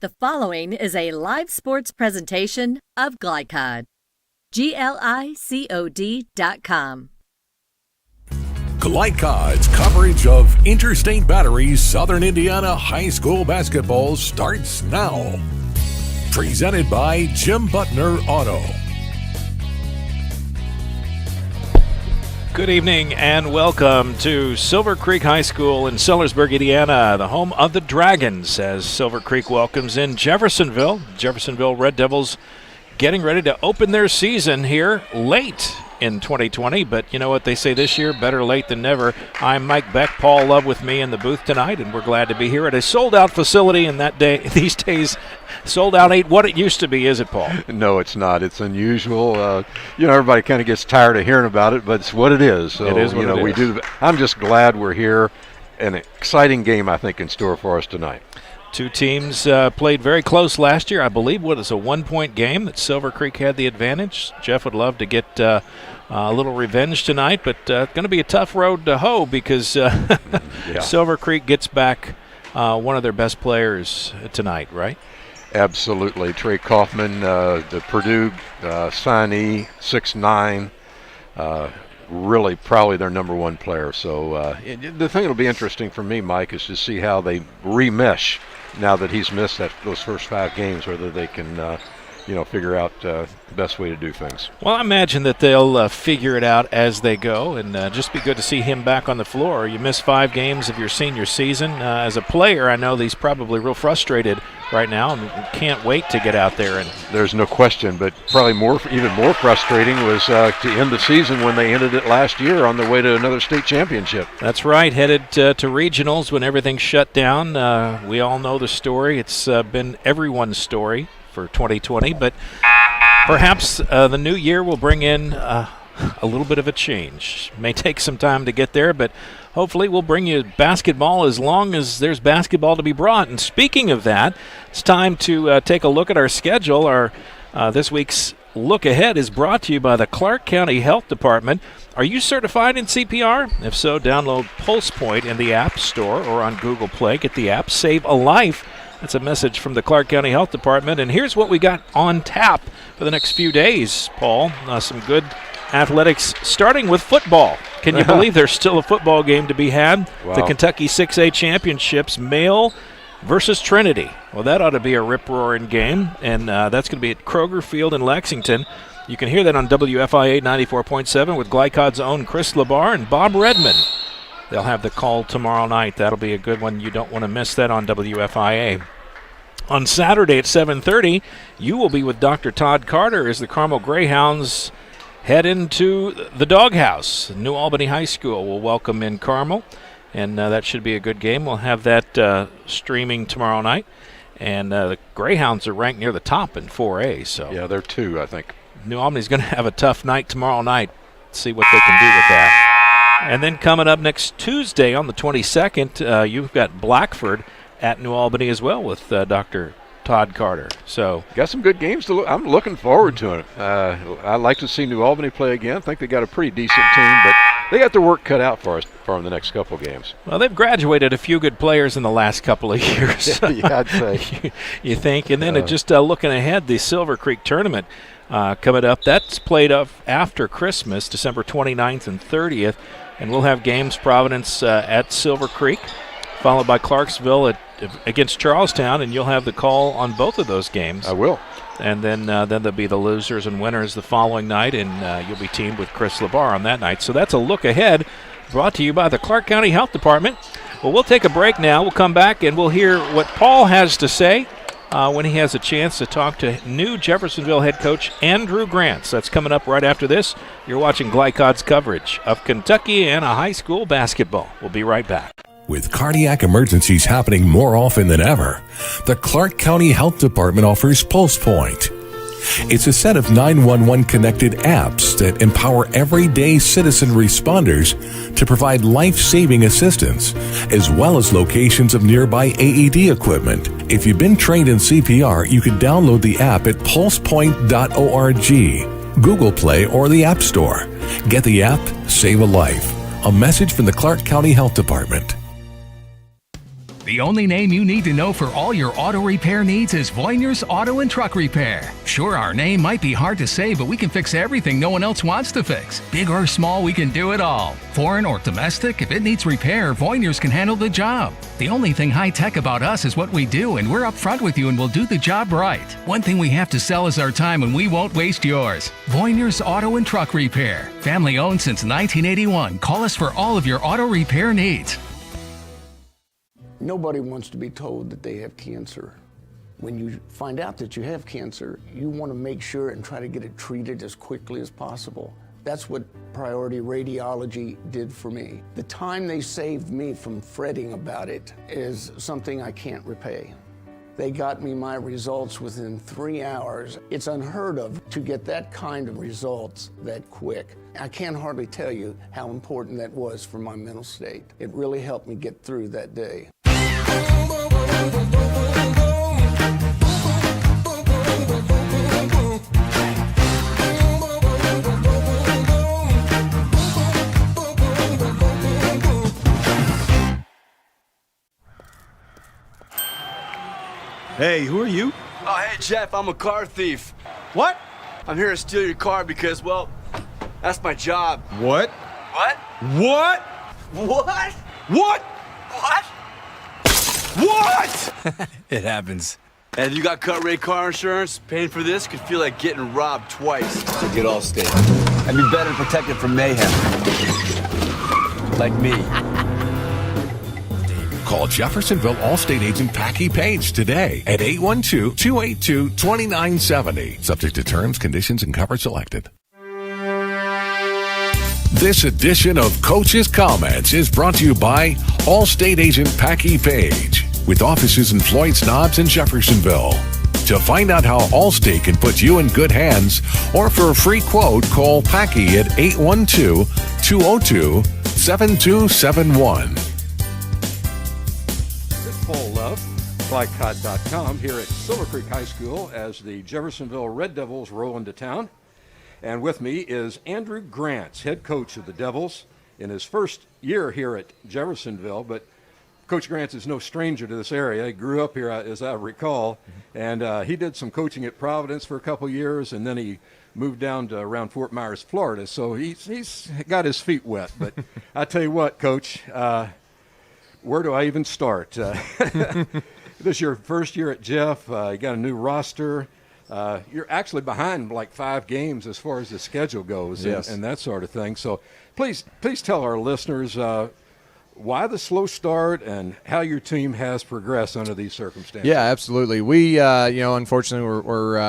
The following is a live sports presentation of Glycod. GLICOD.com. Glycod's coverage of Interstate Battery's Southern Indiana High School basketball starts now. Presented by Jim Butner Auto. Good evening and welcome to Silver Creek High School in Sellersburg, Indiana, the home of the Dragons, as Silver Creek welcomes in Jeffersonville. Jeffersonville Red Devils getting ready to open their season here late in 2020, but you know what they say this year, better late than never. I'm Mike Beck, Paul Love with me in the booth tonight, and we're glad to be here at a sold-out facility. And these days, sold out ain't what it used to be, is it, Paul? No, it's not. It's unusual. Everybody kind of gets tired of hearing about it, but it's what it is. So, it is what it is. I'm just glad we're here. An exciting game, I think, in store for us tonight. Two teams played very close last year. I believe what is a one-point game that Silver Creek had the advantage. Jeff would love to get a little revenge tonight, but it's going to be a tough road to hoe because Silver Creek gets back one of their best players tonight, right? Absolutely. Trey Kaufman, the Purdue signee, 6'9", really probably their number one player. So the thing that'll be interesting for me, Mike, is to see how they remesh now that he's missed those first 5 games, whether they can figure out the best way to do things. Well, I imagine that they'll figure it out as they go, and just be good to see him back on the floor. You miss 5 games of your senior season. As a player, I know that he's probably real frustrated right now and can't wait to get out there. And there's no question, but probably even more frustrating was to end the season when they ended it last year on their way to another state championship. That's right, headed to regionals when everything shut down. We all know the story. It's been everyone's story for 2020, but perhaps the new year will bring in a little bit of a change. May take some time to get there, but hopefully we'll bring you basketball as long as there's basketball to be brought. And speaking of that, it's time to take a look at our schedule. Our this week's Look Ahead is brought to you by the Clark County Health Department. Are you certified in CPR? If so, download Pulse Point in the App Store or on Google Play. Get the app, save a life. That's a message from the Clark County Health Department. And here's what we got on tap for the next few days, Paul. Some good athletics, starting with football. Can you believe there's still a football game to be had? Wow. The Kentucky 6A Championships, male versus Trinity. Well, that ought to be a rip-roaring game, and that's going to be at Kroger Field in Lexington. You can hear that on WFIA 94.7 with Glycod's own Chris Labar and Bob Redmond. They'll have the call tomorrow night. That'll be a good one. You don't want to miss that on WFIA. On Saturday at 7:30, you will be with Dr. Todd Carter as the Carmel Greyhounds head into the Doghouse. New Albany High School will welcome in Carmel, and that should be a good game. We'll have that streaming tomorrow night. And the Greyhounds are ranked near the top in 4A. So yeah, they're 2, I think. New Albany's going to have a tough night tomorrow night. See what they can do with that. And then coming up next Tuesday on the 22nd, you've got Blackford at New Albany as well with Dr. Todd Carter. So got some good games to look. I'm looking forward to it. I'd like to see New Albany play again. I think they got a pretty decent team, but they got their work cut out for them the next couple of games. Well, they've graduated a few good players in the last couple of years. Yeah, I'd say. You think? And then just looking ahead, the Silver Creek tournament coming up. That's played up after Christmas, December 29th and 30th. And we'll have games, Providence at Silver Creek, followed by Clarksville against Charlestown, and you'll have the call on both of those games. I will. And then there'll be the losers and winners the following night, and you'll be teamed with Chris Labar on that night. So that's a look ahead brought to you by the Clark County Health Department. Well, we'll take a break now. We'll come back, and we'll hear what Paul has to say when he has a chance to talk to new Jeffersonville head coach Andrew Grants. That's coming up right after this. You're watching Glycod's coverage of Kentucky and high school basketball. We'll be right back. With cardiac emergencies happening more often than ever, the Clark County Health Department offers Pulse Point. It's a set of 911-connected apps that empower everyday citizen responders to provide life-saving assistance, as well as locations of nearby AED equipment. If you've been trained in CPR, you can download the app at pulsepoint.org, Google Play, or the App Store. Get the app, save a life. A message from the Clark County Health Department. The only name you need to know for all your auto repair needs is Voinier's Auto and Truck Repair. Sure, our name might be hard to say, but we can fix everything no one else wants to fix. Big or small, we can do it all. Foreign or domestic, if it needs repair, Voinier's can handle the job. The only thing high-tech about us is what we do, and we're upfront with you and we'll do the job right. One thing we have to sell is our time, and we won't waste yours. Voinier's Auto and Truck Repair. Family-owned since 1981. Call us for all of your auto repair needs. Nobody wants to be told that they have cancer. When you find out that you have cancer, you want to make sure and try to get it treated as quickly as possible. That's what Priority Radiology did for me. The time they saved me from fretting about it is something I can't repay. They got me my results within 3 hours. It's unheard of to get that kind of results that quick. I can't hardly tell you how important that was for my mental state. It really helped me get through that day. Hey, who are you? Oh, hey, Jeff, I'm a car thief. What? I'm here to steal your car because, well, that's my job. What? What? What? What? What? What? What? It happens. And if you got cut rate car insurance, paying for this could feel like getting robbed twice. So get Allstate. And be better protected from mayhem. Like me. Call Jeffersonville Allstate agent Packy Page today at 812-282-2970. Subject to terms, conditions, and coverage selected. This edition of Coach's Comments is brought to you by Allstate agent Packy Page, with offices in Floyd Snobs and Jeffersonville. To find out how Allstate can put you in good hands, or for a free quote, call Packy at 812-202-7271. Full love, flycod.com here at Silver Creek High School as the Jeffersonville Red Devils roll into town. And with me is Andrew Grants, head coach of the Devils in his first year here at Jeffersonville. But Coach Grants is no stranger to this area. He grew up here, as I recall, and he did some coaching at Providence for a couple years, and then he moved down to around Fort Myers, Florida. So he's got his feet wet. But I tell you what, Coach, where do I even start? This is your first year at Jeff. You got a new roster. You're actually behind like 5 games as far as the schedule goes, yes, and that sort of thing. So please tell our listeners why the slow start and how your team has progressed under these circumstances. Yeah, absolutely. We, unfortunately,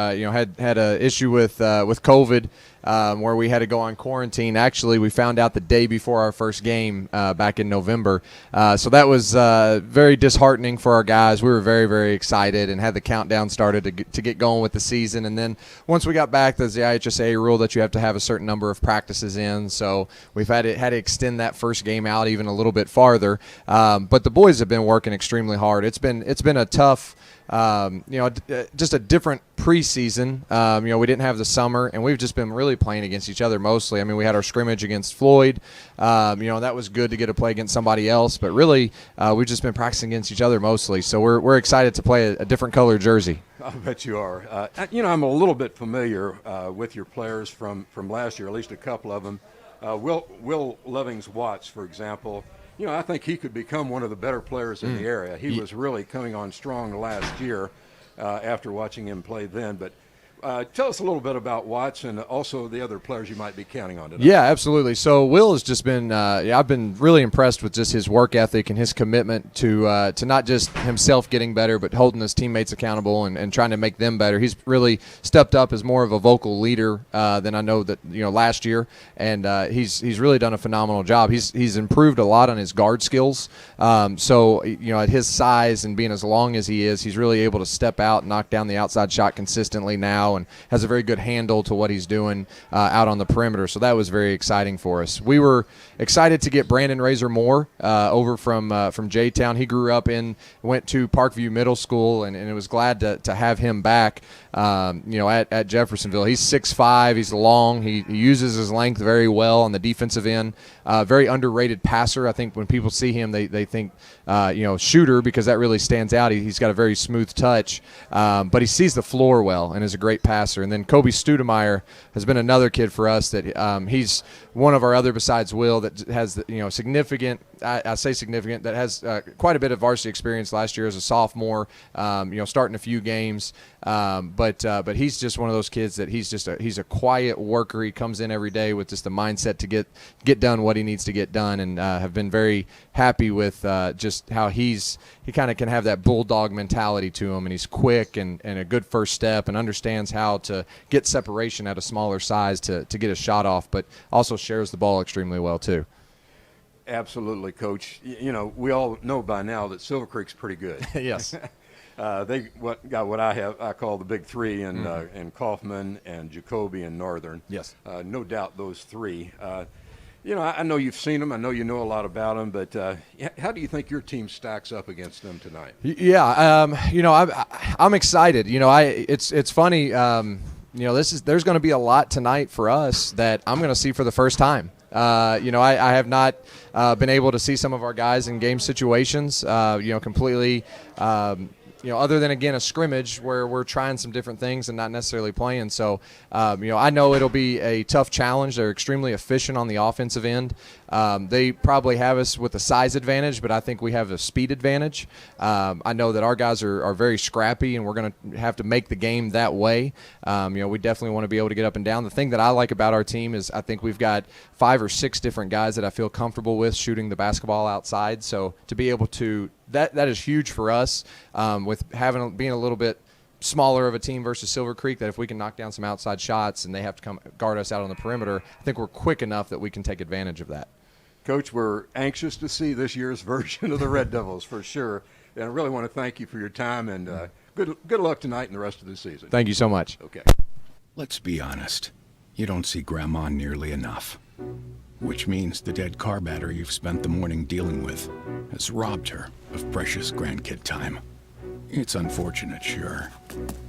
had an issue with COVID. Where we had to go on quarantine. Actually, we found out the day before our first game back in November. So that was very disheartening for our guys. We were very, very excited and had the countdown started to get going with the season. And then once we got back, there's the IHSA rule that you have to have a certain number of practices in. So we've had to extend that first game out even a little bit farther. But the boys have been working extremely hard. It's been a tough, just a different preseason. We didn't have the summer, and we've just been really playing against each other mostly. I mean, we had our scrimmage against Floyd. That was good to get to play against somebody else, but really we've just been practicing against each other mostly. So we're excited to play a different color jersey. I bet you are. I'm a little bit familiar with your players from last year, at least a couple of them. Will Levings-Watts, for example. I think he could become one of the better players in the area. He was really coming on strong last year after watching him play then. But tell us a little bit about Watts and also the other players you might be counting on today. Yeah, absolutely. So Will has just been I've been really impressed with just his work ethic and his commitment to not just himself getting better, but holding his teammates accountable and trying to make them better. He's really stepped up as more of a vocal leader than I know that last year, and he's really done a phenomenal job. He's improved a lot on his guard skills. So at his size and being as long as he is, he's really able to step out and knock down the outside shot consistently now. now and has a very good handle to what he's doing out on the perimeter. So that was very exciting for us. We were excited to get Brandon Razor Moore over from J-Town. He grew up went to Parkview Middle School, and it was glad to have him back at Jeffersonville. He's 6'5", he's long, he uses his length very well on the defensive end. Very underrated passer. I think when people see him, they think shooter, because that really stands out. He's got a very smooth touch, but he sees the floor well and is a great passer. And then Kobe Stoudemire has been another kid for us that he's one of our other besides Will that has significant. I say significant, that has quite a bit of varsity experience last year as a sophomore, starting a few games. But he's just one of those kids that he's a quiet worker. He comes in every day with just the mindset to get done what he needs to get done, and have been very happy with just how he kind of can have that bulldog mentality to him, and he's quick and a good first step, and understands how to get separation at a smaller size to get a shot off, but also shares the ball extremely well too. Absolutely, Coach. We all know by now that Silver Creek's pretty good. Yes. They got what I call the big three, and Kaufman and Jacoby and Northern. Yes. No doubt those three. I know you've seen them. I know you know a lot about them, but how do you think your team stacks up against them tonight? Yeah, I'm excited. It's funny. There's going to be a lot tonight for us that I'm going to see for the first time. I have not been able to see some of our guys in game situations, completely, other than, again, a scrimmage where we're trying some different things and not necessarily playing. So, I know it'll be a tough challenge. They're extremely efficient on the offensive end. They probably have us with a size advantage, but I think we have a speed advantage. I know that our guys are very scrappy, and we're going to have to make the game that way. We definitely want to be able to get up and down. The thing that I like about our team is I think we've got 5 or 6 different guys that I feel comfortable with shooting the basketball outside. So to be able to that is huge for us, with being a little bit smaller of a team versus Silver Creek, that if we can knock down some outside shots and they have to come guard us out on the perimeter, I think we're quick enough that we can take advantage of that. Coach, we're anxious to see this year's version of the Red Devils for sure. And I really want to thank you for your time, and good luck tonight and the rest of the season. Thank you so much. Okay. Let's be honest. You don't see Grandma nearly enough. Which means the dead car battery you've spent the morning dealing with has robbed her of precious grandkid time. It's unfortunate, sure,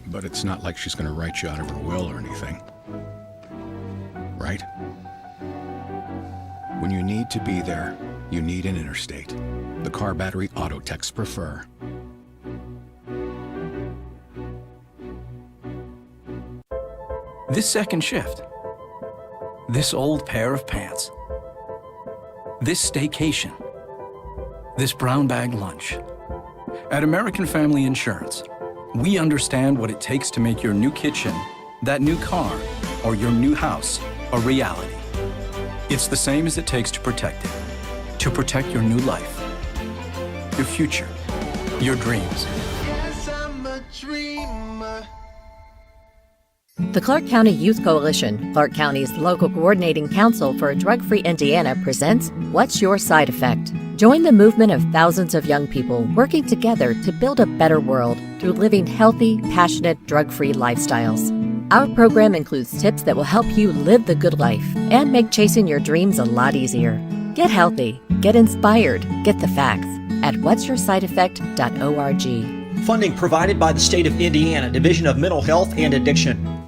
but it's not like she's going to write you out of her will or anything. Right? When you need to be there, you need an Interstate. The car battery auto techs prefer. This second shift. This old pair of pants. This staycation. This brown bag lunch. At American Family Insurance, we understand what it takes to make your new kitchen, that new car, or your new house a reality. It's the same as it takes to protect it. To protect your new life, your future, your dreams. Yes, I'm a dreamer. The Clark County Youth Coalition, Clark County's local coordinating council for a drug-free Indiana, presents What's Your Side Effect? Join the movement of thousands of young people working together to build a better world through living healthy, passionate, drug-free lifestyles. Our program includes tips that will help you live the good life and make chasing your dreams a lot easier. Get healthy, get inspired, get the facts at what'syoursideeffect.org. Funding provided by the State of Indiana Division of Mental Health and Addiction.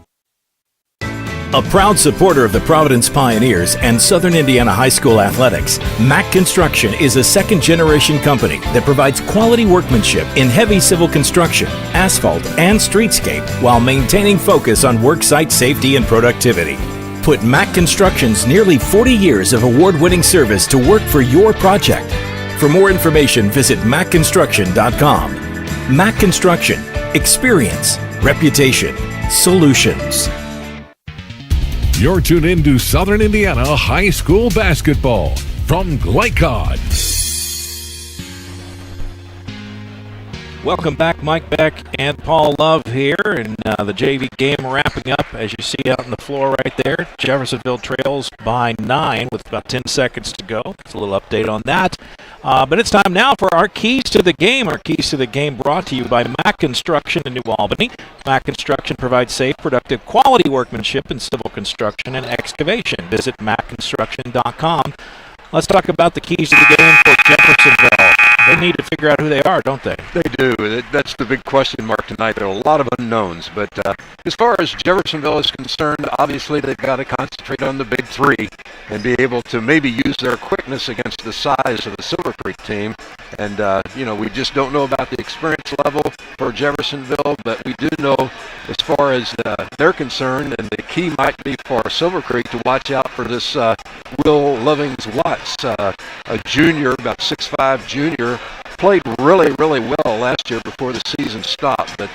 A proud supporter of the Providence Pioneers and Southern Indiana High School athletics, Mack Construction is a second-generation company that provides quality workmanship in heavy civil construction, asphalt, and streetscape while maintaining focus on worksite safety and productivity. Put Mack Construction's nearly 40 years of award-winning service to work for your project. For more information, visit mackconstruction.com. Mack Construction. Experience. Reputation. Solutions. You're tuned in to Southern Indiana High School basketball from Glycod. Welcome back, Mike Beck and Paul Love here, and the JV game wrapping up, as you see out on the floor right there. Jeffersonville trails by 9 with about 10 seconds to go. It's a little update on that. But it's time now for our Keys to the Game. Our Keys to the Game brought to you by Mack Construction in New Albany. Mack Construction provides safe, productive, quality workmanship in civil construction and excavation. Visit mackconstruction.com. Let's talk about the keys to the game for Jeffersonville. They need to figure out who they are, don't they? They do. That's the big question mark tonight. There are a lot of unknowns. But as far as Jeffersonville is concerned, obviously they've got to concentrate on the big three and be able to maybe use their quickness against the size of the Silver Creek team. And, we just don't know about the experience level for Jeffersonville, but we do know as far as they're concerned, and the key might be for Silver Creek to watch out for this Will Lovings-Watts, a junior, about 6'5" junior, played really, really well last year before the season stopped, but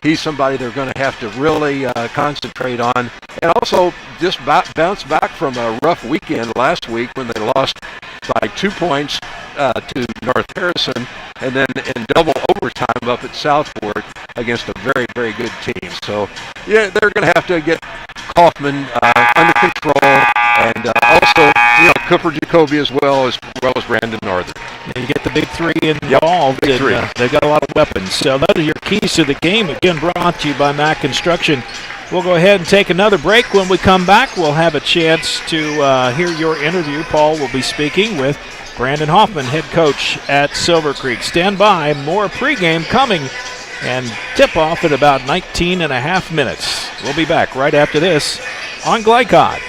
he's somebody they're going to have to really concentrate on, and also just bounce back from a rough weekend last week when they lost by 2 points to North Harrison, and then in double overtime up at Southport against a very, very good team. So, yeah, they're going to have to get Kaufman under control, and also, Cooper Jacoby as well as Brandon Northern. Yeah, you get the big three involved. Big three. They've got a lot of weapons. So those are your keys to the game. Again, brought to you by Mack Construction. We'll go ahead and take another break. When we come back, we'll have a chance to hear your interview. Paul will be speaking with Brandon Hoffman, head coach at Silver Creek. Stand by. More pregame coming, and tip-off in about 19 and a half minutes. We'll be back right after this on Glycod.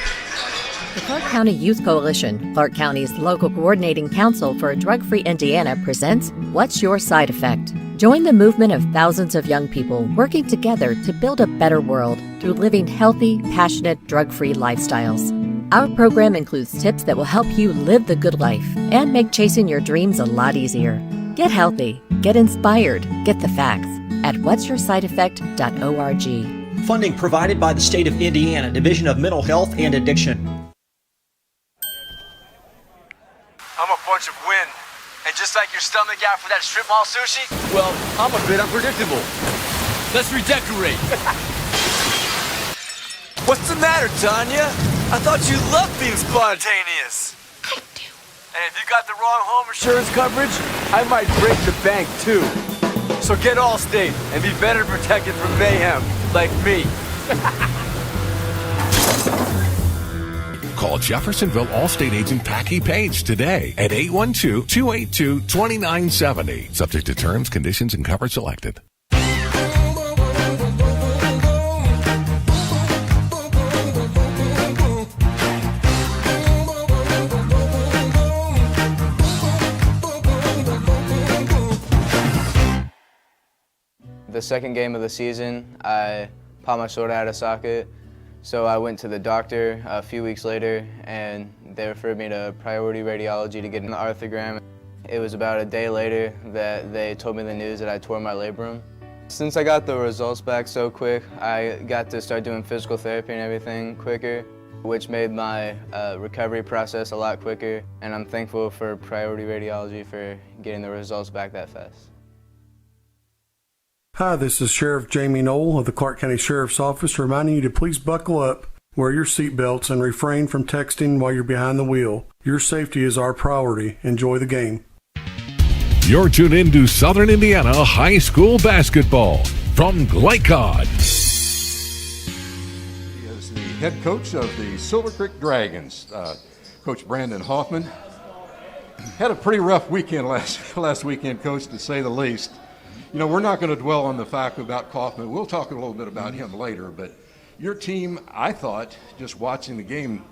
The Clark County Youth Coalition, Clark County's local coordinating council for a drug-free Indiana, presents What's Your Side Effect? Join the movement of thousands of young people working together to build a better world through living healthy, passionate, drug-free lifestyles. Our program includes tips that will help you live the good life and make chasing your dreams a lot easier. Get healthy, get inspired, get the facts at what'syoursideeffect.org. Funding provided by the State of Indiana Division of Mental Health and Addiction. I'm a bunch of wind. And just like your stomach after that strip mall sushi, well, I'm a bit unpredictable. Let's redecorate. What's the matter, Tanya? I thought you loved being spontaneous. I do. And if you got the wrong home insurance coverage, I might break the bank too. So get Allstate and be better protected from mayhem, like me. Call Jeffersonville Allstate agent Packy Page today at 812-282-2970. Subject to terms, conditions, and coverage selected. The second game of the season, I popped my shoulder out of socket. So I went to the doctor a few weeks later, and they referred me to priority radiology to get an arthrogram. It was about a day later that they told me the news that I tore my labrum. Since I got the results back so quick, I got to start doing physical therapy and everything quicker, which made my recovery process a lot quicker. And I'm thankful for priority radiology for getting the results back that fast. Hi, this is Sheriff Jamie Knoll of the Clark County Sheriff's Office reminding you to please buckle up, wear your seatbelts, and refrain from texting while you're behind the wheel. Your safety is our priority. Enjoy the game. You're tuned in to Southern Indiana High School Basketball from Glycod. He is the head coach of the Silver Creek Dragons, Coach Brandon Hoffman. Had a pretty rough weekend last weekend, Coach, to say the least. We're not going to dwell on the fact about Kaufman. We'll talk a little bit about him later, but your team, I thought, just watching the game,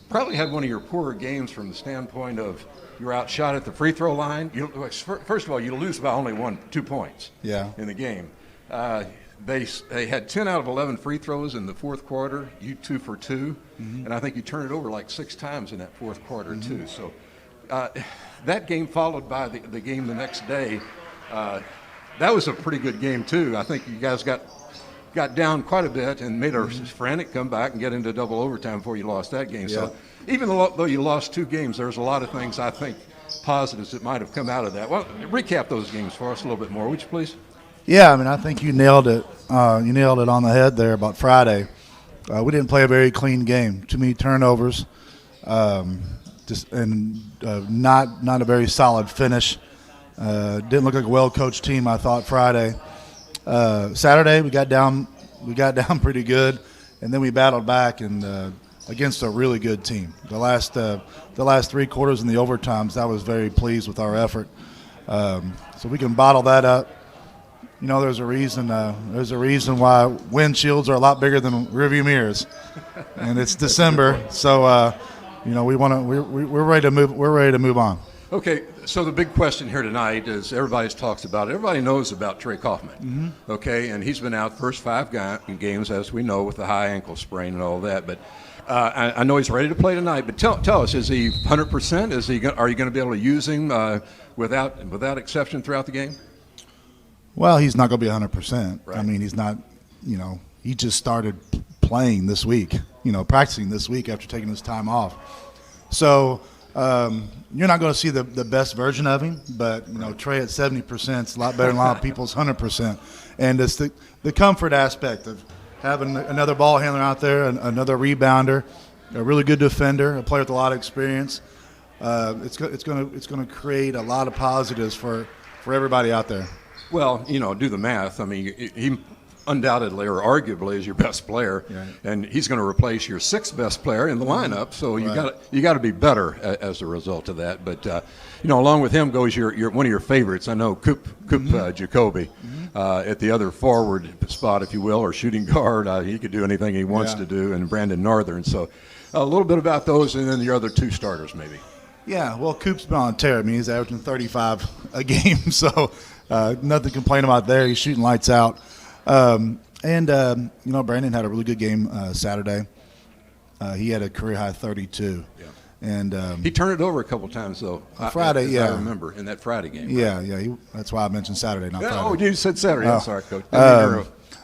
probably had one of your poorer games from the standpoint of you were outshot at the free throw line. First of all, you lose by only 2 points in the game. They had 10 out of 11 free throws in the fourth quarter, you 2 for 2, and I think you turned it over like 6 times in that fourth quarter too. So that game followed by the game the next day. That was a pretty good game too. I think you guys got down quite a bit and made a frantic comeback and get into double overtime before you lost that game. So even though you lost 2 games, there's a lot of things I think positives that might have come out of that. Well, recap those games for us a little bit more, would you please? Yeah, I think you nailed it. You nailed it on the head there about Friday. We didn't play a very clean game. Too many turnovers. not a very solid finish. Didn't look like a well-coached team, I thought, Friday. Saturday we got down pretty good, and then we battled back and against a really good team. The last 3 quarters and the overtimes, I was very pleased with our effort. So we can bottle that up. You know, there's a reason why windshields are a lot bigger than rearview mirrors, and it's December, so you know we're ready to move. We're ready to move on. Okay, so the big question here tonight is everybody talks about it. Everybody knows about Trey Kaufman. Mm-hmm. Okay, and he's been out first 5 games, as we know, with the high ankle sprain and all that. But I know he's ready to play tonight. But tell us, is he 100%? Are you going to be able to use him without exception throughout the game? Well, he's not going to be 100%. Right. I mean, he's not. You know, he just started playing this week. You know, practicing this week after taking his time off. So. You're not going to see the best version of him, but you know Trey at 70% is a lot better than a lot of people's 100%, and it's the comfort aspect of having another ball handler out there, another rebounder, a really good defender, a player with a lot of experience. It's going to create a lot of positives for everybody out there. Well, you know, do the math. I mean, he undoubtedly or arguably is your best player, right. And he's going to replace your 6th best player in the lineup. So you Right. got to be better as a result of that. But you know, along with him goes your one of your favorites. I know Coop Jacoby at the other forward spot, if you will, or shooting guard. He could do anything he wants to do, and Brandon Northern. So a little bit about those, and then the other 2 starters maybe. Yeah, well, Coop's been on a tear. I mean, he's averaging 35 a game, so nothing to complain about there. He's shooting lights out. You know, Brandon had a really good game Saturday. He had a career-high 32. Yeah. And he turned it over a couple times, though. Friday, I remember, in that Friday game. Yeah, right? yeah. That's why I mentioned Saturday, not Friday. Oh, you said Saturday. I'm sorry, Coach.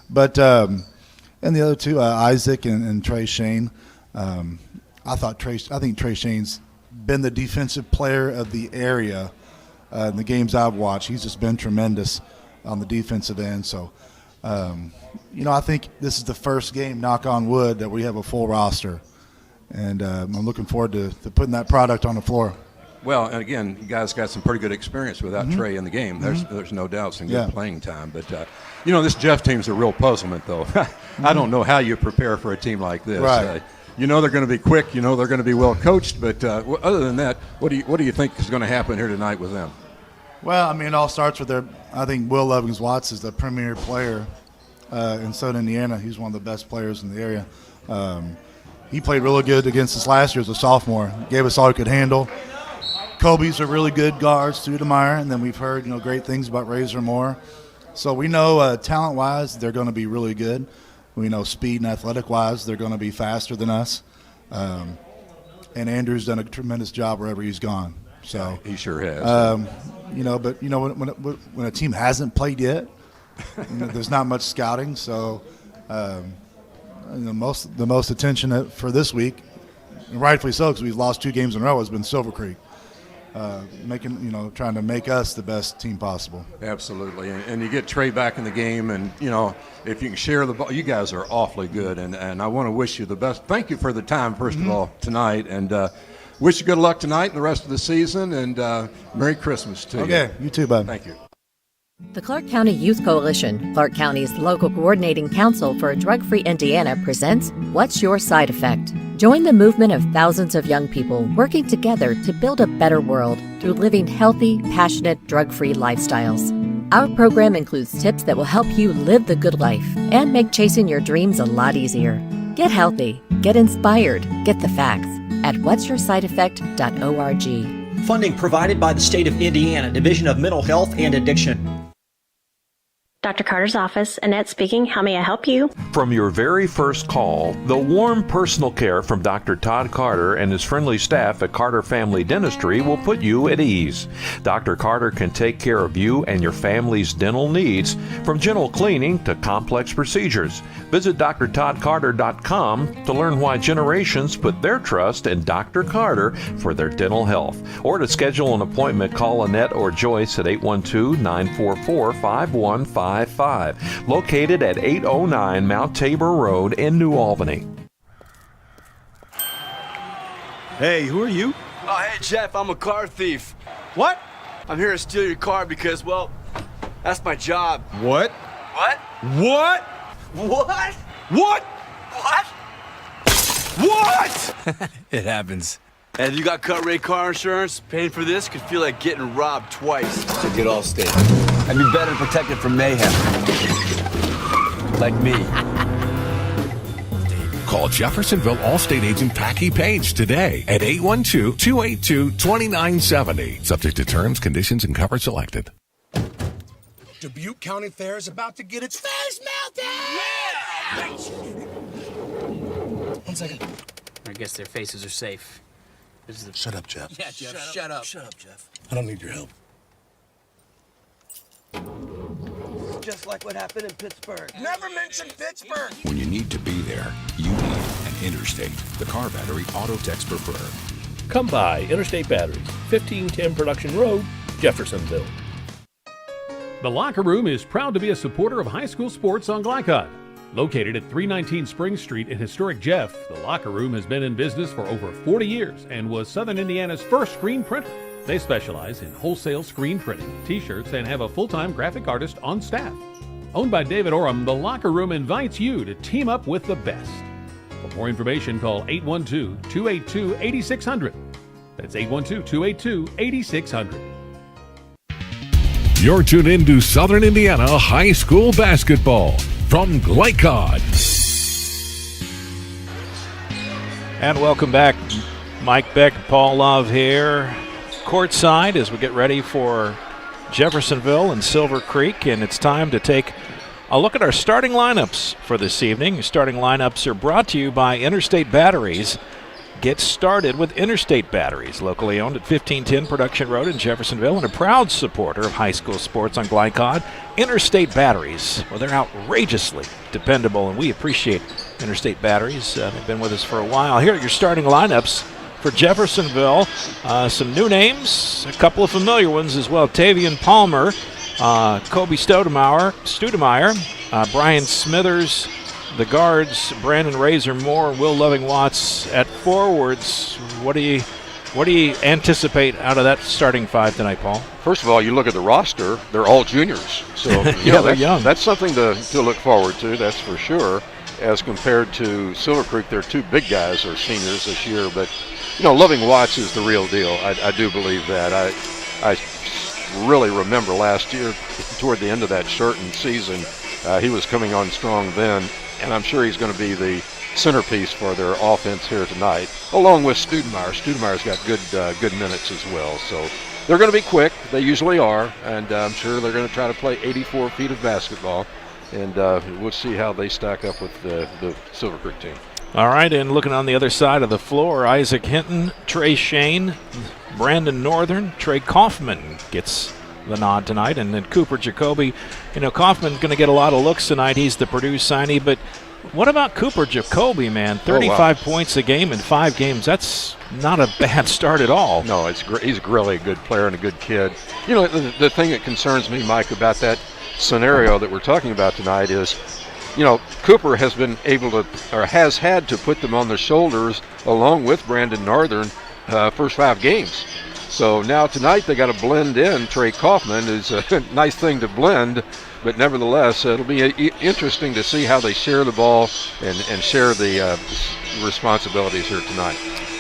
But and the other 2, Isaac and Trey Shane. I think Trey Shane's been the defensive player of the area in the games I've watched. He's just been tremendous on the defensive end. So, you know, I think this is the first game, knock on wood, that we have a full roster. And I'm looking forward to putting that product on the floor. Well, and again, you guys got some pretty good experience without Trey in the game. There's no doubt some good playing time. But, you know, this Jeff team's a real puzzlement, though. I don't know how you prepare for a team like this. Right. You know they're going to be quick. You know they're going to be well coached. But other than that, what do you think is going to happen here tonight with them? Well, I mean, it all starts with I think Will Lovings-Watts is the premier player in Southern Indiana. He's one of the best players in the area. He played really good against us last year as a sophomore. Gave us all he could handle. Kobe's are really good guards, Stoudemire, and then we've heard great things about Razor Moore. So we know talent-wise they're going to be really good. We know speed and athletic-wise they're going to be faster than us. And Andrew's done a tremendous job wherever he's gone. So he sure has. But when a team hasn't played yet, there's not much scouting. So the most attention for this week, and rightfully so, because we've lost 2 games in a row, has been Silver Creek. Trying to make us the best team possible. Absolutely, and you get Trey back in the game, and if you can share the ball, you guys are awfully good, and I want to wish you the best. Thank you for the time, first of all, tonight, and wish you good luck tonight and the rest of the season, and Merry Christmas to you. Okay, you too, bud. Thank you. The Clark County Youth Coalition, Clark County's local coordinating council for a drug-free Indiana, presents What's Your Side Effect? Join the movement of thousands of young people working together to build a better world through living healthy, passionate, drug-free lifestyles. Our program includes tips that will help you live the good life and make chasing your dreams a lot easier. Get healthy, get inspired, get the facts at what'syoursideeffect.org. Funding provided by the State of Indiana Division of Mental Health and Addiction. Dr. Carter's office, Annette speaking. How may I help you? From your very first call, the warm personal care from Dr. Todd Carter and his friendly staff at Carter Family Dentistry will put you at ease. Dr. Carter can take care of you and your family's dental needs, from gentle cleaning to complex procedures. Visit drtoddcarter.com to learn why generations put their trust in Dr. Carter for their dental health. Or to schedule an appointment, call Annette or Joyce at 812-944-5155. Located at 809 Mount Tabor Road in New Albany. Hey, who are you? Oh, hey, Jeff, I'm a car thief. What? I'm here to steal your car because, well, that's my job. What? What? What? What? What? What? What? It happens. And if you got cut rate car insurance, paying for this could feel like getting robbed twice. So get Allstate. I'd be better protected from mayhem. Like me. Call Jeffersonville Allstate agent Packy Page today at 812-282-2970. Subject to terms, conditions, and coverage selected. Dubuque County Fair is about to get its face melted! Yeah! 1 second. I guess their faces are safe. Shut up, Jeff. Yeah, Jeff, shut up. Shut up, Jeff. I don't need your help. Just like what happened in Pittsburgh. Never mention Pittsburgh! When you need to be there, you need an Interstate, the car battery auto techs prefer. Come by Interstate Batteries, 1510 Production Road, Jeffersonville. The Locker Room is proud to be a supporter of high school sports on Glycod. Located at 319 Spring Street in historic Jeff, the Locker Room has been in business for over 40 years and was Southern Indiana's first screen printer. They specialize in wholesale screen printing, t-shirts, and have a full-time graphic artist on staff. Owned by David Oram, the Locker Room invites you to team up with the best. For more information, call 812-282-8600. That's 812-282-8600. You're tuned in to Southern Indiana High School Basketball from Glycod. And welcome back. Mike Beck, Paul Love here, courtside as we get ready for Jeffersonville and Silver Creek, and it's time to take a look at our starting lineups for this evening. Starting lineups are brought to you by Interstate Batteries. Get started with Interstate Batteries, locally owned at 1510 Production Road in Jeffersonville, and a proud supporter of high school sports on Glycod. Interstate Batteries, well, they're outrageously dependable, and we appreciate Interstate Batteries. They've been with us for a while. Here are your starting lineups for Jeffersonville. Some new names, a couple of familiar ones as well. Tavian Palmer, Kobe Stoudemire, Brian Smithers, the guards, Brandon Razor Moore, and Will Loving Watts at forwards. What do you anticipate out of that starting five tonight, Paul? First of all, you look at the roster; they're all juniors, so yeah, they're young. That's something to look forward to. That's for sure. As compared to Silver Creek, their two big guys are seniors this year, but Loving Watts is the real deal. I do believe that. I really remember last year, toward the end of that shortened season, he was coming on strong then. And I'm sure he's going to be the centerpiece for their offense here tonight, along with Stoudemire. Stoudemire's got good minutes as well. So they're going to be quick. They usually are. And I'm sure they're going to try to play 84 feet of basketball. And we'll see how they stack up with the Silver Creek team. All right, and looking on the other side of the floor, Isaac Hinton, Trey Shane, Brandon Northern, Trey Kaufman gets the nod tonight, and then Cooper Jacoby. Kaufman's going to get a lot of looks tonight. He's the Purdue signee, but what about Cooper Jacoby, man? 35 points a game in 5 games. That's not a bad start at all. No, he's really a good player and a good kid. The thing that concerns me, Mike, about that scenario that we're talking about tonight is, Cooper has been able to, or has had to put them on the shoulders along with Brandon Northern first 5 games. So now tonight they got to blend in Trey Kaufman. Is a nice thing to blend, but nevertheless it'll be interesting to see how they share the ball and share the responsibilities here tonight.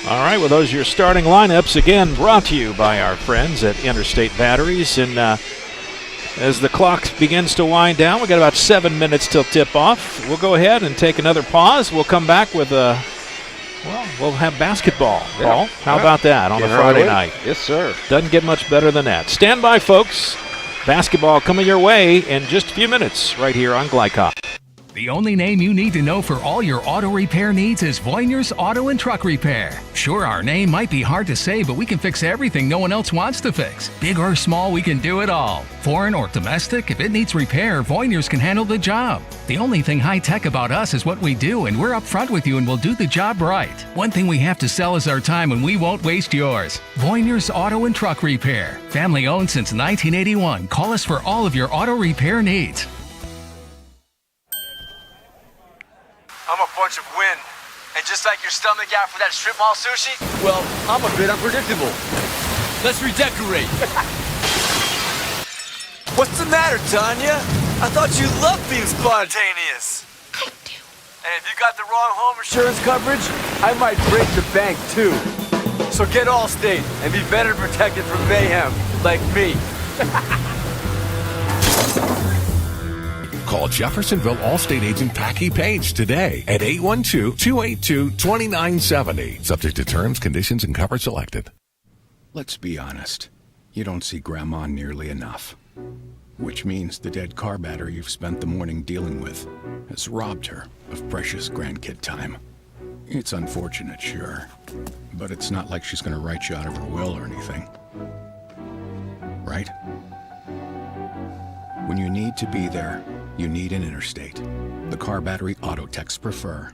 All right, well, those are your starting lineups, again brought to you by our friends at Interstate Batteries. And as the clock begins to wind down, we got about 7 minutes till tip-off. We'll go ahead and take another pause. We'll come back with we'll have basketball, Paul. How about that on a Friday night? Yes, sir. Doesn't get much better than that. Stand by, folks. Basketball coming your way in just a few minutes right here on Glycod. The only name you need to know for all your auto repair needs is Voinier's Auto and Truck Repair. Sure, our name might be hard to say, but we can fix everything no one else wants to fix. Big or small, we can do it all. Foreign or domestic, if it needs repair, Voinier's can handle the job. The only thing high-tech about us is what we do, and we're up front with you and we'll do the job right. One thing we have to sell is our time, and we won't waste yours. Voinier's Auto and Truck Repair. Family owned since 1981. Call us for all of your auto repair needs. I'm a bunch of wind. And just like your stomach after that strip mall sushi, well, I'm a bit unpredictable. Let's redecorate. What's the matter, Tanya? I thought you loved being spontaneous. I do. And if you got the wrong home insurance coverage, I might break the bank too. So get Allstate and be better protected from mayhem, like me. Call Jeffersonville Allstate agent Packy Page today at 812-282-2970. Subject to terms, conditions, and coverage selected. Let's be honest. You don't see Grandma nearly enough. Which means the dead car battery you've spent the morning dealing with has robbed her of precious grandkid time. It's unfortunate, sure, but it's not like she's going to write you out of her will or anything. Right? When you need to be there, you need an Interstate. The car battery auto techs prefer.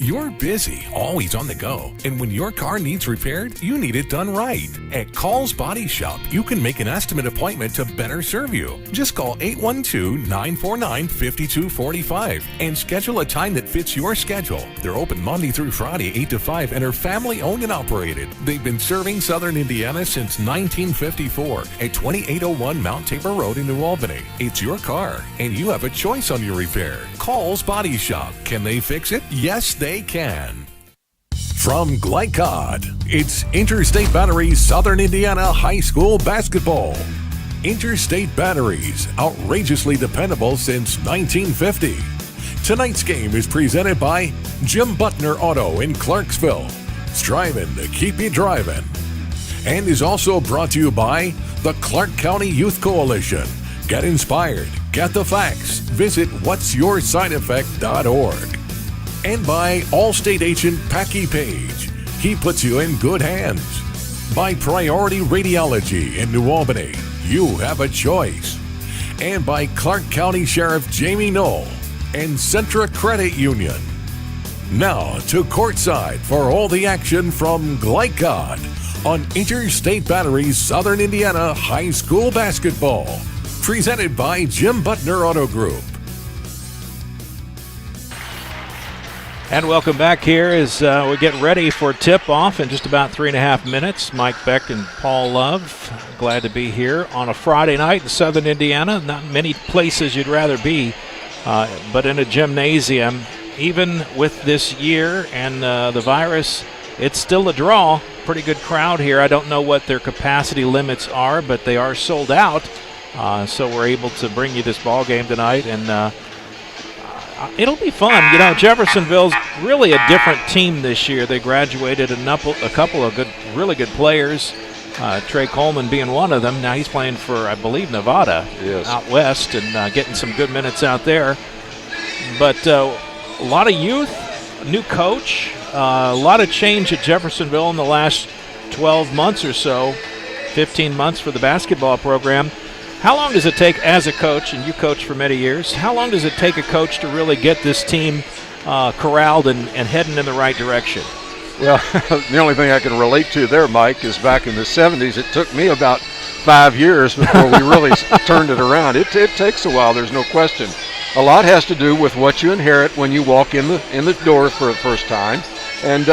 You're busy, always on the go, and when your car needs repaired, you need it done right. At Call's Body Shop, you can make an estimate appointment to better serve you. Just call 812-949-5245 and schedule a time that fits your schedule. They're open Monday through Friday, 8 to 5, and are family owned and operated. They've been serving Southern Indiana since 1954 at 2801 Mount Tabor Road in New Albany. It's your car, and you have a choice on your repair. Call's Body Shop. Can they fix it? Yes, they can. From Glycod, it's Interstate Batteries Southern Indiana High School Basketball. Interstate Batteries, outrageously dependable since 1950. Tonight's game is presented by Jim Butner Auto in Clarksville, striving to keep you driving. And is also brought to you by the Clark County Youth Coalition. Get inspired, get the facts, visit what'syoursideeffect.org. And by Allstate agent Packy Page. He puts you in good hands. By Priority Radiology in New Albany. You have a choice. And by Clark County Sheriff Jamie Knoll and Centra Credit Union. Now to courtside for all the action from Glycod on Interstate Batteries Southern Indiana High School Basketball. Presented by Jim Butner Auto Group. And welcome back here as we get ready for tip-off in just about 3.5 minutes. Mike Beck and Paul Love, glad to be here on a Friday night in Southern Indiana. Not many places you'd rather be, but in a gymnasium. Even with this year and the virus, it's still a draw. Pretty good crowd here. I don't know what their capacity limits are, but they are sold out. So we're able to bring you this ball game tonight, and it'll be fun. You know, Jeffersonville's really a different team this year. They graduated a couple of really good players, Trey Kaufman being one of them. Now he's playing for, I believe, Nevada out west and getting some good minutes out there. But a lot of youth, new coach, a lot of change at Jeffersonville in the last 12 months or so, 15 months for the basketball program. How long does it take as a coach, and you coached for many years, how long does it take a coach to really get this team corralled and heading in the right direction? Well, the only thing I can relate to there, Mike, is back in the 70s, it took me about 5 years before we really turned it around. It takes a while, there's no question. A lot has to do with what you inherit when you walk in the door for the first time. And,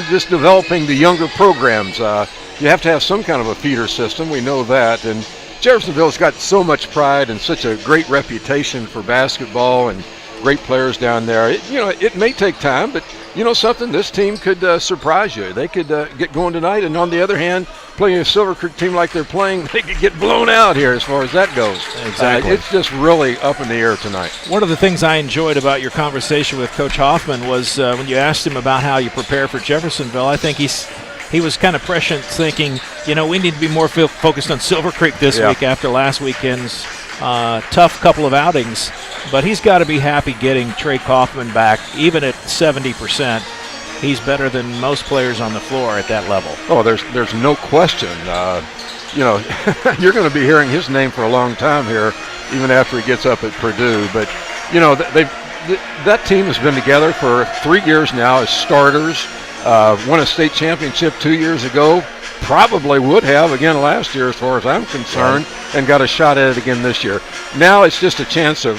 just developing the younger programs. You have to have some kind of a feeder system, we know that. And Jeffersonville's got so much pride and such a great reputation for basketball and great players down there. It may take time, but you know something, this team could surprise you. They could get going tonight, and on the other hand, playing a Silver Creek team like they're playing, they could get blown out here as far as that goes. Exactly. It's just really up in the air tonight. One of the things I enjoyed about your conversation with Coach Hoffman was when you asked him about how you prepare for Jeffersonville. I think he was kind of prescient, thinking, we need to be more focused on Silver Creek this week after last weekend's tough couple of outings. But he's got to be happy getting Trey Kaufman back, even at 70%. He's better than most players on the floor at that level. Oh, there's no question. You're going to be hearing his name for a long time here, even after he gets up at Purdue. But that team has been together for 3 years now as starters. Won a state championship 2 years ago. Probably would have again last year, as far as I'm concerned, and got a shot at it again this year. Now it's just a time to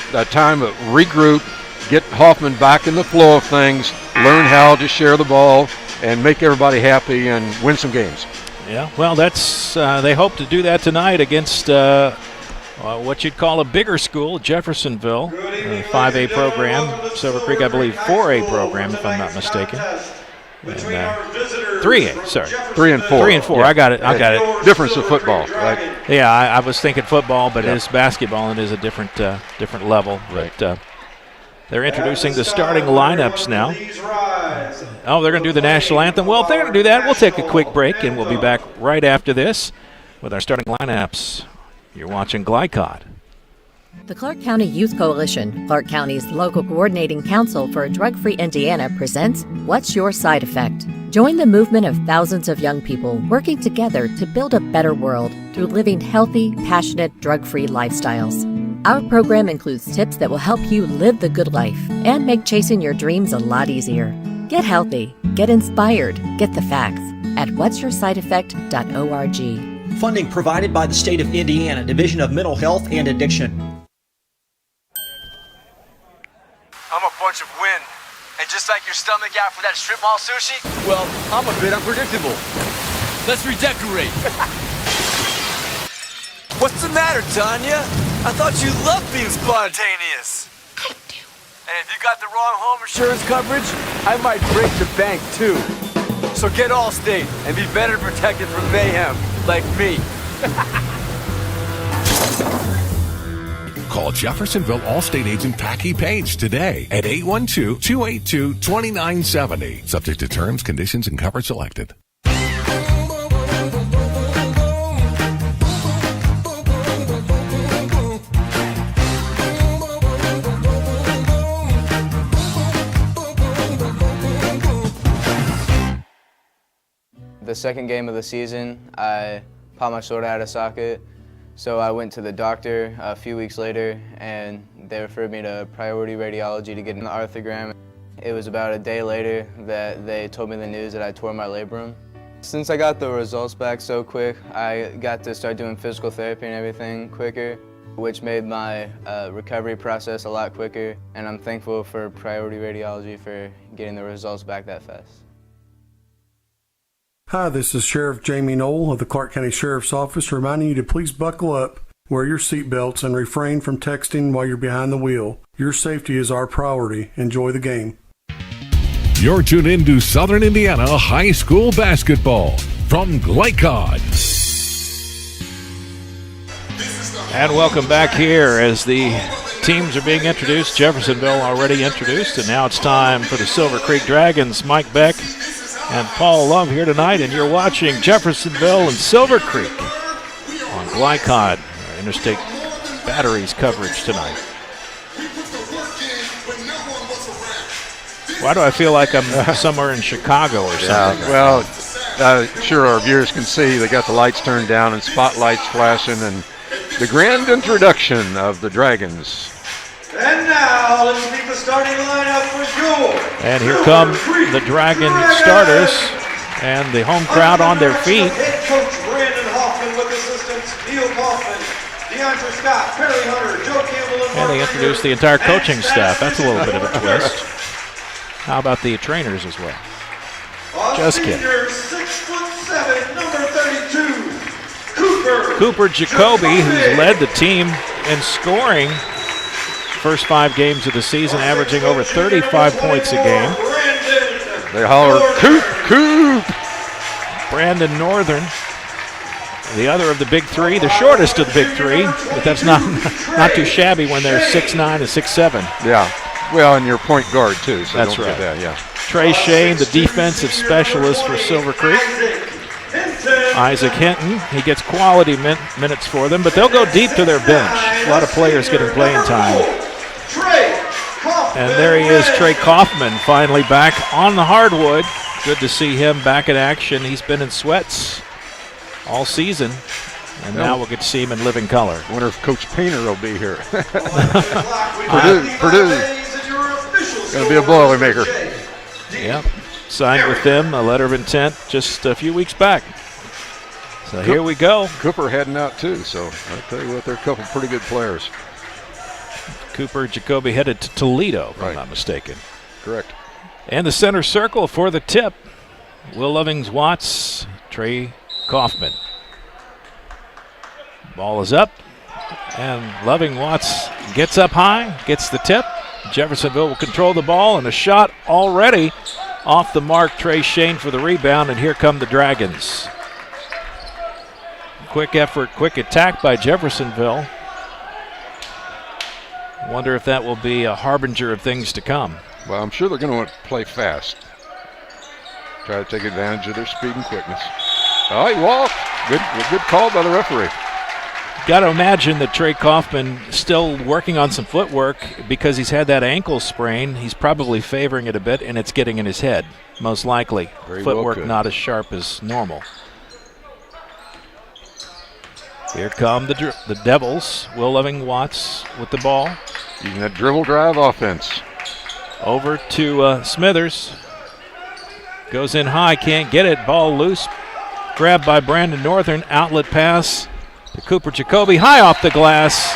regroup, get Hoffman back in the flow of things, learn how to share the ball, and make everybody happy and win some games. Yeah, well, that's they hope to do that tonight against what you'd call a bigger school, Jeffersonville, 5A program. Silver Creek, I believe, 4A program, if I'm not mistaken. And, 3A, sorry. 3 and 4. 3 and 4. Yeah. I got it. Difference of football, right? Yeah, I was thinking football, but it is basketball and it is a different level. Right. But they're introducing the starting lineups now. Oh, they're going to do the national anthem. Well, if they're going to do that, we'll take a quick break, and we'll be back right after this with our starting lineups. You're watching Glycod. The Clark County Youth Coalition, Clark County's local coordinating council for a drug-free Indiana, presents What's Your Side Effect? Join the movement of thousands of young people working together to build a better world through living healthy, passionate, drug-free lifestyles. Our program includes tips that will help you live the good life and make chasing your dreams a lot easier. Get healthy, get inspired, get the facts at what'syoursideeffect.org. Funding provided by the State of Indiana Division of Mental Health and Addiction. I'm a bunch of wind. And just like your stomach after that strip mall sushi, well, I'm a bit unpredictable. Let's redecorate. What's the matter, Tanya? I thought you loved being spontaneous. I do. And if you got the wrong home insurance coverage, I might break the bank too. So get Allstate and be better protected from mayhem, like me. Call Jeffersonville Allstate agent Packy Page today at 812-282-2970. Subject to terms, conditions, and coverage selected. The second game of the season, I popped my shoulder out of socket. So I went to the doctor a few weeks later, and they referred me to priority radiology to get an arthrogram. It was about a day later that they told me the news that I tore my labrum. Since I got the results back so quick, I got to start doing physical therapy and everything quicker, which made my recovery process a lot quicker, and I'm thankful for priority radiology for getting the results back that fast. Hi, this is Sheriff Jamie Knoll of the Clark County Sheriff's Office reminding you to please buckle up, wear your seatbelts, and refrain from texting while you're behind the wheel. Your safety is our priority. Enjoy the game. You're tuned in to Southern Indiana High School Basketball from Glycod. And welcome back here as the teams are being introduced. Jeffersonville already introduced, and now it's time for the Silver Creek Dragons. Mike Beck and Paul Love here tonight, and you're watching Jeffersonville and Silver Creek on Glycod, Interstate Batteries coverage tonight. Why do I feel like I'm somewhere in Chicago or something? Well, sure, our viewers can see they got the lights turned down and spotlights flashing, and the grand introduction of the Dragons. And now, let's meet the starting lineup for sure. And here come the Dragon starters and the home crowd on their feet. Head coach Brandon Hoffman with assistants Neil Kaufman, DeAndre Scott, Perry Hunter, Joe Campbell, and they introduced the entire coaching staff. That's a little bit of a twist. How about the trainers as well? Just kidding. 6'7", number 32, Cooper Jacoby, who's led the team in scoring first 5 games of the season, averaging over 35 points a game. They holler, Coop, Coop! Brandon Northern, the other of the big three, the shortest of the big three, but that's not too shabby when they're 6'9" and 6'7". Yeah, well, and your point guard too, so that's don't right. forget that, yeah. Trey Shane, the defensive specialist for Silver Creek. Isaac Hinton, he gets quality minutes for them, but they'll go deep to their bench. A lot of players getting playing time. And there he is, Trey Kaufman, finally back on the hardwood. Good to see him back in action. He's been in sweats all season, And now we'll get to see him in living color. I wonder if Coach Painter will be here. Purdue. Going to be a Boilermaker. Yep. Signed with them, a letter of intent just a few weeks back. So here we go. Cooper heading out too, so I'll tell you what, they're a couple pretty good players. Cooper, Jacoby headed to Toledo, if I'm not mistaken. Correct. And the center circle for the tip. Will Lovings Watts, Trey Kaufman. Ball is up, and Loving Watts gets up high, gets the tip. Jeffersonville will control the ball, and a shot already off the mark. Trey Shane for the rebound, and here come the Dragons. Quick effort, quick attack by Jeffersonville. Wonder if that will be a harbinger of things to come. Well, I'm sure they're going to want to play fast. Try to take advantage of their speed and quickness. Oh, he walked. Good call by the referee. Got to imagine that Trey Kaufman still working on some footwork because he's had that ankle sprain. He's probably favoring it a bit, and it's getting in his head, most likely. Very Footwork well not as sharp as normal. Here come the Devils. Will Loving Watts with the ball. Using that dribble drive offense. Over to Smithers. Goes in high, can't get it. Ball loose. Grabbed by Brandon Northern. Outlet pass to Cooper Jacoby. High off the glass.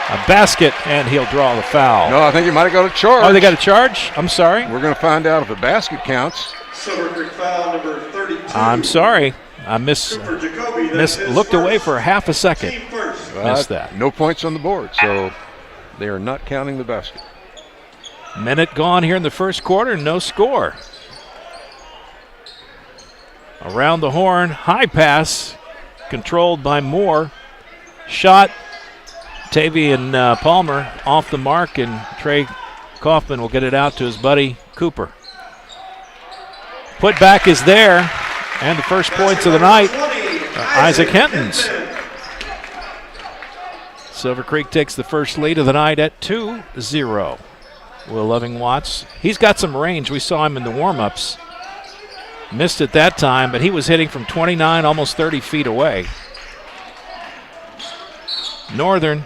A basket, and he'll draw the foul. No, I think he might have got a charge. Oh, they got a charge? I'm sorry. We're going to find out if a basket counts. Silver Creek foul number 32. I'm sorry. I looked away for half a second. Missed that. No points on the board, so they are not counting the basket. Minute gone here in the first quarter, no score. Around the horn, high pass, controlled by Moore. Shot, Tavian Palmer off the mark, and Trey Kaufman will get it out to his buddy Cooper. Put back is there, and the first points of the night, Isaac Hinton's. Silver Creek takes the first lead of the night at 2-0. Will Loving Watts, he's got some range. We saw him in the warm-ups. Missed it that time, but he was hitting from 29, almost 30 feet away. Northern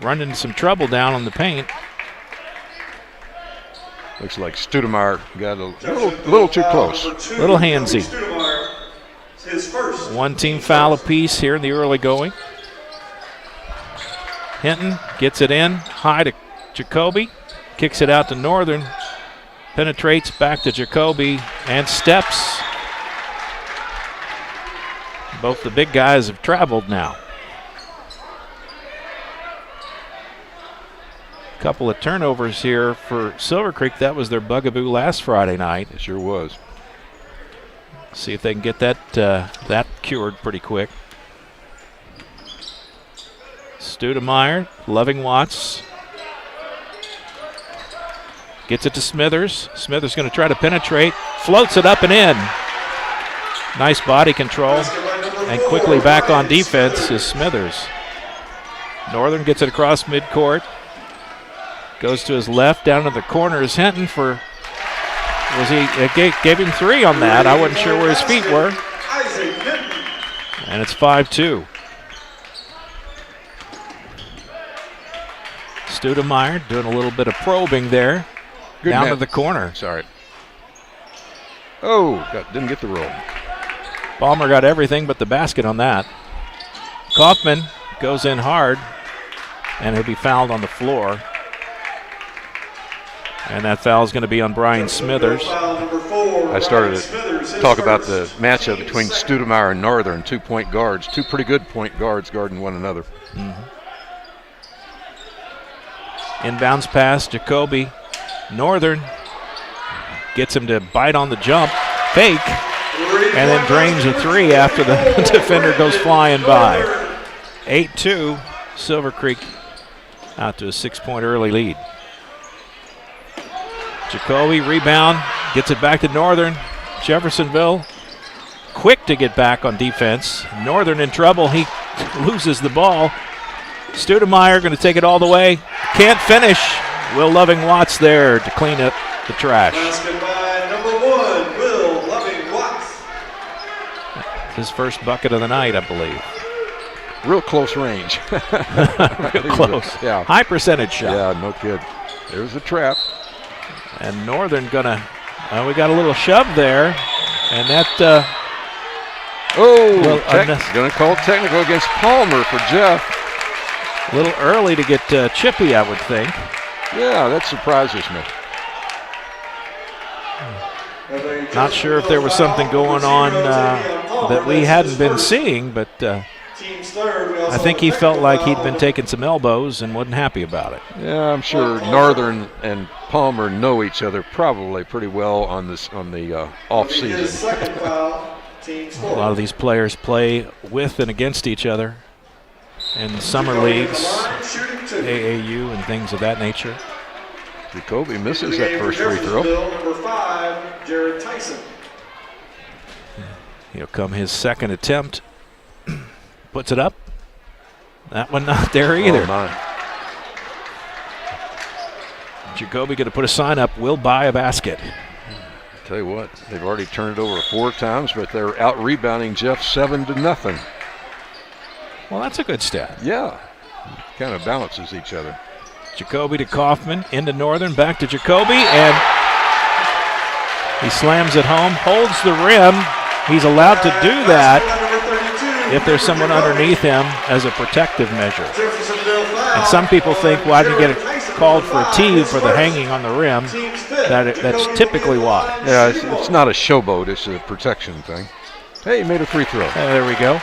running into some trouble down on the paint. Looks like Stoudemire got a little too close. Little handsy. One team foul apiece here in the early going. Hinton gets it in, high to Jacoby. Kicks it out to Northern. Penetrates back to Jacoby and steps. Both the big guys have traveled now. Couple of turnovers here for Silver Creek. That was their bugaboo last Friday night. It sure was. See if they can get that cured pretty quick. Stoudemire, Loving Watts. Gets it to Smithers. Smithers going to try to penetrate. Floats it up and in. Nice body control. And quickly back on defense is Smithers. Northern gets it across midcourt. Goes to his left, down to the corner is Hinton for, gave him 3 on that. I wasn't sure where his feet were. And it's 5-2. Stoudemire doing a little bit of probing there. Good down man. to the corner. Sorry. Oh, didn't get the roll. Palmer got everything but the basket on that. Kaufman goes in hard, and he'll be fouled on the floor. And that foul is going to be on Brian Smithers. I started to talk about the matchup between Stoudemire and Northern, 2-point guards, 2 pretty good point guards guarding one another. Mm-hmm. Inbounds pass, Jacoby. Northern gets him to bite on the jump, fake, and then drains a 3 after the defender goes flying by. 8-2, Silver Creek out to a 6-point early lead. Jacoby rebound, gets it back to Northern. Jeffersonville quick to get back on defense. Northern in trouble, he loses the ball. Stoudemire going to take it all the way. Can't finish. Will Loving Watts there to clean up the trash. Basket by number 1, Will Loving Watts. His first bucket of the night, I believe. real close range. Real close. Yeah. High percentage shot. Yeah, no kid. There's the trap. And Northern gonna, we got a little shove there. And that, gonna call technical against Palmer for Jeff. A little early to get chippy, I would think. Yeah, that surprises me. Not sure if there was something going on that we hadn't been seeing, but I think he felt like he'd been taking some elbows and wasn't happy about it. Yeah, I'm sure Northern and Palmer know each other probably pretty well on the off season. A lot of these players play with and against each other in summer leagues, AAU, and things of that nature. Jacoby misses that first free throw. Number 5, Jared Tyson. Here come his second attempt. Puts it up. That one not there either. Oh my. Jacoby going to put a sign up, will buy a basket. Tell you what, they've already turned it over 4 times, but they're out rebounding Jeff 7-0. Well, that's a good stat. Yeah, kind of balances each other. Jacoby to Kaufman, into Northern, back to Jacoby, and he slams it home, holds the rim. He's allowed to do that if there's someone underneath him as a protective measure. And some people think, why didn't you get called for a tee for the hanging on the rim? That's typically why. Yeah, it's not a showboat, it's a protection thing. Hey, he made a free throw. There we go.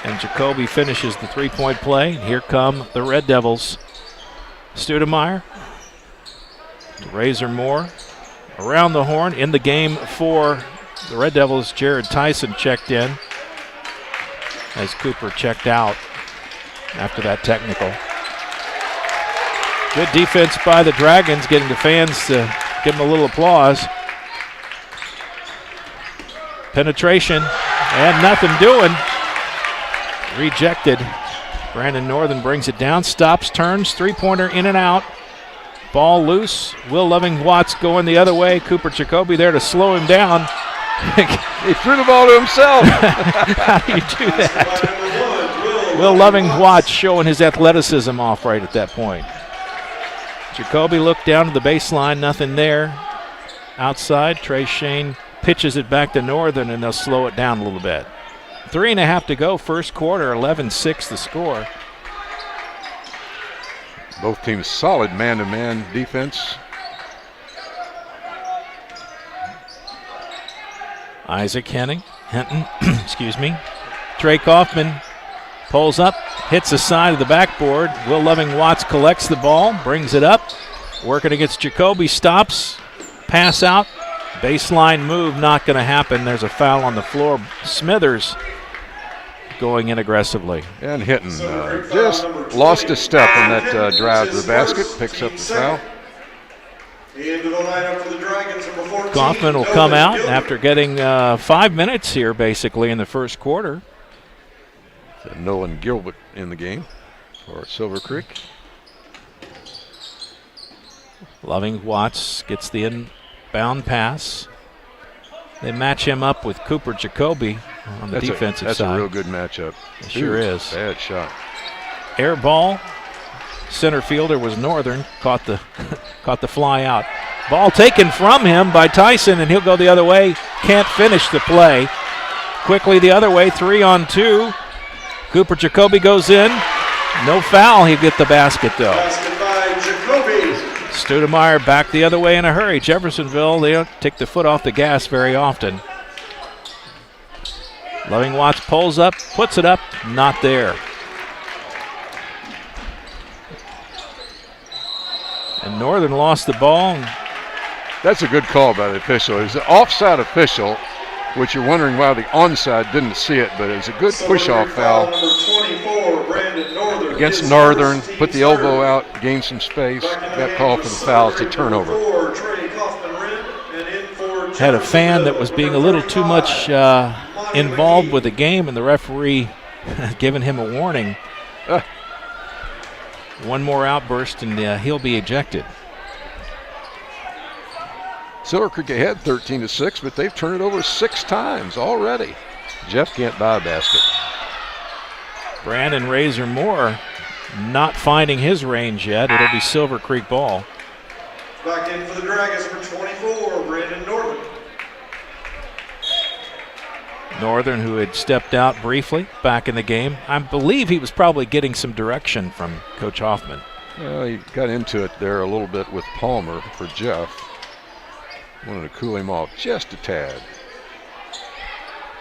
And Jacoby finishes the three-point play. Here come the Red Devils. Stoudemire to Razor Moore. Around the horn in the game for the Red Devils, Jared Tyson checked in as Cooper checked out after that technical. Good defense by the Dragons, getting the fans to give them a little applause. Penetration and nothing doing. Rejected. Brandon Northern brings it down, stops, turns, three-pointer in and out. Ball loose. Will Loving-Watts going the other way. Cooper Jacoby there to slow him down. He threw the ball to himself. How do you do that? Will Loving-Watts showing his athleticism off right at that point. Jacoby looked down to the baseline, nothing there. Outside, Trey Shane pitches it back to Northern, and they'll slow it down a little bit. 3.5 to go, first quarter, 11-6 the score. Both teams solid man-to-man defense. Isaac Henton, excuse me. Trey Kaufman pulls up, hits the side of the backboard. Will Loving-Watts collects the ball, brings it up. Working against Jacoby, stops, pass out. Baseline move, not going to happen. There's a foul on the floor. Smithers going in aggressively. And Hinton just lost a step in that drive to the basket, picks up the foul. Into the lineup for the Dragons, number 14. Kaufman will come out after getting 5 minutes here basically in the first quarter. So Nolan Gilbert in the game for Silver Creek. Loving-Watts gets the inbound pass. They match him up with Cooper Jacoby on the defensive side. That's a real good matchup. It sure is. Bad shot. Air ball. Center fielder was Northern. Caught the fly out. Ball taken from him by Tyson, and he'll go the other way. Can't finish the play. Quickly the other way, 3-on-2. Cooper Jacoby goes in. No foul. He'll get the basket, though. Basket by Jacoby. Stoudemire back the other way in a hurry. Jeffersonville, they don't take the foot off the gas very often. Loving-Watts pulls up, puts it up, not there. And Northern lost the ball. That's a good call by the official. It's an offside official, which you're wondering why the onside didn't see it, but it's a good push-off foul. Against Northern, put the elbow out, gain some space. That call for the foul is a turnover. Had a fan that was being a little too much involved with the game, and the referee giving him a warning. One more outburst, and he'll be ejected. Silver Creek ahead 13-6, but they've turned it over 6 times already. Jeff can't buy a basket. Brandon Razor Moore not finding his range yet. It'll be Silver Creek ball. Back in for the Dragons for 24, Brandon Northern. Northern, who had stepped out briefly back in the game. I believe he was probably getting some direction from Coach Hoffman. Well, he got into it there a little bit with Palmer for Jeff. Wanted to cool him off just a tad.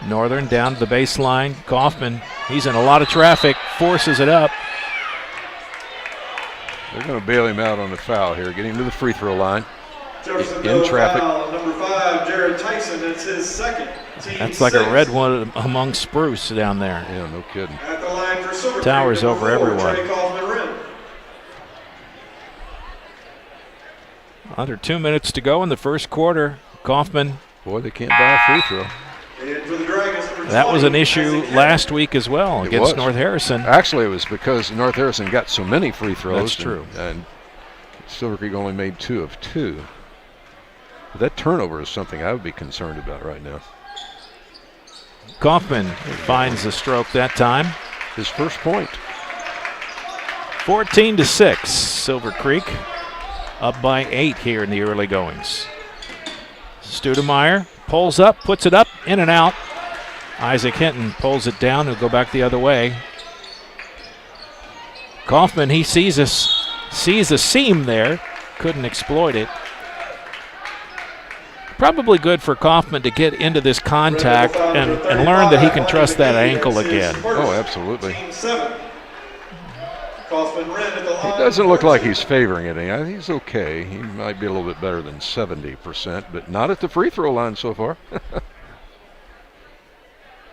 Northern down to the baseline. Kaufman, he's in a lot of traffic, forces it up. They're going to bail him out on the foul here. Get him to the free throw line. Jeffersonville In traffic. Foul, number 5, Jared Tyson. It's his second. That's like a red one among spruce down there. Yeah, no kidding. At the line for Silver Towers Creek, over number 4, everyone. Trey Kaufman rim. Under 2 minutes to go in the first quarter. Kaufman. Boy, they can't buy a free throw. And for the Dragons, number That was an 20, issue Isaac last week as well It against was. North Harrison. Actually, it was because North Harrison got so many free throws. That's true. And Silver Creek only made 2 of 2. But that turnover is something I would be concerned about right now. Kaufman finds the stroke that time. His first point. 14-6, Silver Creek up by 8 here in the early goings. Stoudemire pulls up, puts it up, in and out. Isaac Hinton pulls it down. He'll go back the other way. Kaufman, he sees a seam there, couldn't exploit it. Probably good for Kaufman to get into this contact and learn that he can trust that ankle again. Oh, absolutely. Team 7. Kaufman ran at the line. He doesn't look like he's favoring it. He's okay. He might be a little bit better than 70%, but not at the free throw line so far.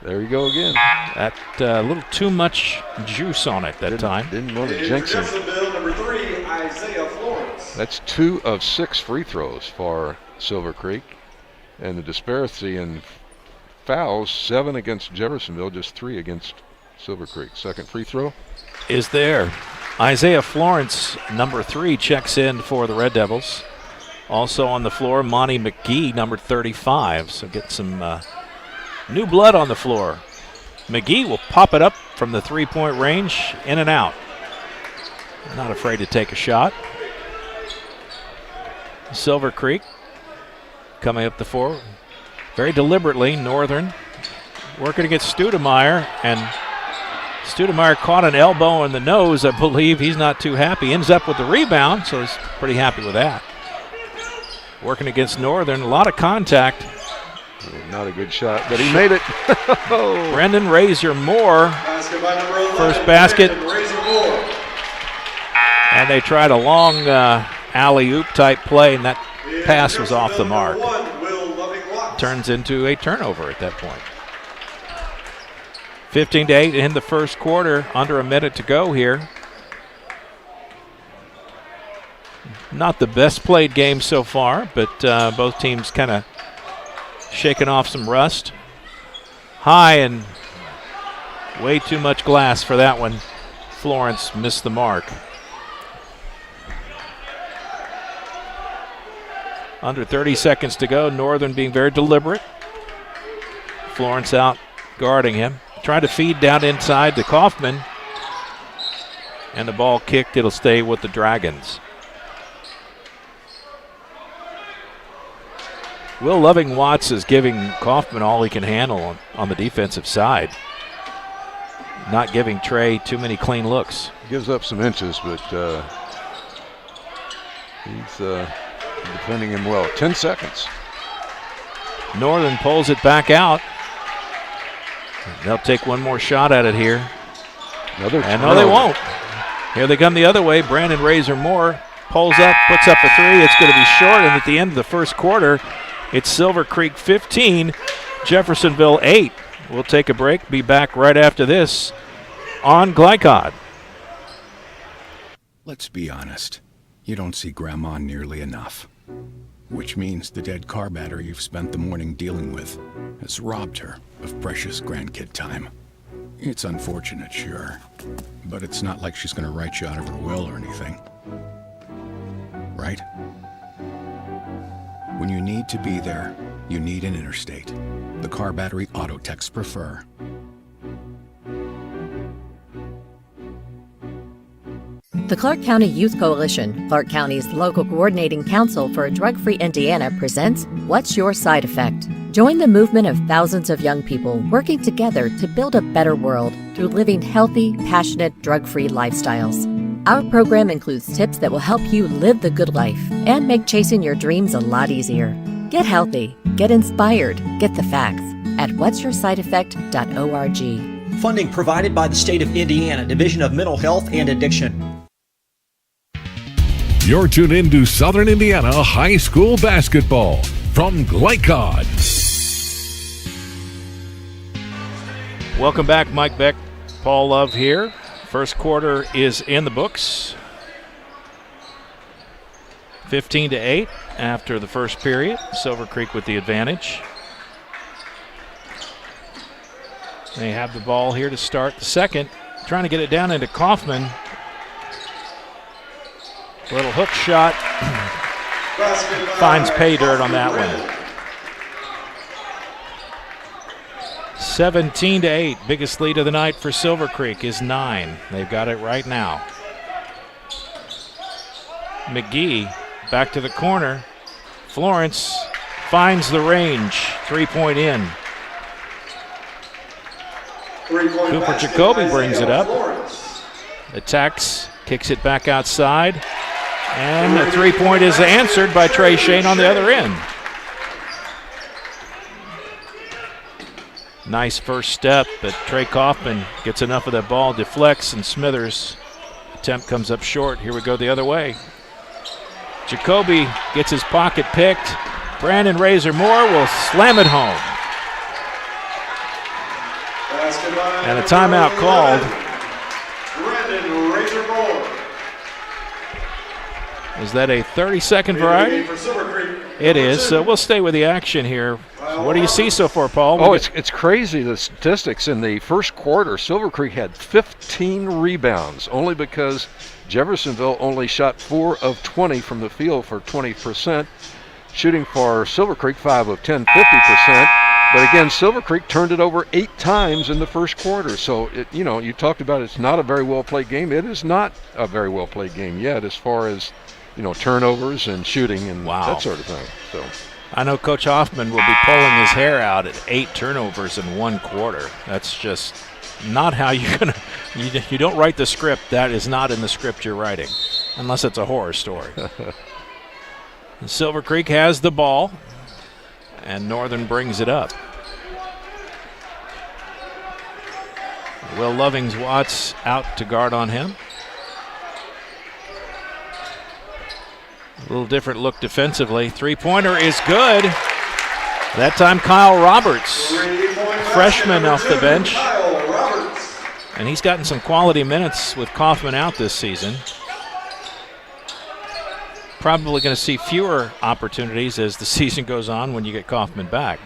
There you go again. That a little too much juice on it that time. Didn't want to jinx him. Jeffersonville, number 3, Isaiah Florence. That's 2 of 6 free throws for Silver Creek. And the disparity in fouls, 7 against Jeffersonville, just 3 against Silver Creek. Second free throw is there. Isaiah Florence, number 3, checks in for the Red Devils. Also on the floor, Monty McGee, number 35. So get some new blood on the floor. McGee will pop it up from the three-point range, in and out. Not afraid to take a shot. Silver Creek coming up the floor very deliberately. Northern working against Stoudemire, and Stoudemire caught an elbow in the nose, I believe. He's not too happy. Ends up with the rebound, so he's pretty happy with that. Working against Northern, a lot of contact. Not a good shot, but he made it. Brendan Razor Moore, first basket. And they tried a long alley-oop type play, and that pass was off the mark. Turns into a turnover at that point. 15-8 in the first quarter, under a minute to go here. Not the best played game so far, but both teams kind of shaking off some rust. High and way too much glass for that one. Florence missed the mark. Under 30 seconds to go. Northern being very deliberate. Florence out guarding him. Trying to feed down inside to Kaufman. And the ball kicked. It'll stay with the Dragons. Will Loving-Watts is giving Kaufman all he can handle on the defensive side. Not giving Trey too many clean looks. Gives up some inches, but he's defending him well. 10 seconds. Northern pulls it back out. They'll take one more shot at it here. And no, they won't. Here they come the other way. Brandon Razor Moore pulls up, puts up a 3. It's going to be short, and at the end of the first quarter, it's Silver Creek 15, Jeffersonville 8. We'll take a break. Be back right after this on Glycod. Let's be honest. You don't see Grandma nearly enough. Which means the dead car battery you've spent the morning dealing with has robbed her of precious grandkid time. It's unfortunate, sure, but it's not like she's going to write you out of her will or anything. Right? When you need to be there, you need an Interstate. The car battery auto techs prefer. The Clark County Youth Coalition, Clark County's local coordinating council for a drug-free Indiana, presents What's Your Side Effect? Join the movement of thousands of young people working together to build a better world through living healthy, passionate, drug-free lifestyles. Our program includes tips that will help you live the good life and make chasing your dreams a lot easier. Get healthy, get inspired, get the facts at what'syoursideeffect.org. Funding provided by the State of Indiana Division of Mental Health and Addiction. You're tuned in to Southern Indiana High School Basketball from Glycod. Welcome back, Mike Beck, Paul Love here. First quarter is in the books. 15-8 after the first period. Silver Creek with the advantage. They have the ball here to start the second. Trying to get it down into Kaufman. Little hook shot. Finds pay dirt on that one. 17-8. Biggest lead of the night for Silver Creek is 9. They've got it right now. McGee back to the corner. Florence finds the range. 3-point in. Cooper Jacoby brings it up. Attacks, kicks it back outside. And the 3-point is answered by Trey Shane on the other end. Nice first step, but Trey Kaufman gets enough of that ball, deflects, and Smithers' attempt comes up short. Here we go the other way. Jacoby gets his pocket picked. Brandon Razor Moore will slam it home. And a timeout called. Brandon Razor Moore. Is that a 30-second variety? It is, so we'll stay with the action here. What do you see so far, Paul? Oh, it's crazy, the statistics. In the first quarter, Silver Creek had 15 rebounds, only because Jeffersonville only shot 4 of 20 from the field for 20%. Shooting for Silver Creek, 5 of 10, 50%. But again, Silver Creek turned it over 8 times in the first quarter. So, you talked about it's not a very well-played game. It is not a very well-played game yet as far as, turnovers and shooting and that sort of thing. So, I know Coach Hoffman will be pulling his hair out at 8 turnovers in one quarter. That's just not how you're going to – you don't write the script. That is not in the script you're writing, unless it's a horror story. Silver Creek has the ball, and Northern brings it up. Will Lovings-Watts out to guard on him. A little different look defensively. Three-pointer is good. That time Kyle Roberts, freshman off the bench. And he's gotten some quality minutes with Kaufman out this season. Probably going to see fewer opportunities as the season goes on when you get Kaufman back.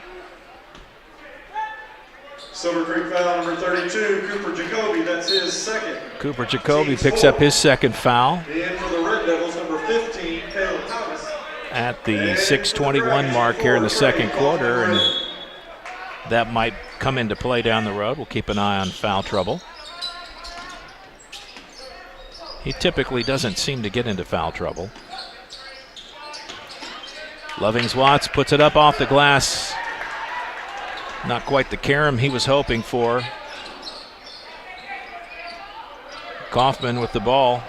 Silver Creek foul number 32, Cooper Jacoby. That's his second. Cooper Jacoby picks up his second foul. And for the Red Devils, number 15, Caleb Thomas. At the 6:21 mark here in the second quarter, and that might come into play down the road. We'll keep an eye on foul trouble. He typically doesn't seem to get into foul trouble. Lovings-Watts puts it up off the glass. Not quite the carom he was hoping for. Kaufman with the ball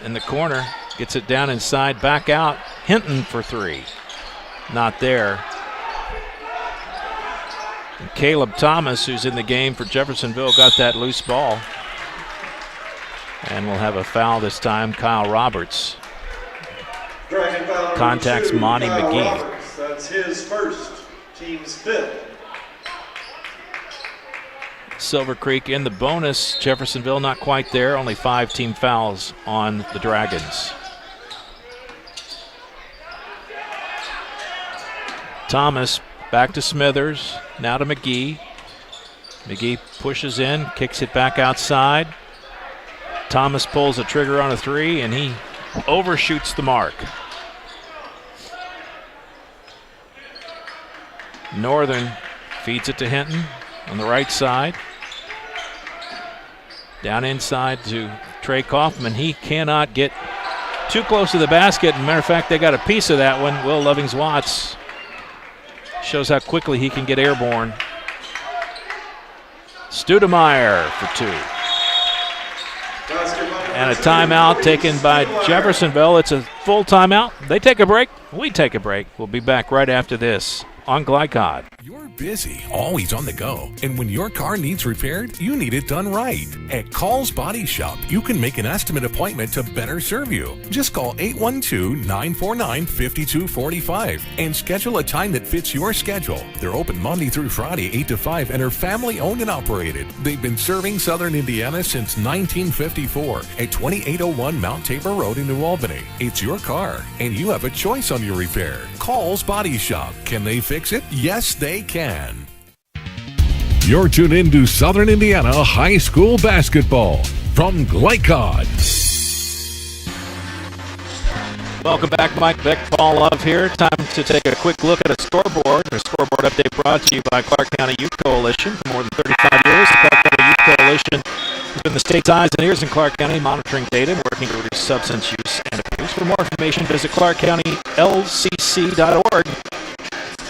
in the corner. Gets it down inside, back out. Hinton for 3. Not there. And Caleb Thomas, who's in the game for Jeffersonville, got that loose ball. And we'll have a foul this time. Kyle Roberts contacts Monty McGee. Roberts. That's his first, team's 5th. Silver Creek in the bonus. Jeffersonville not quite there. Only 5 team fouls on the Dragons. Thomas back to Smithers. Now to McGee. McGee pushes in, kicks it back outside. Thomas pulls the trigger on a 3, and he overshoots the mark. Northern feeds it to Hinton on the right side. Down inside to Trey Kaufman. He cannot get too close to the basket. Matter of fact, they got a piece of that one. Will Lovings-Watts shows how quickly he can get airborne. Stoudemire for 2. And a timeout taken by Jeffersonville. It's a full timeout. They take a break. We take a break. We'll be back right after this on Glycod. You're busy, always on the go, and when your car needs repaired, you need it done right. At Call's Body Shop, you can make an estimate appointment to better serve you. Just call 812-949-5245 and schedule a time that fits your schedule. They're open Monday through Friday, 8 to 5, and are family owned and operated. They've been serving Southern Indiana since 1954 at 2801 Mount Tabor Road in New Albany. It's your car, and you have a choice on your repair. Call's Body Shop. Can they fix it? Yes, they can. You're tuned in to Southern Indiana High School Basketball from Glycod. Welcome back, Mike Beck, Paul Love here. Time to take a quick look at a scoreboard. A scoreboard update brought to you by Clark County Youth Coalition. For more than 35 years, the Clark County Youth Coalition has been the state's eyes and ears in Clark County, monitoring data and working to reduce substance use and abuse. For more information, visit clarkcountylcc.org.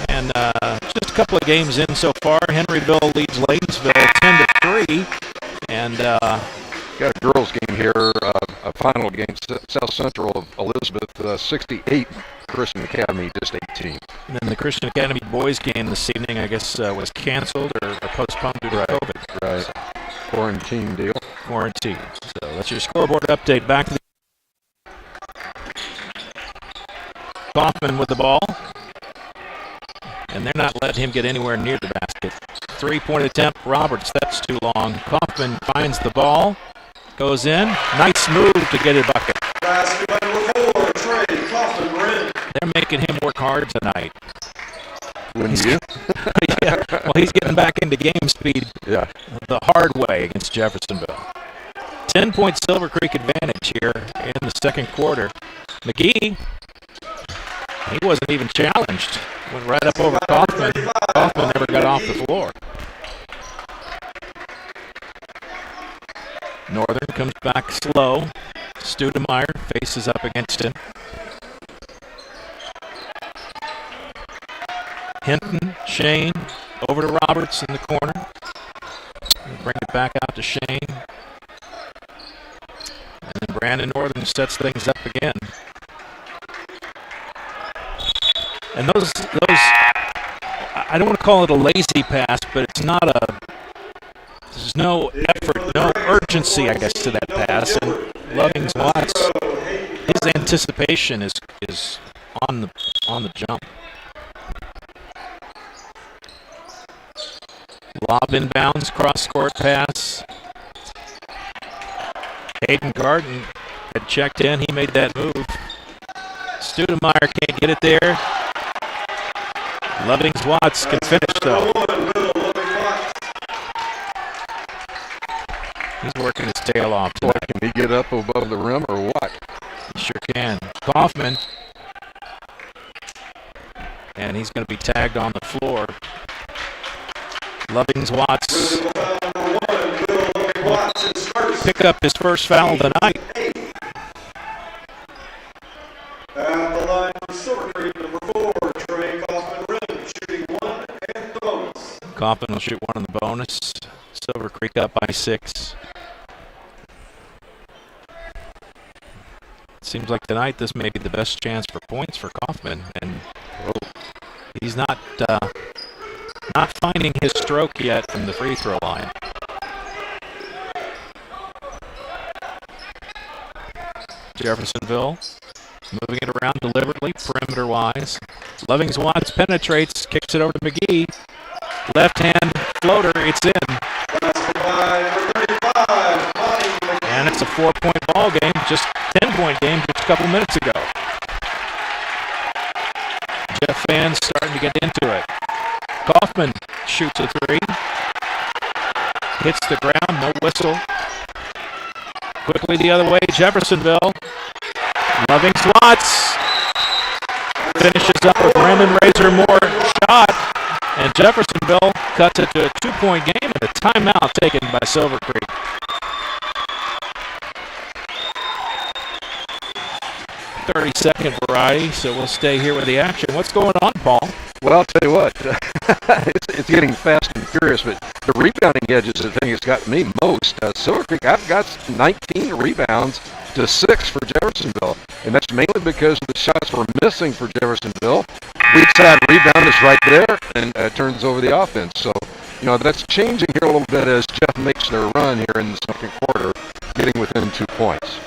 And just a couple of games in so far. Henryville leads Laytonsville 10-3. And got a girls game here, a final game, South Central of Elizabeth 68, Christian Academy just 18. And then the Christian Academy boys game this evening, I guess, was canceled or postponed due to COVID. Right. So, Quarantine deal. Quarantine. So that's your scoreboard update. Back to the Kaufman with the ball. And they're not letting him get anywhere near the basket. 3-point attempt. Roberts, that's too long. Kaufman finds the ball. Goes in. Nice move to get a bucket. They're making him work hard tonight. Wouldn't you? Yeah. Well, he's getting back into game speed the hard way against Jeffersonville. 10-point Silver Creek advantage here in the second quarter. McGee, he wasn't even challenged. Went right up over Kaufman. Kaufman never got off the floor. Northern comes back slow. Stoudemire faces up against him. Hinton, Shane, over to Roberts in the corner. We'll bring it back out to Shane. And then Brandon Northern sets things up again. And those, I don't want to call it a lazy pass, but it's not there's no effort, no urgency, I guess, to that pass. And Lovings-Watts, his anticipation is on the jump. Lob inbounds, cross-court pass. Hayden Garden had checked in. He made that move. Stoudemire can't get it there. Lovings-Watts can finish, though. He's working his tail off tonight. Boy, can he get up above the rim or what? He sure can. Kaufman. And he's going to be tagged on the floor. Lovings-Watts pick up his first foul tonight. At the line for Silver Creek, number 4, Trey Kaufman, shooting 1 and the bonus. Kaufman will shoot 1 on the bonus. Silver Creek up by 6. Seems like tonight this may be the best chance for points for Kaufman, and he's not finding his stroke yet from the free throw line. Jeffersonville moving it around deliberately, perimeter-wise. Lovings-Watts penetrates, kicks it over to McGee. Left-hand floater, it's in. And it's a 4-point ball game, just 10-point game just a couple minutes ago. Jeff fans starting to get into it. Kaufman shoots a 3. Hits the ground, no whistle. Quickly the other way, Jeffersonville. Lovings-Watts finishes up a Brandon Razor-Moore shot. And Jeffersonville cuts it to a 2-point game and a timeout taken by Silver Creek. 30-second variety, so we'll stay here with the action. What's going on, Paul? Well, I'll tell you what, it's getting fast and furious, but the rebounding edge is the thing that's got me most. Silver Creek, I've got 19 rebounds to 6 for Jeffersonville, and that's mainly because the shots were missing for Jeffersonville. Weak side rebound is right there and turns over the offense. So, you know, that's changing here a little bit as Jeff makes their run here in the second quarter, getting within 2 points.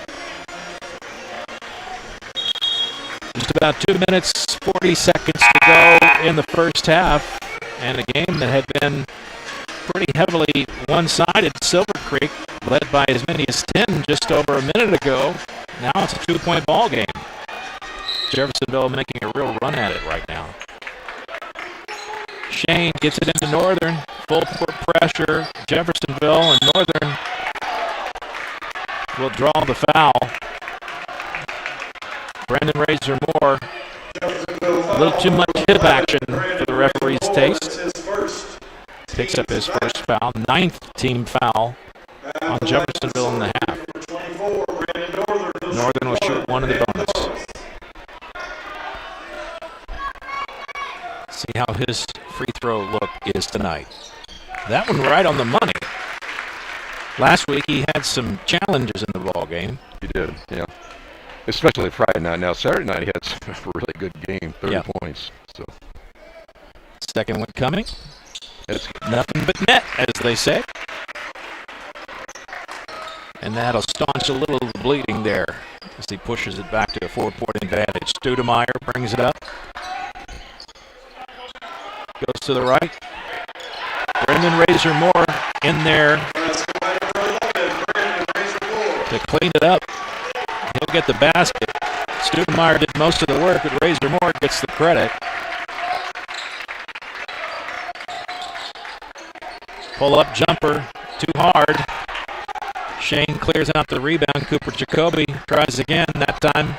Just about 2 minutes, 40 seconds to go in the first half, and a game that had been pretty heavily one-sided. Silver Creek led by as many as 10 just over a minute ago. Now it's a 2-point ball game. Jeffersonville making a real run at it right now. Shane gets it into Northern. Full court pressure. Jeffersonville and Northern will draw the foul. Brandon Razor Moore. A little too much hip action for the referee's taste. Picks up his first foul. 9th team foul on Jeffersonville in the half. Northern will shoot one in the bonus. See how his free throw look is tonight. That one right on the money. Last week he had some challenges in the ball game. He did, yeah. Especially Friday night. Now Saturday night he had a really good game, 30 points. So second one coming. It's nothing but net, as they say. And that'll staunch a little of the bleeding there as he pushes it back to a 4-point advantage. Stoudemire brings it up. Goes to the right. Brendan Razor Moore in there to clean it up. He'll get the basket. Stoudemire did most of the work, but Razor Moore gets the credit. Pull-up jumper, too hard. Shane clears out the rebound. Cooper Jacoby tries again, that time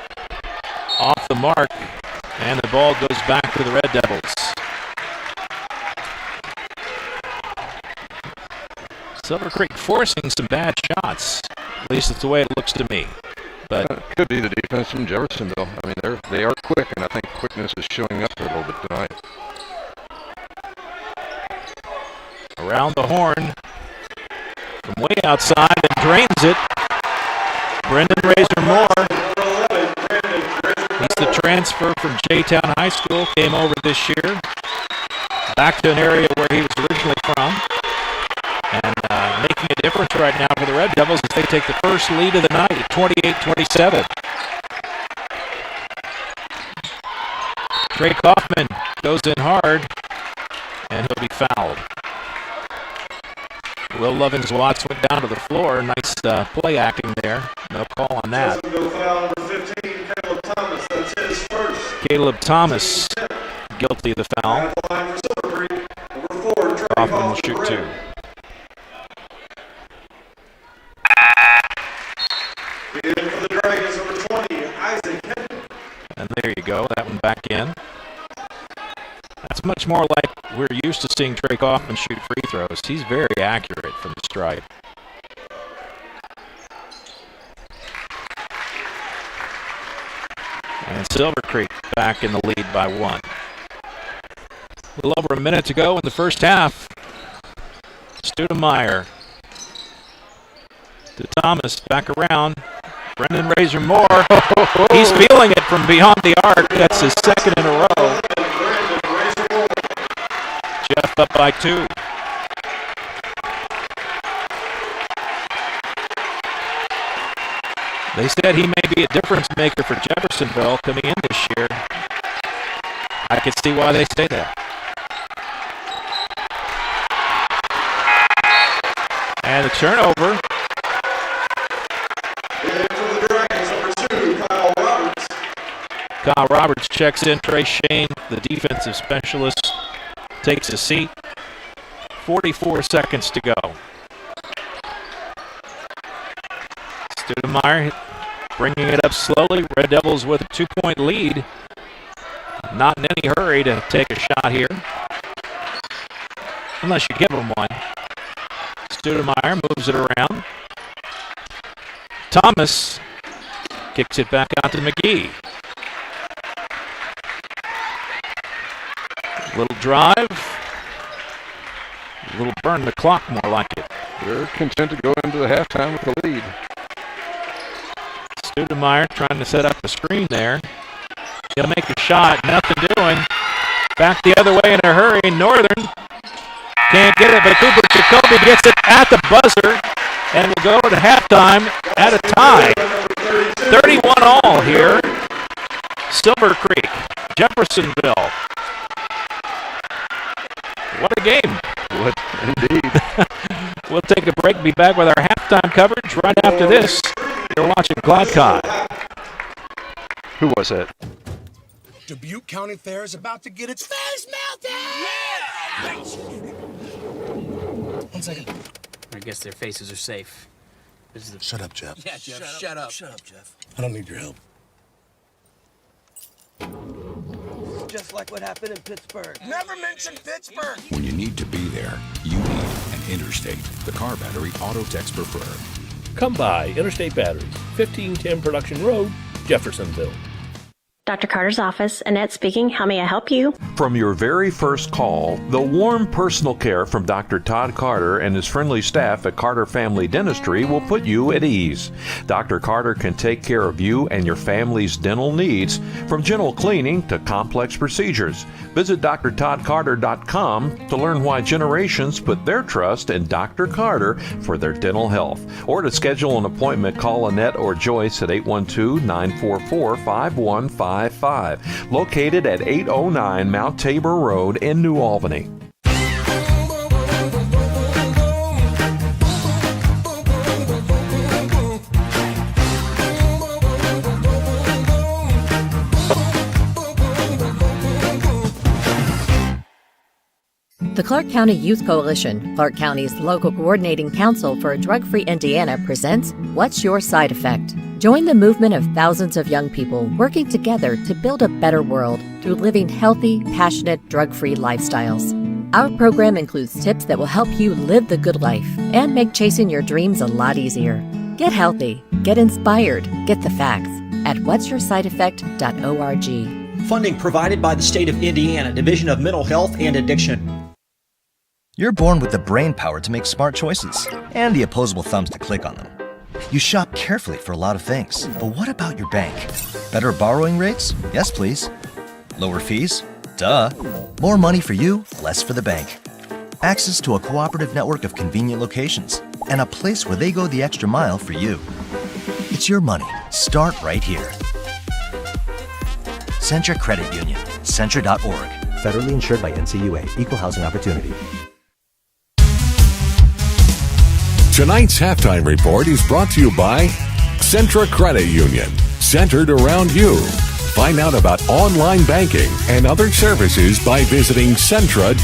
off the mark, and the ball goes back to the Red Devils. Silver Creek forcing some bad shots. At least it's the way it looks to me. But could be the defense from Jeffersonville. I mean, they are quick, and I think quickness is showing up a little bit tonight. Around the horn from way outside and drains it. Brendan Razor Moore. He's the transfer from J-Town High School. Came over this year. Back to an area where he was originally from. And making a difference right now for the Red Devils as they take the first lead of the night at 28-27. Trey Kaufman goes in hard, and he'll be fouled. Will Lovins-Watts went down to the floor. Nice play acting there. No call on that. Caleb Thomas guilty of the foul. Kaufman will shoot 2. And there you go, that one back in. That's much more like we're used to seeing Trey Kaufman shoot free throws. He's very accurate from the stripe. And Silver Creek back in the lead by 1. A little over a minute to go in the first half. Stoudemire to Thomas, back around. Brendan Razor Moore. He's feeling it from beyond the arc. That's his second in a row. Jeff up by 2. They said he may be a difference maker for Jeffersonville coming in this year. I can see why they say that. And the turnover. Kyle Roberts checks in. Trey Shane, the defensive specialist, takes a seat. 44 seconds to go. Stoudemire bringing it up slowly. Red Devils with a 2-point lead. Not in any hurry to take a shot here, unless you give them one. Stoudemire moves it around. Thomas kicks it back out to McGee. Little drive. A little burn the clock, more like it. They're content to go into the halftime with the lead. Stoudemire trying to set up a screen there. He'll make a shot. Nothing doing. Back the other way in a hurry. Northern can't get it, but Cooper Jacoby gets it at the buzzer. And we'll go to halftime at a tie. 31-all here. Silver Creek, Jeffersonville. What a game. What indeed. We'll take a break, be back with our halftime coverage right after this. You're watching Gladcott. Who was it? Dubuque County Fair is about to get its face melted! Yeah! 1 second. I guess their faces are safe. Shut up, Jeff. Yeah, Jeff, shut up. Shut up, Jeff. I don't need your help. Just like what happened in Pittsburgh. Never mention Pittsburgh! When you need to be there, you need an Interstate, the car battery auto techs prefer. Come by Interstate Batteries, 1510 Production Road, Jeffersonville. Dr. Carter's office, Annette speaking. How may I help you? From your very first call, the warm personal care from Dr. Todd Carter and his friendly staff at Carter Family Dentistry will put you at ease. Dr. Carter can take care of you and your family's dental needs, from gentle cleaning to complex procedures. Visit drtoddcarter.com to learn why generations put their trust in Dr. Carter for their dental health. Or to schedule an appointment, call Annette or Joyce at 812-944-5155. Located at 809 Mount Tabor Road in New Albany. The Clark County Youth Coalition, Clark County's local coordinating council for a drug-free Indiana, presents What's Your Side Effect? Join the movement of thousands of young people working together to build a better world through living healthy, passionate, drug-free lifestyles. Our program includes tips that will help you live the good life and make chasing your dreams a lot easier. Get healthy, get inspired, get the facts at what'syoursideeffect.org. Funding provided by the State of Indiana Division of Mental Health and Addiction. You're born with the brain power to make smart choices and the opposable thumbs to click on them. You shop carefully for a lot of things, but what about your bank? Better borrowing rates? Yes, please. Lower fees? Duh. More money for you, less for the bank. Access to a cooperative network of convenient locations and a place where they go the extra mile for you. It's your money. Start right here. Centra Credit Union. Centra.org. Federally insured by NCUA. Equal housing opportunity. Tonight's halftime report is brought to you by Centra Credit Union, centered around you. Find out about online banking and other services by visiting Centra.org.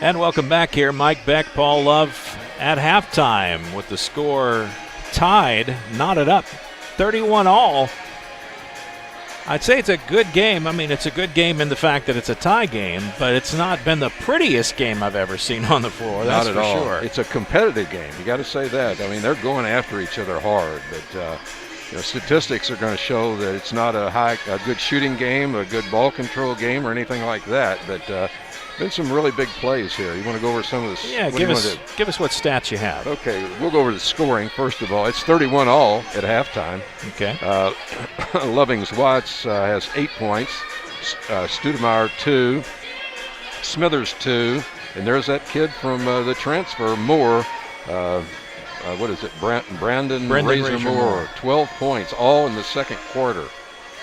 And welcome back here. Mike Beck, Paul Love at halftime with the score tied, knotted up, 31-all. I'd say it's a good game. I mean, it's a good game in the fact that it's a tie game, but it's not been the prettiest game I've ever seen on the floor. That's not at all. Sure. It's a competitive game. You got to say that. I mean, they're going after each other hard, but statistics are going to show that it's not a good shooting game, a good ball control game, or anything like that. But been some really big plays here. You want to go over some of this? Yeah, give us what stats you have. Okay, we'll go over the scoring first of all. It's 31-all at halftime. Okay. Lovings-Watts has 8 points. Stoudemire 2. Smithers 2. And there's that kid from the transfer, Moore. What is it? Brandon Razor Moore. 12 points, all in the second quarter.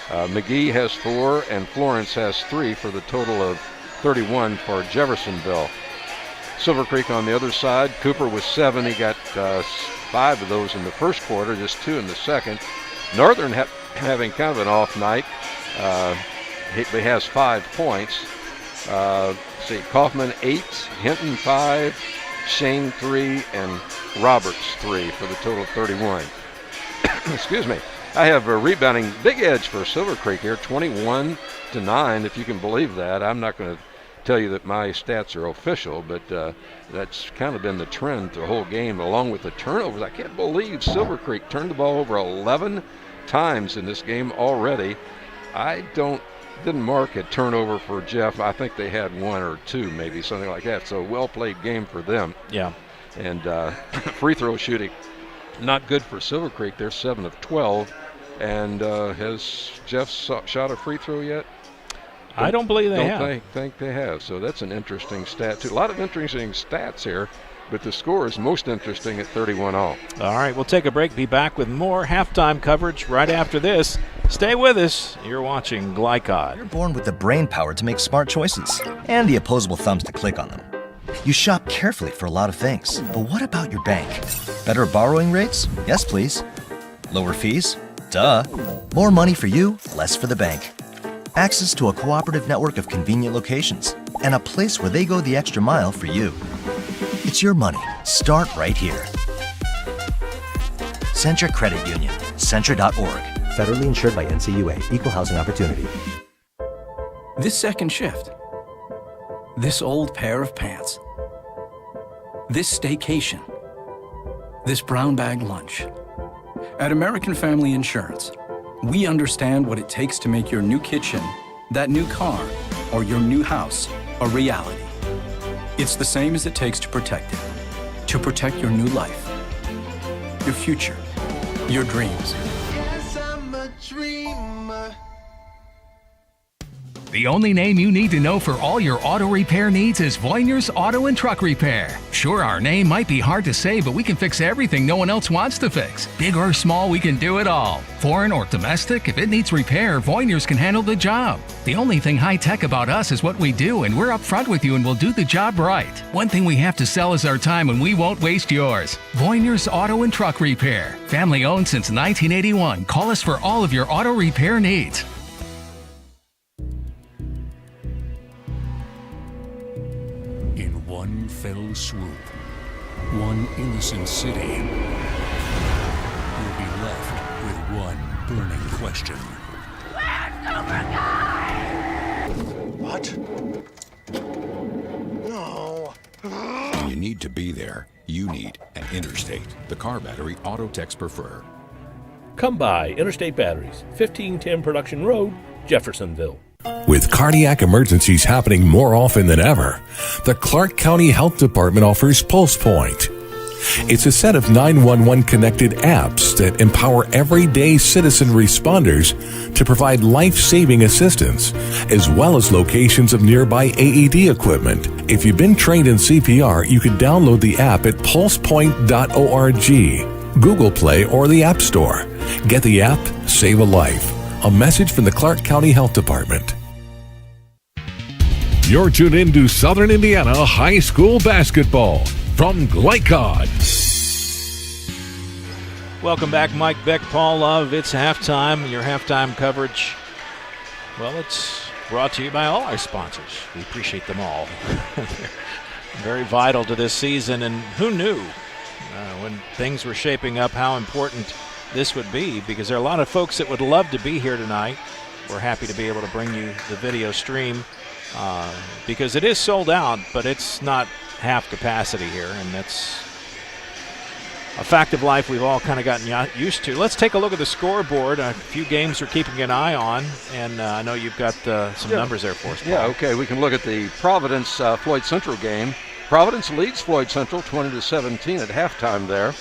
McGee has 4, and Florence has 3 for the total of 31 for Jeffersonville. Silver Creek on the other side. Cooper with 7. He got 5 of those in the first quarter, just 2 in the second. Northern having kind of an off night. He has 5 points. Kaufman 8, Hinton 5, Shane 3, and Roberts 3 for the total of 31. Excuse me. I have a rebounding big edge for Silver Creek here, 21-9, if you can believe that. I'm not going to tell you that my stats are official, but that's kind of been the trend the whole game, along with the turnovers. I can't believe Silver Creek turned the ball over 11 times in this game already. I didn't mark a turnover for Jeff. I think they had one or two, maybe something like that. So well-played game for them. Yeah. And free throw shooting, not good for Silver Creek. They're 7 of 12. And has Jeff shot a free throw yet? I don't believe they have. Don't think they have. So that's an interesting stat, too. A lot of interesting stats here, but the score is most interesting at 31 all. All right, we'll take a break. Be back with more halftime coverage right after this. Stay with us. You're watching Glycod. You're born with the brain power to make smart choices and the opposable thumbs to click on them. You shop carefully for a lot of things, but what about your bank? Better borrowing rates? Yes, please. Lower fees? Duh. More money for you, less for the bank. Access to a cooperative network of convenient locations and a place where they go the extra mile for you. It's your money. Start right here. Centra Credit Union. Centra.org. Federally insured by NCUA. Equal housing opportunity. This second shift. This old pair of pants. This staycation. This brown bag lunch. At American Family Insurance, we understand what it takes to make your new kitchen, that new car, or your new house a reality. It's the same as it takes to protect it. To protect your new life, your future, your dreams. Yes, I'm a dreamer. The only name you need to know for all your auto repair needs is Voinier's Auto and Truck Repair. Sure, our name might be hard to say, but we can fix everything no one else wants to fix. Big or small, we can do it all. Foreign or domestic, if it needs repair, Voinier's can handle the job. The only thing high-tech about us is what we do, and we're upfront with you and we'll do the job right. One thing we have to sell is our time, and we won't waste yours. Voinier's Auto and Truck Repair. Family-owned since 1981. Call us for all of your auto repair needs. One fell swoop, one innocent city will be left with one burning question. What? No. When you need to be there, you need an Interstate, the car battery auto techs prefer. Come by Interstate Batteries, 1510 Production Road, Jeffersonville. With cardiac emergencies happening more often than ever, the Clark County Health Department offers Pulse Point. It's a set of 911 connected apps that empower everyday citizen responders to provide life-saving assistance, as well as locations of nearby AED equipment. If you've been trained in CPR, you can download the app at pulsepoint.org, Google Play, or the App Store. Get the app, save a life. A message from the Clark County Health Department. You're tuned in to Southern Indiana High School Basketball from Glycod. Welcome back, Mike Beck, Paul Love. It's halftime. Your halftime coverage, well, it's brought to you by all our sponsors. We appreciate them all. They're very vital to this season, and who knew when things were shaping up how important this would be, because there are a lot of folks that would love to be here tonight. We're happy to be able to bring you the video stream because it is sold out, but it's not half capacity here, and that's a fact of life we've all kind of gotten used to. Let's take a look at the scoreboard. A few games we're keeping an eye on, and I know you've got some numbers there for us, Paul. Yeah, okay. We can look at the Providence-Floyd Central game. Providence leads Floyd Central 20-17 at halftime there.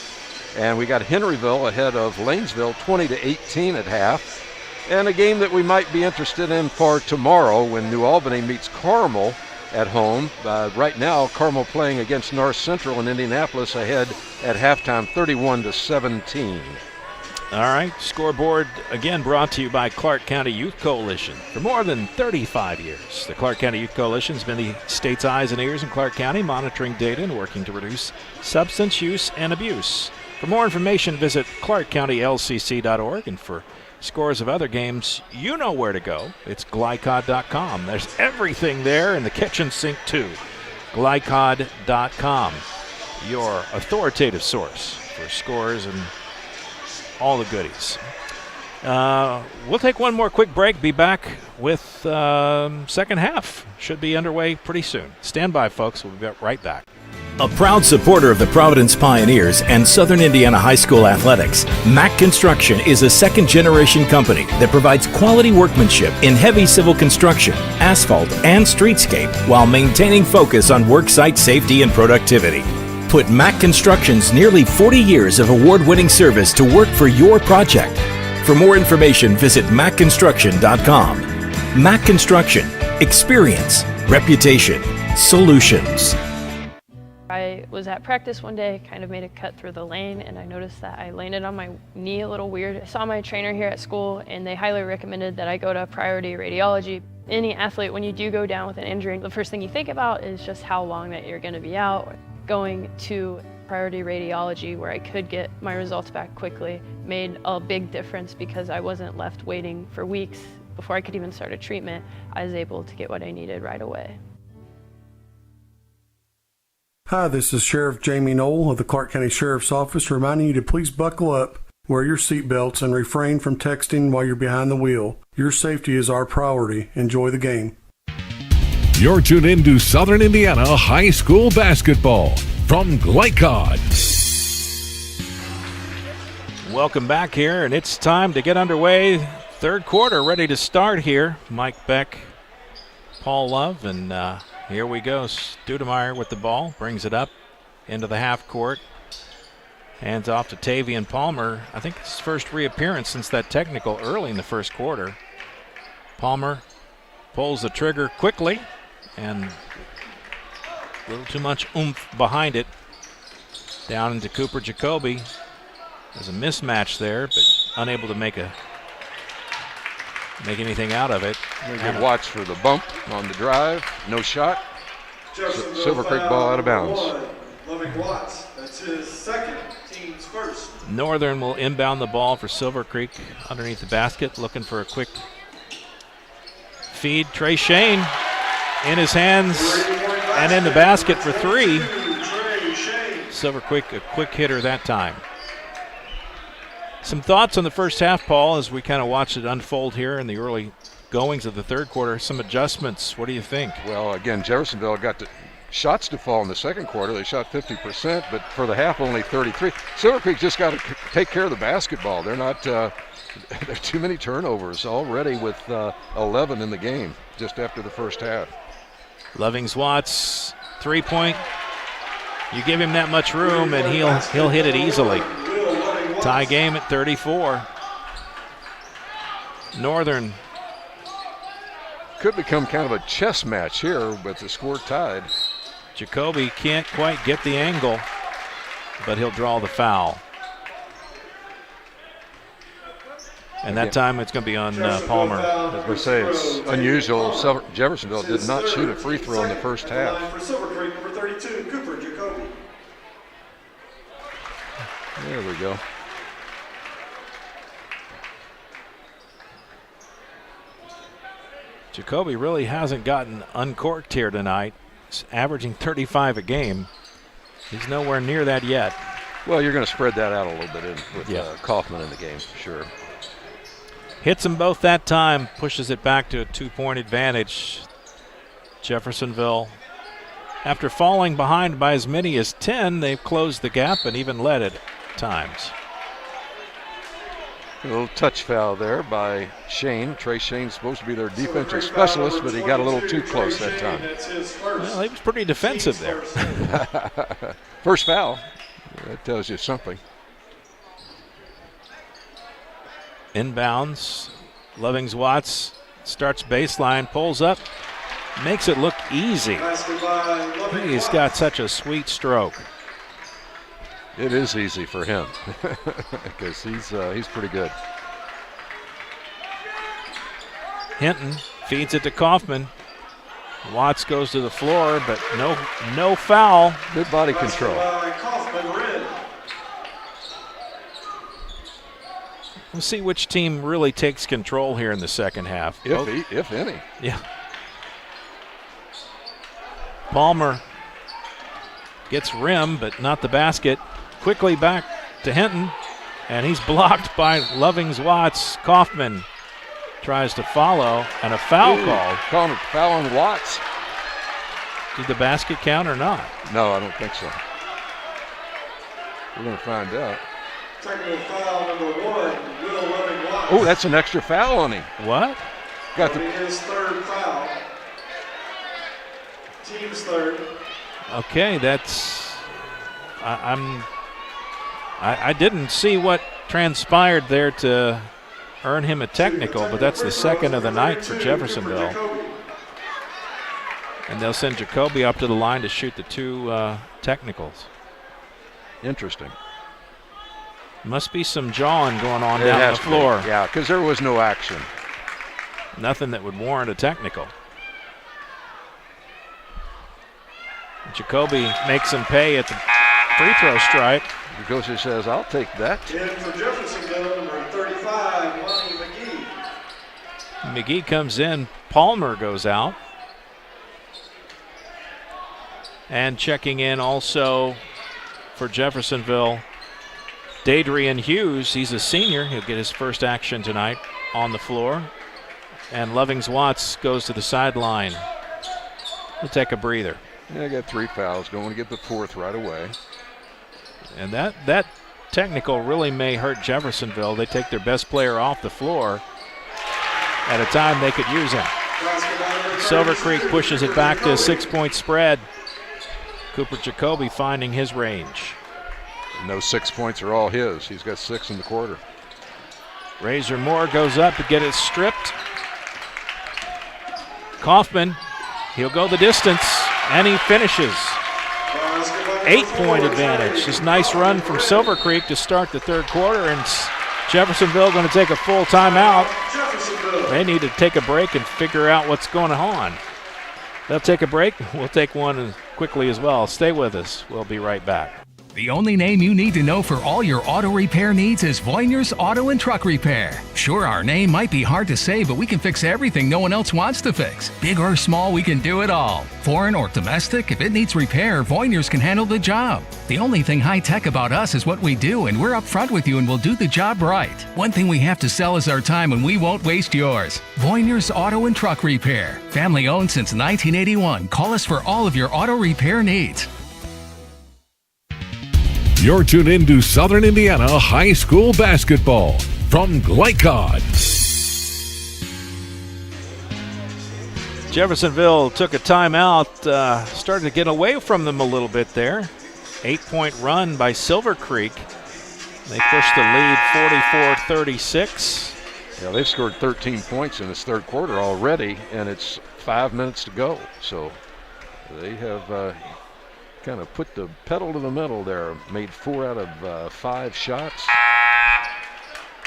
And we got Henryville ahead of Lanesville 20-18 at half. And a game that we might be interested in for tomorrow when New Albany meets Carmel at home. Right now, Carmel playing against North Central in Indianapolis ahead at halftime 31-17. All right, scoreboard again brought to you by Clark County Youth Coalition. For more than 35 years, the Clark County Youth Coalition has been the state's eyes and ears in Clark County, monitoring data and working to reduce substance use and abuse. For more information, visit clarkcountylcc.org, and for scores of other games, you know where to go. It's glycod.com. There's everything there in the kitchen sink, too. Glycod.com, your authoritative source for scores and all the goodies. We'll take one more quick break. Be back with second half. Should be underway pretty soon. Stand by, folks. We'll be right back. A proud supporter of the Providence Pioneers and Southern Indiana High School athletics, Mack Construction is a second-generation company that provides quality workmanship in heavy civil construction, asphalt, and streetscape while maintaining focus on worksite safety and productivity. Put Mack Construction's nearly 40 years of award-winning service to work for your project. For more information, visit mackconstruction.com. Mack Construction. Experience. Reputation. Solutions. I was at practice one day, kind of made a cut through the lane, and I noticed that I landed on my knee a little weird. I saw my trainer here at school, and they highly recommended that I go to priority radiology. Any athlete, when you do go down with an injury, the first thing you think about is just how long that you're going to be out. Going to priority radiology, where I could get my results back quickly, made a big difference because I wasn't left waiting for weeks before I could even start a treatment. I was able to get what I needed right away. Hi, this is Sheriff Jamie Knoll of the Clark County Sheriff's Office reminding you to please buckle up, wear your seatbelts, and refrain from texting while you're behind the wheel. Your safety is our priority. Enjoy the game. You're tuned in to Southern Indiana High School Basketball from Glycod. Welcome back here, and it's time to get underway. Third quarter ready to start here. Mike Beck, Paul Love, and here we go. Stoudemire with the ball, brings it up into the half court. Hands off to Tavian Palmer. I think it's his first reappearance since that technical early in the first quarter. Palmer pulls the trigger quickly, and a little too much oomph behind it. Down into Cooper Jacoby. There's a mismatch there, but unable to make anything out of it. Good watch for the bump on the drive. No shot. Silver Creek ball out of bounds. Loving Watts. That's his second, team's first. Northern will inbound the ball for Silver Creek underneath the basket, looking for a quick feed. Trey Shane in his hands and in the basket for three. Silver Creek a quick hitter that time. Some thoughts on the first half, Paul, as we kind of watch it unfold here in the early goings of the third quarter. Some adjustments. What do you think? Well, again, Jeffersonville got the shots to fall in the second quarter. They shot 50%, but for the half only 33. Silver Creek just got to take care of the basketball. They're not there are too many turnovers already with 11 in the game just after the first half. Lovings-Watts, three-point. You give him that much room, and he'll hit it easily. Tie game at 34. Northern could become kind of a chess match here, but the score tied. Jacoby can't quite get the angle, but he'll draw the foul. And that time it's going to be on Palmer. As we say, it's unusual. Jeffersonville did not shoot a free throw in the first half. For Silver Creek, number 32, Cooper Jacoby. There we go. Jacoby really hasn't gotten uncorked here tonight. He's averaging 35 a game. He's nowhere near that yet. Well, you're going to spread that out a little bit with Kaufman in the game, for sure. Hits them both that time, pushes it back to a 2-point advantage. Jeffersonville, after falling behind by as many as 10, they've closed the gap and even led at times. A little touch foul there by Shane. Trey Shane's supposed to be their defensive specialist, but he got a little too close that time. Well, he was pretty defensive there. First foul. That tells you something. Inbounds. Lovings-Watts starts baseline, pulls up, makes it look easy. He's got such a sweet stroke. It is easy for him because he's pretty good. Hinton feeds it to Kaufman. Watts goes to the floor, but no foul. Good body control. We'll see which team really takes control here in the second half. If any. Yeah. Palmer gets rim, but not the basket. Quickly back to Hinton. And he's blocked by Lovings-Watts. Kaufman tries to follow, and a foul called. Calling a foul on Watts. Did the basket count or not? No, I don't think so. We're going to find out. Technical foul number 1, Will Loving-Watts. Oh, that's an extra foul on him. What? Got his third foul. Team's third. Okay, that's. I didn't see what transpired there to earn him a technical, but that's the second of the night for Jeffersonville. And they'll send Jacoby up to the line to shoot the 2 technicals. Interesting. Must be some jawing going on down the floor. Yeah, because there was no action. Nothing that would warrant a technical. Jacoby makes him pay at the free throw stripe. The coach says, I'll take that. In for Jeffersonville, number 35, Lonnie McGee. McGee comes in. Palmer goes out. And checking in also for Jeffersonville, Dadrian Hughes. He's a senior. He'll get his first action tonight on the floor. And Lovings-Watts goes to the sideline. He'll take a breather. Yeah, I got 3 fouls. Don't want to get the 4th right away. And that technical really may hurt Jeffersonville. They take their best player off the floor at a time they could use him. Silver Creek pushes it back to a 6-point spread. Cooper Jacoby finding his range. And those 6 points are all his. He's got 6 in the quarter. Razor Moore goes up to get it stripped. Kaufman, he'll go the distance, and he finishes. 8-point advantage. This nice run from Silver Creek to start the third quarter, and Jeffersonville going to take a full timeout. They need to take a break and figure out what's going on. They'll take a break. We'll take one quickly as well. Stay with us. We'll be right back. The only name you need to know for all your auto repair needs is Voinier's Auto and Truck Repair. Sure, our name might be hard to say, but we can fix everything no one else wants to fix. Big or small, we can do it all. Foreign or domestic, if it needs repair, Voinier's can handle the job. The only thing high-tech about us is what we do, and we're upfront with you and we'll do the job right. One thing we have to sell is our time, and we won't waste yours. Voinier's Auto and Truck Repair. Family owned since 1981. Call us for all of your auto repair needs. You're tuned in to Southern Indiana High School Basketball from Glycod. Jeffersonville took a timeout, started to get away from them a little bit there. 8-point run by Silver Creek. They pushed the lead 44-36. Yeah, they've scored 13 points in this third quarter already, and it's 5 minutes to go. So they have kind of put the pedal to the metal there. Made 4 out of 5 shots.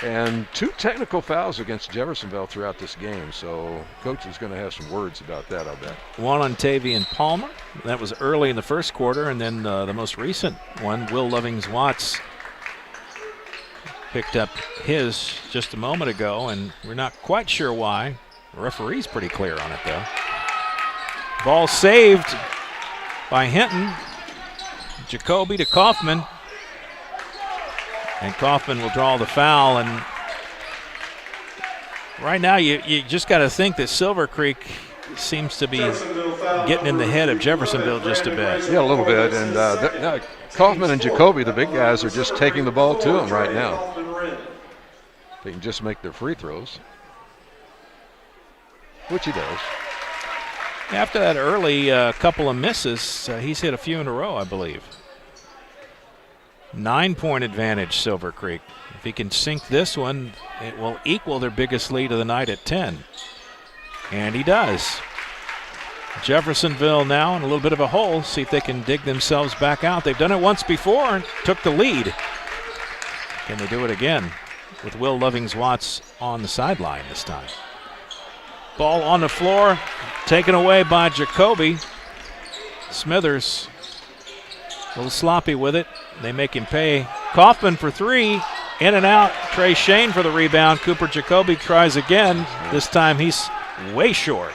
And 2 technical fouls against Jeffersonville throughout this game. So coach is going to have some words about that, I bet. One on Tavian Palmer. That was early in the first quarter. And then the most recent one, Will Lovings-Watts, picked up his just a moment ago. And we're not quite sure why. The referee's pretty clear on it, though. Ball saved by Hinton. Jacoby to Kaufman. And Kaufman will draw the foul. And right now you just got to think that Silver Creek seems to be getting in the head of Jeffersonville just a bit. Yeah, a little bit. And Kaufman and Jacoby, the big guys, are just taking the ball to them right now. They can just make their free throws, which he does. After that early couple of misses, he's hit a few in a row, I believe. 9-point advantage, Silver Creek. If he can sink this one, it will equal their biggest lead of the night at 10. And he does. Jeffersonville now in a little bit of a hole. See if they can dig themselves back out. They've done it once before and took the lead. Can they do it again with Will Lovings-Watts on the sideline this time? Ball on the floor, taken away by Jacoby. Smithers a little sloppy with it. They make him pay. Kaufman for 3, in and out. Trey Shane for the rebound. Cooper Jacoby tries again. This time he's way short.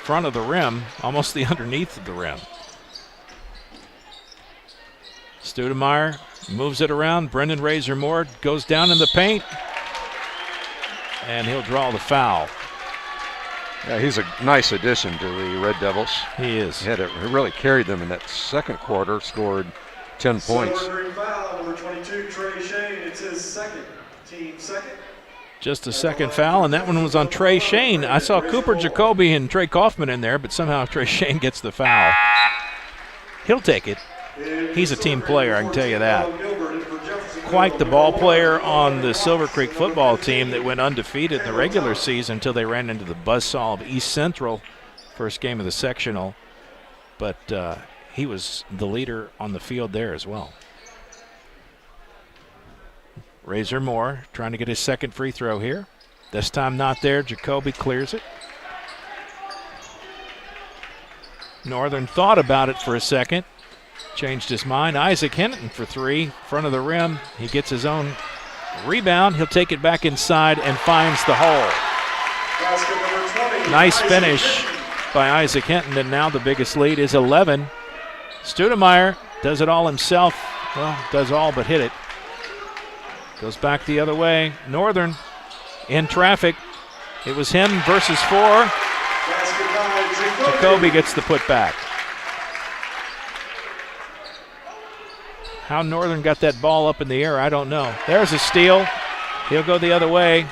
Front of the rim, almost the underneath of the rim. Stoudemire moves it around. Brendan Razor Moore goes down in the paint, and he'll draw the foul. Yeah, he's a nice addition to the Red Devils. He is. He really carried them in that second quarter, scored 10 points. Silver foul, number 22, Trey Shane. It's his second, team second. Just a second foul, and that one was on Trey Shane. I saw Cooper Jacoby and Trey Kaufman in there, but somehow Trey Shane gets the foul. He'll take it. He's a team player, I can tell you that. Quite the ball player on the Silver Creek football team that went undefeated in the regular season until they ran into the buzzsaw of East Central, first game of the sectional. But he was the leader on the field there as well. Razor Moore trying to get his second free throw here. This time not there. Jacoby clears it. Northern thought about it for a second. Changed his mind. Isaac Hinton for three, front of the rim. He gets his own rebound. He'll take it back inside and finds the hole. Nice finish by Isaac Hinton, and now the biggest lead is 11. Stoudemire does it all himself. Well, does all but hit it. Goes back the other way. Northern in traffic. It was him versus four. Jacoby gets the putback. How Northern got that ball up in the air, I don't know. There's a steal. He'll go the other way.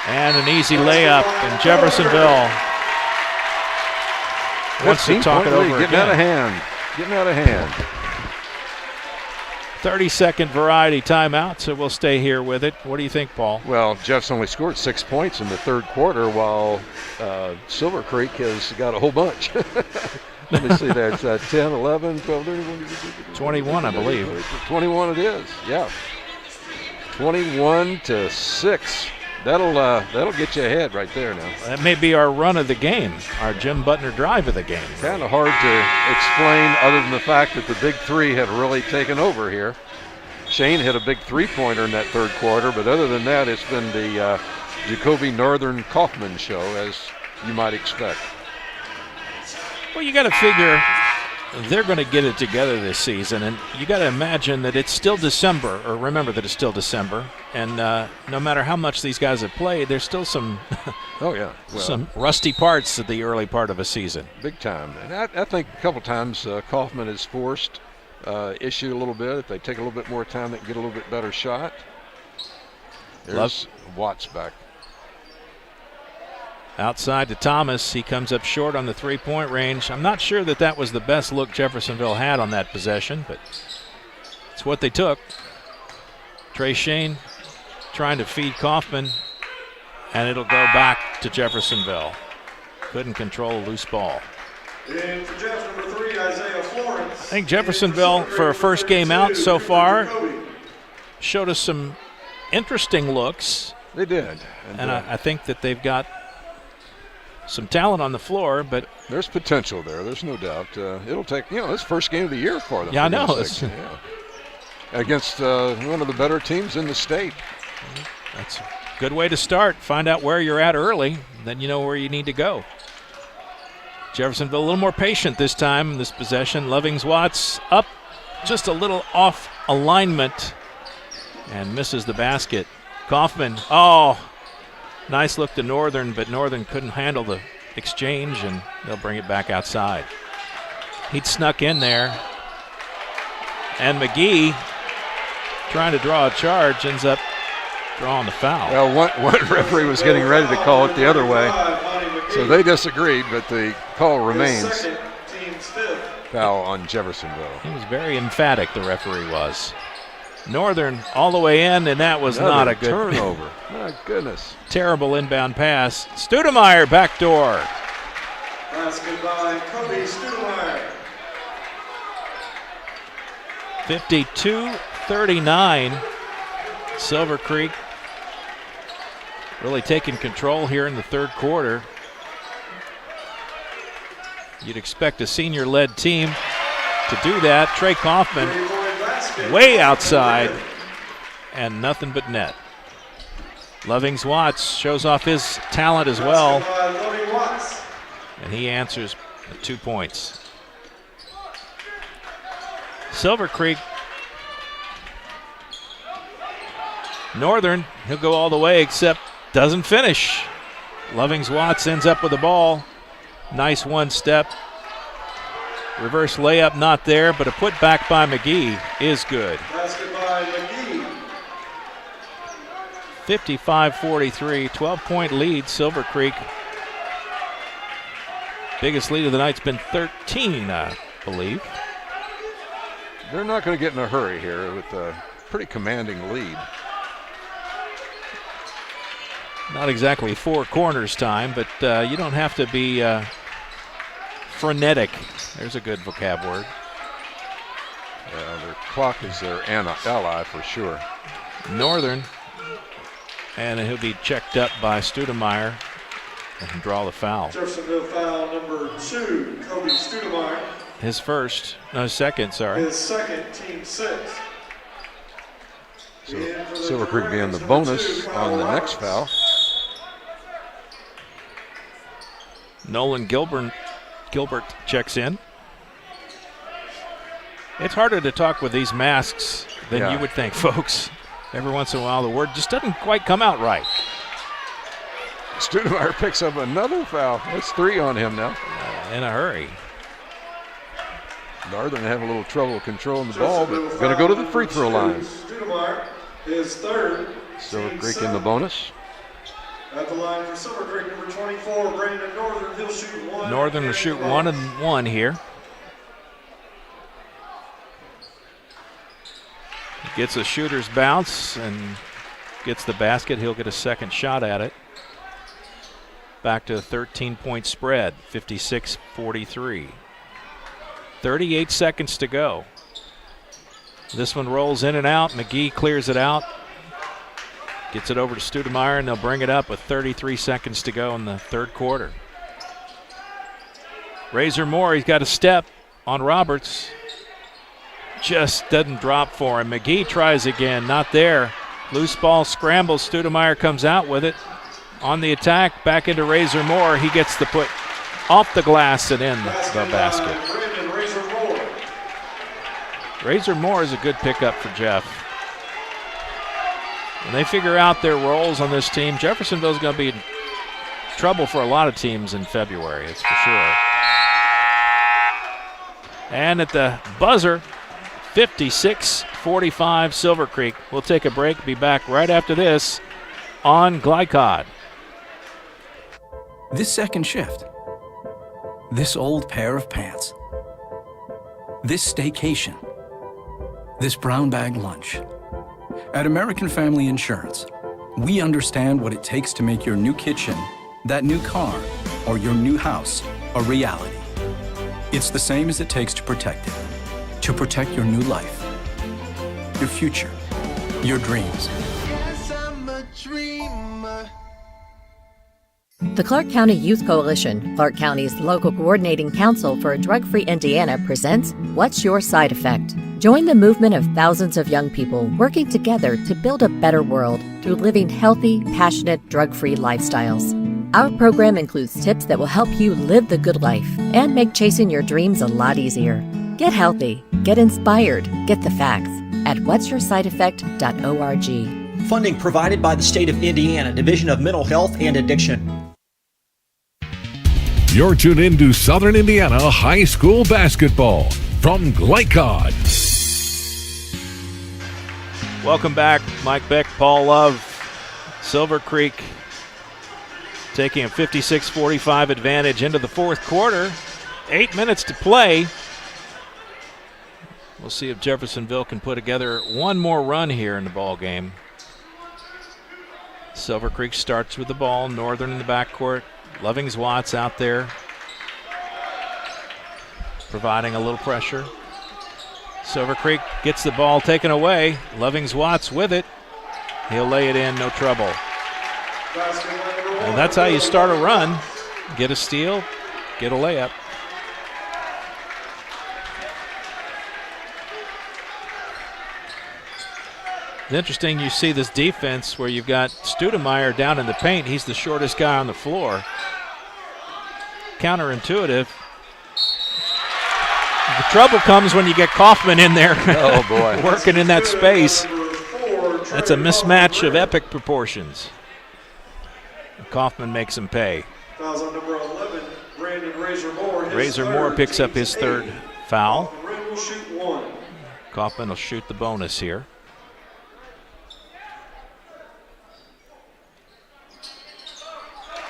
And an easy layup, and Jeffersonville wants to talk it over again. Getting out of hand. Getting out of hand. 30-second variety timeout, so we'll stay here with it. What do you think, Paul? Well, Jeff's only scored 6 points in the third quarter, while Silver Creek has got a whole bunch. Let me see there. It's 10, 11, 12, 21, I believe. 21 it is, yeah. 21-6. That'll get you ahead right there now. That may be our run of the game, our Jim Butner drive of the game. Kind of hard to explain other than the fact that the big three have really taken over here. Shane hit a big three-pointer in that third quarter, but other than that, it's been the Jacoby Northern Kaufman show, as you might expect. Well, you got to figure they're going to get it together this season, and you got to imagine that it's still December, or remember that it's still December, and no matter how much these guys have played, there's still some some rusty parts at the early part of a season. Big time. And I think a couple times Kaufman has forced issue a little bit. If they take a little bit more time, they can get a little bit better shot. There's Watts back. Outside to Thomas. He comes up short on the three-point range. I'm not sure that was the best look Jeffersonville had on that possession, but it's what they took. Trey Shane trying to feed Kaufman, and it'll go back to Jeffersonville. Couldn't control a loose ball. And for Jeff, number 3, Isaiah Florence. I think Jeffersonville, for a first game out so far, showed us some interesting looks. They did. And I think that they've got some talent on the floor, but there's potential there. There's no doubt. It'll take, this first game of the year for them. Yeah, I know. Yeah. Against one of the better teams in the state. That's a good way to start. Find out where you're at early, then you know where you need to go. Jeffersonville a little more patient this time in this possession. Lovings-Watts up just a little off alignment and misses the basket. Kaufman, nice look to Northern, but Northern couldn't handle the exchange, and they'll bring it back outside. He'd snuck in there, and McGee, trying to draw a charge, ends up drawing the foul. Well, one referee was getting ready to call it the other way, so they disagreed, but the call remains foul on Jeffersonville. He was very emphatic, the referee was. Northern all the way in, and that was not a good turnover. My goodness. Terrible inbound pass. Stoudemire backdoor. Basket by Kobe Stoudemire. 52-39. Silver Creek really taking control here in the third quarter. You'd expect a senior-led team to do that. Trey Kaufman way outside, and nothing but net. Lovings-Watts shows off his talent as well, and he answers 2 points. Silver Creek. Northern, he'll go all the way except doesn't finish. Lovings-Watts ends up with the ball. Nice one step. Reverse layup not there, but a put back by McGee is good. Basket by McGee. 55-43, 12-point lead, Silver Creek. Biggest lead of the night's been 13, I believe. They're not going to get in a hurry here with a pretty commanding lead. Not exactly four corners time, but you don't have to be frenetic. There's a good vocab word. Their clock is their ally for sure. Northern, and he'll be checked up by Stoudemire and draw the foul. Jeffersonville foul number 2, Kobe Stoudemire. His second, sorry. His second, team 6. So Silver Creek being the bonus on the next foul. Nolan Gilbert checks in. It's harder to talk with these masks than you would think, folks. Every once in a while, the word just doesn't quite come out right. Stoudemire picks up another foul. That's 3 on him now. In a hurry. Northern have a little trouble controlling the ball, but going to go to the free throw line. Stoudemire, his third. Silver Creek in the bonus. At the line for Silver Creek, number 24, Brandon Northern. He'll shoot 1. Northern will shoot 1 and 1 here. Gets a shooter's bounce and gets the basket. He'll get a second shot at it. Back to a 13-point spread, 56-43. 38 seconds to go. This one rolls in and out. McGee clears it out. Gets it over to Stoudemire, and they'll bring it up with 33 seconds to go in the third quarter. Razor Moore, he's got a step on Roberts. Just doesn't drop for him. McGee tries again, not there. Loose ball scrambles. Stoudemire comes out with it. On the attack, back into Razor Moore. He gets the put off the glass and in the basket. Razor Moore is a good pickup for Jeff. When they figure out their roles on this team, Jeffersonville's going to be in trouble for a lot of teams in February, it's for sure. And at the buzzer, 56-45 Silver Creek. We'll take a break, be back right after this on Glycod. This second shift. This old pair of pants. This staycation. This brown bag lunch. At American Family Insurance, we understand what it takes to make your new kitchen, that new car, or your new house a reality. It's the same as it takes to protect it. To protect your new life, your future, your dreams. The Clark County Youth Coalition, Clark County's local coordinating council for a drug-free Indiana, presents What's Your Side Effect? Join the movement of thousands of young people working together to build a better world through living healthy, passionate, drug-free lifestyles. Our program includes tips that will help you live the good life and make chasing your dreams a lot easier. Get healthy, get inspired, get the facts at what'syoursideeffect.org. Funding provided by the State of Indiana Division of Mental Health and Addiction. You're tuned in to Southern Indiana High School Basketball from Glycod. Welcome back. Mike Beck, Paul Love. Silver Creek taking a 56-45 advantage into the fourth quarter. 8 minutes to play. We'll see if Jeffersonville can put together one more run here in the ball game. Silver Creek starts with the ball. Northern in the backcourt. Lovings-Watts out there providing a little pressure. Silver Creek gets the ball taken away. Lovings-Watts with it. He'll lay it in, no trouble. And that's how you start a run. Get a steal, get a layup. It's interesting you see this defense where you've got Stoudemire down in the paint. He's the shortest guy on the floor. Counterintuitive. The trouble comes when you get Kaufman in there. Oh, boy. Working in that space. That's a mismatch of epic proportions. Kaufman makes him pay. Fouls on number 11, Brandon Razor Moore. Razor Moore picks up his third foul. Red will shoot one. Kaufman will shoot the bonus here.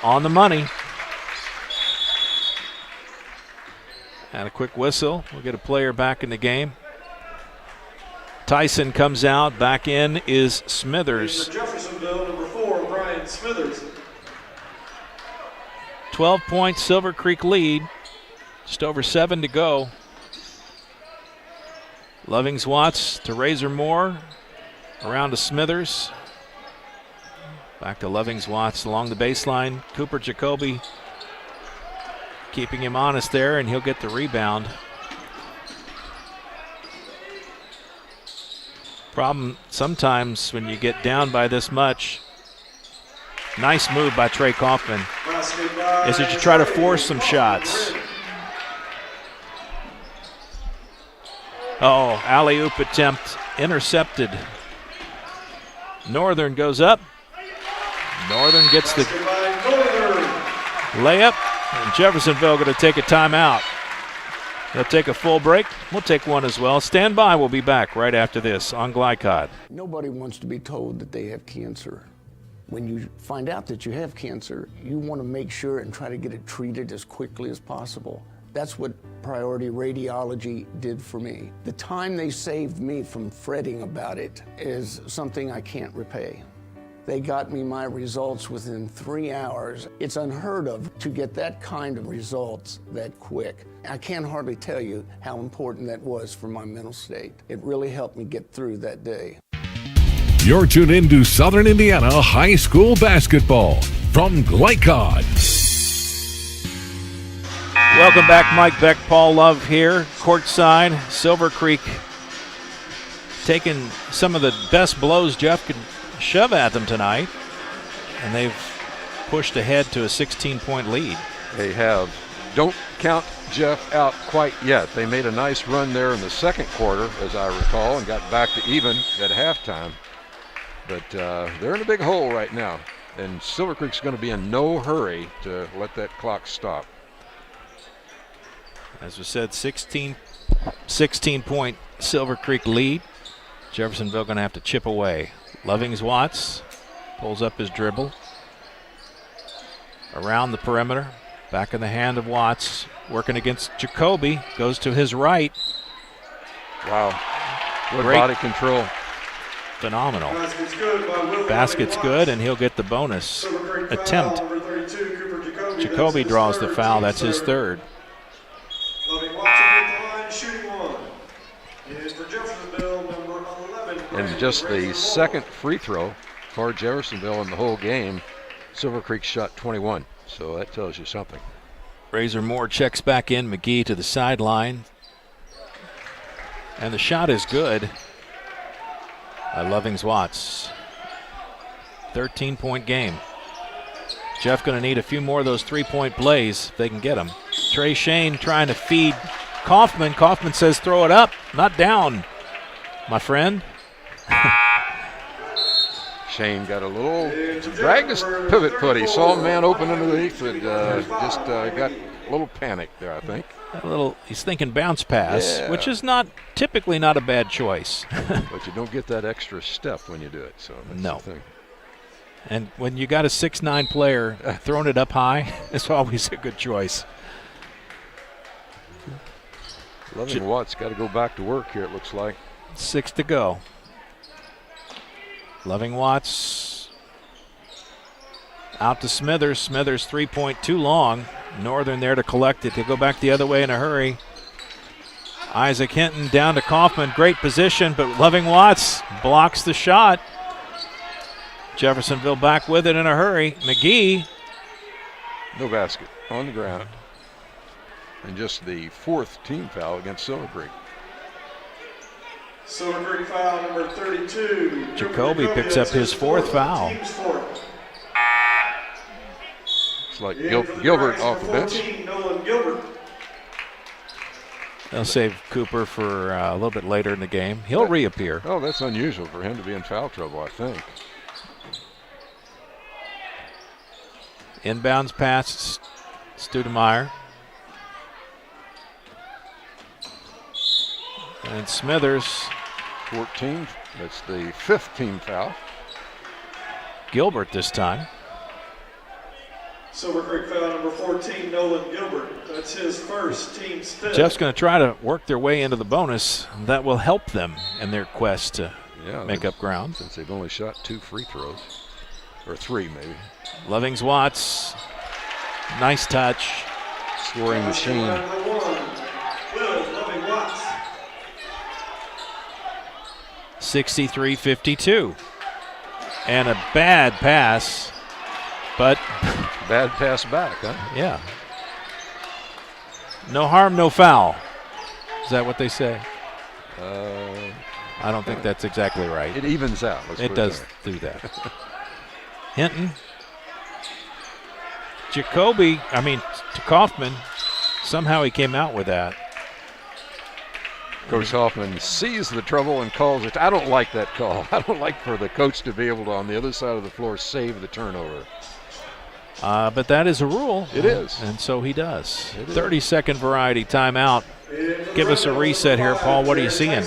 On the money. And a quick whistle. We'll get a player back in the game. Tyson comes out. Back in is Smithers. For Jeffersonville, number 4, Brian Smithers. 12-point Silver Creek lead. Just over 7 to go. Lovings Watts to Razor Moore. Around to Smithers. Back to Lovings Watts along the baseline. Cooper Jacoby keeping him honest there, and he'll get the rebound. Problem sometimes when you get down by this much, nice move by Trey Kaufman, is that you try to force some shots. Oh, alley-oop attempt intercepted. Northern goes up. Northern gets the layup, and Jeffersonville going to take a timeout. They'll take a full break. We'll take one as well. Stand by. We'll be back right after this on Glycod. Nobody wants to be told that they have cancer. When you find out that you have cancer, you want to make sure and try to get it treated as quickly as possible. That's what Priority Radiology did for me. The time they saved me from fretting about it is something I can't repay. They got me my results within 3 hours. It's unheard of to get that kind of results that quick. I can't hardly tell you how important that was for my mental state. It really helped me get through that day. You're tuned in to Southern Indiana High School Basketball from Glycod. Welcome back. Mike Beck, Paul Love here, courtside. Silver Creek taking some of the best blows Jeff could shove at them tonight, and they've pushed ahead to a 16-point lead. They have. Don't count Jeff out quite yet. They made a nice run there in the second quarter, as I recall, and got back to even at halftime. But they're in a big hole right now, and Silver Creek's going to be in no hurry to let that clock stop. As we said, 16-point Silver Creek lead. Jeffersonville going to have to chip away. Lovings Watts pulls up his dribble. Around the perimeter. Back in the hand of Watts. Working against Jacoby. Goes to his right. Wow. Good body control. Phenomenal. Basket's good, and he'll get the bonus attempt. Jacoby draws the foul. That's his third. And just the second free throw for Jeffersonville in the whole game. Silver Creek shot 21, so that tells you something. Razor Moore checks back in. McGee to the sideline. And the shot is good by Lovings Watts. 13-point game. Jeff going to need a few more of those three-point plays if they can get them. Trey Shane trying to feed Kaufman. Kaufman says throw it up, not down, my friend. Shane got a little, dragged his pivot foot. He saw a man open underneath and just got a little panic there, I think. He's thinking bounce pass, which is typically not a bad choice. But you don't get that extra step when you do it, so that's no. the thing. And when you got a 6'9" player throwing it up high, it's always a good choice. Loving Watts got to go back to work here, it looks like. 6 to go. Loving Watts out to Smithers. Smithers 3-point too long. Northern there to collect it. He'll go back the other way in a hurry. Isaac Hinton down to Kaufman. Great position, but Loving Watts blocks the shot. Jeffersonville back with it in a hurry. McGee. No basket on the ground. And just the fourth team foul against Silver Creek. Silver Creek foul number 32. Jacoby picks up his fourth foul. It's like Gilbert off the bench. Nolan Gilbert. They'll save Cooper for a little bit later in the game. He'll reappear. Oh, that's unusual for him to be in foul trouble, I think. Inbounds pass, Stoudemire. And Smithers. 14. That's the 5th team foul. Gilbert this time. Silver Creek foul number 14, Nolan Gilbert. That's his first, team's 5th. Jeff's going to try to work their way into the bonus. That will help them in their quest to make up ground. Since they've only shot 2 free throws. Or 3, maybe. Lovings-Watts. Nice touch. Scoring machine. Number 1, Will Loving-Watts. 63-52. And a bad pass, but bad pass back, huh? Yeah. No harm, no foul. Is that what they say? I don't think that's exactly right. It evens out. It does do that. Hinton. To Kaufman. Somehow he came out with that. Coach Hoffman sees the trouble and calls it. I don't like that call. I don't like for the coach to be able to, on the other side of the floor, save the turnover. But that is a rule. It is. And so he does. 30-second variety timeout. Give us a reset here, Paul. What are you seeing?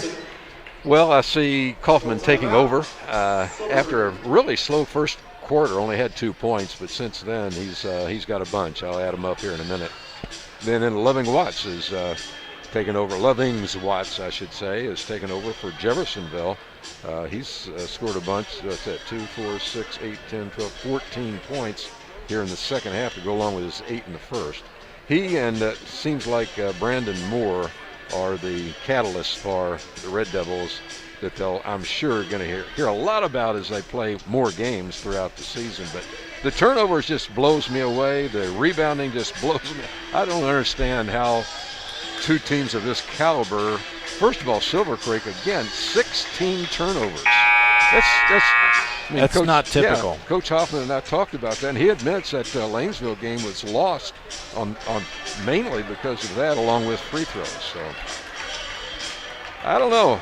Well, I see Kaufman taking over after a really slow first quarter. Only had 2 points, but since then he's got a bunch. I'll add them up here in a minute. Then Loving-Watts is taken over. Lovings-Watts, I should say, is taken over for Jeffersonville. He's scored a bunch. That's 2, 4, 6, 8, 10, 12, 14 points here in the second half to go along with his 8 in the first. He and seems like Brandon Moore are the catalysts for the Red Devils that they'll, I'm sure, going to hear a lot about as they play more games throughout the season. But the turnovers just blows me away. The rebounding just blows me. I don't understand how 2 teams of this caliber, first of all, Silver Creek, again, 16 turnovers. That's Coach, not typical. Yeah, Coach Hoffman and I talked about that, and he admits that Lanesville game was lost on mainly because of that, along with free throws. So I don't know.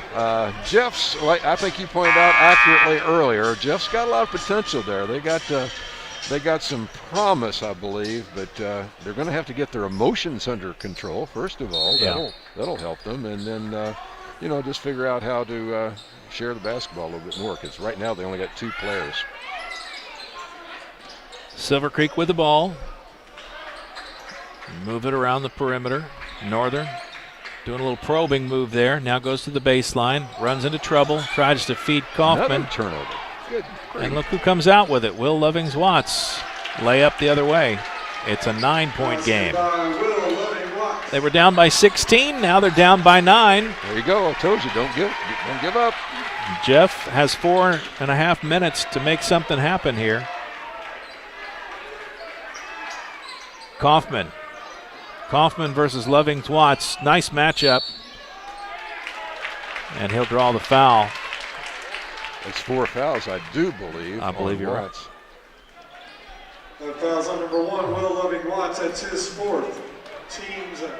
Jeff's, I think you pointed out accurately earlier, Jeff's got a lot of potential there. They got some promise, I believe, but they're going to have to get their emotions under control, first of all. That'll help them, and then just figure out how to share the basketball a little bit more, because right now they only got 2 players. Silver Creek with the ball. Move it around the perimeter. Northern doing a little probing move there. Now goes to the baseline. Runs into trouble. Tries to feed Kaufman. Another turnover. Good grief. And look who comes out with it. Will Lovings-Watts. Lay up the other way. It's a 9-point game. They were down by 16. Now they're down by 9. There you go. I told you, don't give up. Jeff has 4.5 minutes to make something happen here. Kaufman versus Lovings-Watts. Nice matchup. And he'll draw the foul. It's 4 fouls, I do believe. I believe you're right. That foul's on number 1, Will Loving-Watts. That's his 4th. Team's out.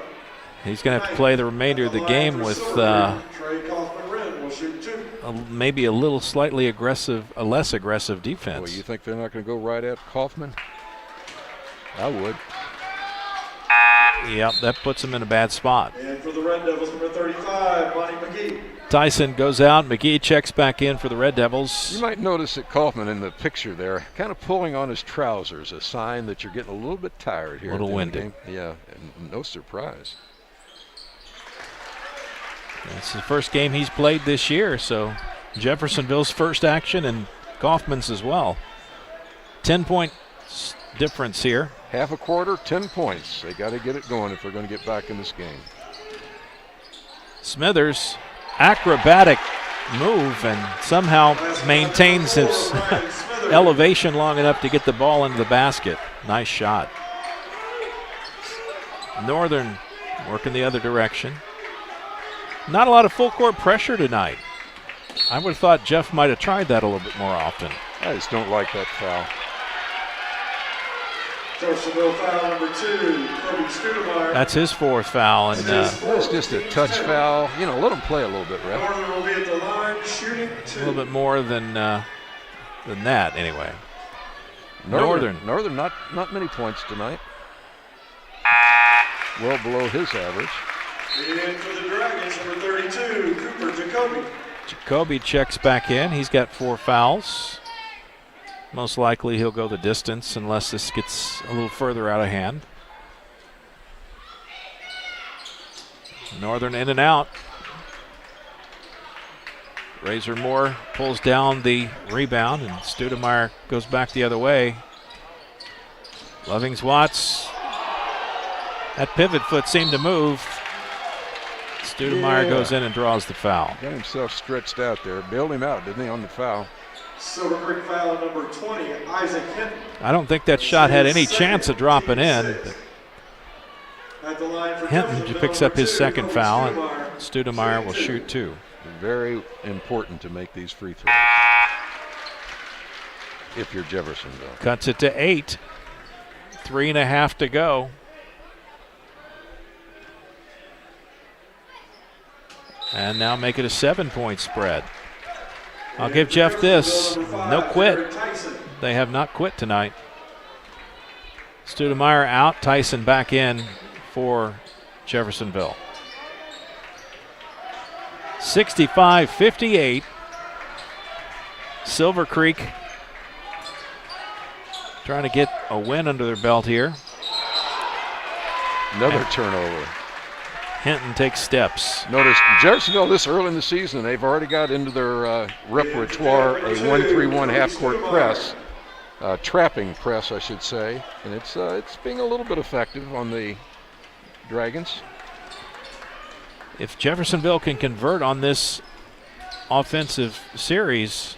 He's going to have to play the remainder of the game with Trey Kaufman will shoot 2. Maybe a little slightly aggressive, a less aggressive defense. Well, you think they're not going to go right at Kaufman? I would. Yep, that puts him in a bad spot. And for the Red Devils, number 35, Bonnie McGee. Tyson goes out. McGee checks back in for the Red Devils. You might notice that Kaufman in the picture there kind of pulling on his trousers, a sign that you're getting a little bit tired here. A little windy. Yeah, and no surprise. It's the first game he's played this year, so Jeffersonville's first action and Kaufman's as well. 10-point difference here. Half a quarter, 10 points. They got to get it going if they're going to get back in this game. Smithers, acrobatic move, and somehow maintains his elevation long enough to get the ball into the basket. Nice shot. Northern working the other direction. Not a lot of full court pressure tonight. I would have thought Jeff might have tried that a little bit more often. I just don't like that foul. Jeffersonville foul number 2, Kobe Stoudemire. That's his 4th foul. And that's just a touch foul. You know, let him play a little bit, Ref. Northern will be at the line shooting 2. A little bit more than that, anyway. Northern, not many points tonight. Well below his average. In for the Dragons, number 32, Cooper Jacoby. Jacoby checks back in. He's got 4 fouls. Most likely he'll go the distance unless this gets a little further out of hand. Northern in and out. Razor Moore pulls down the rebound, and Stoudemire goes back the other way. Lovings-Watts. That pivot foot seemed to move. Stoudemire goes in and draws the foul. Got himself stretched out there. Bailed him out, didn't he, on the foul? Silver Creek foul number 20, Isaac Hinton. I don't think that shot had any chance of dropping in. At the line for Hinton picks up his 2nd foul, and Stoudemire will shoot 2. Very important to make these free throws if you're Jeffersonville. Cuts it to 8. 3.5 to go. And now make it a 7-point spread. I'll give Jeff this. No quit. They have not quit tonight. Stoudemire out. Tyson back in for Jeffersonville. 65-58. Silver Creek trying to get a win under their belt here. Another turnover. Hinton takes steps. Notice Jeffersonville this early in the season, they've already got into their repertoire a 1-3-1 half-court press, trapping press, I should say, and it's being a little bit effective on the Dragons. If Jeffersonville can convert on this offensive series,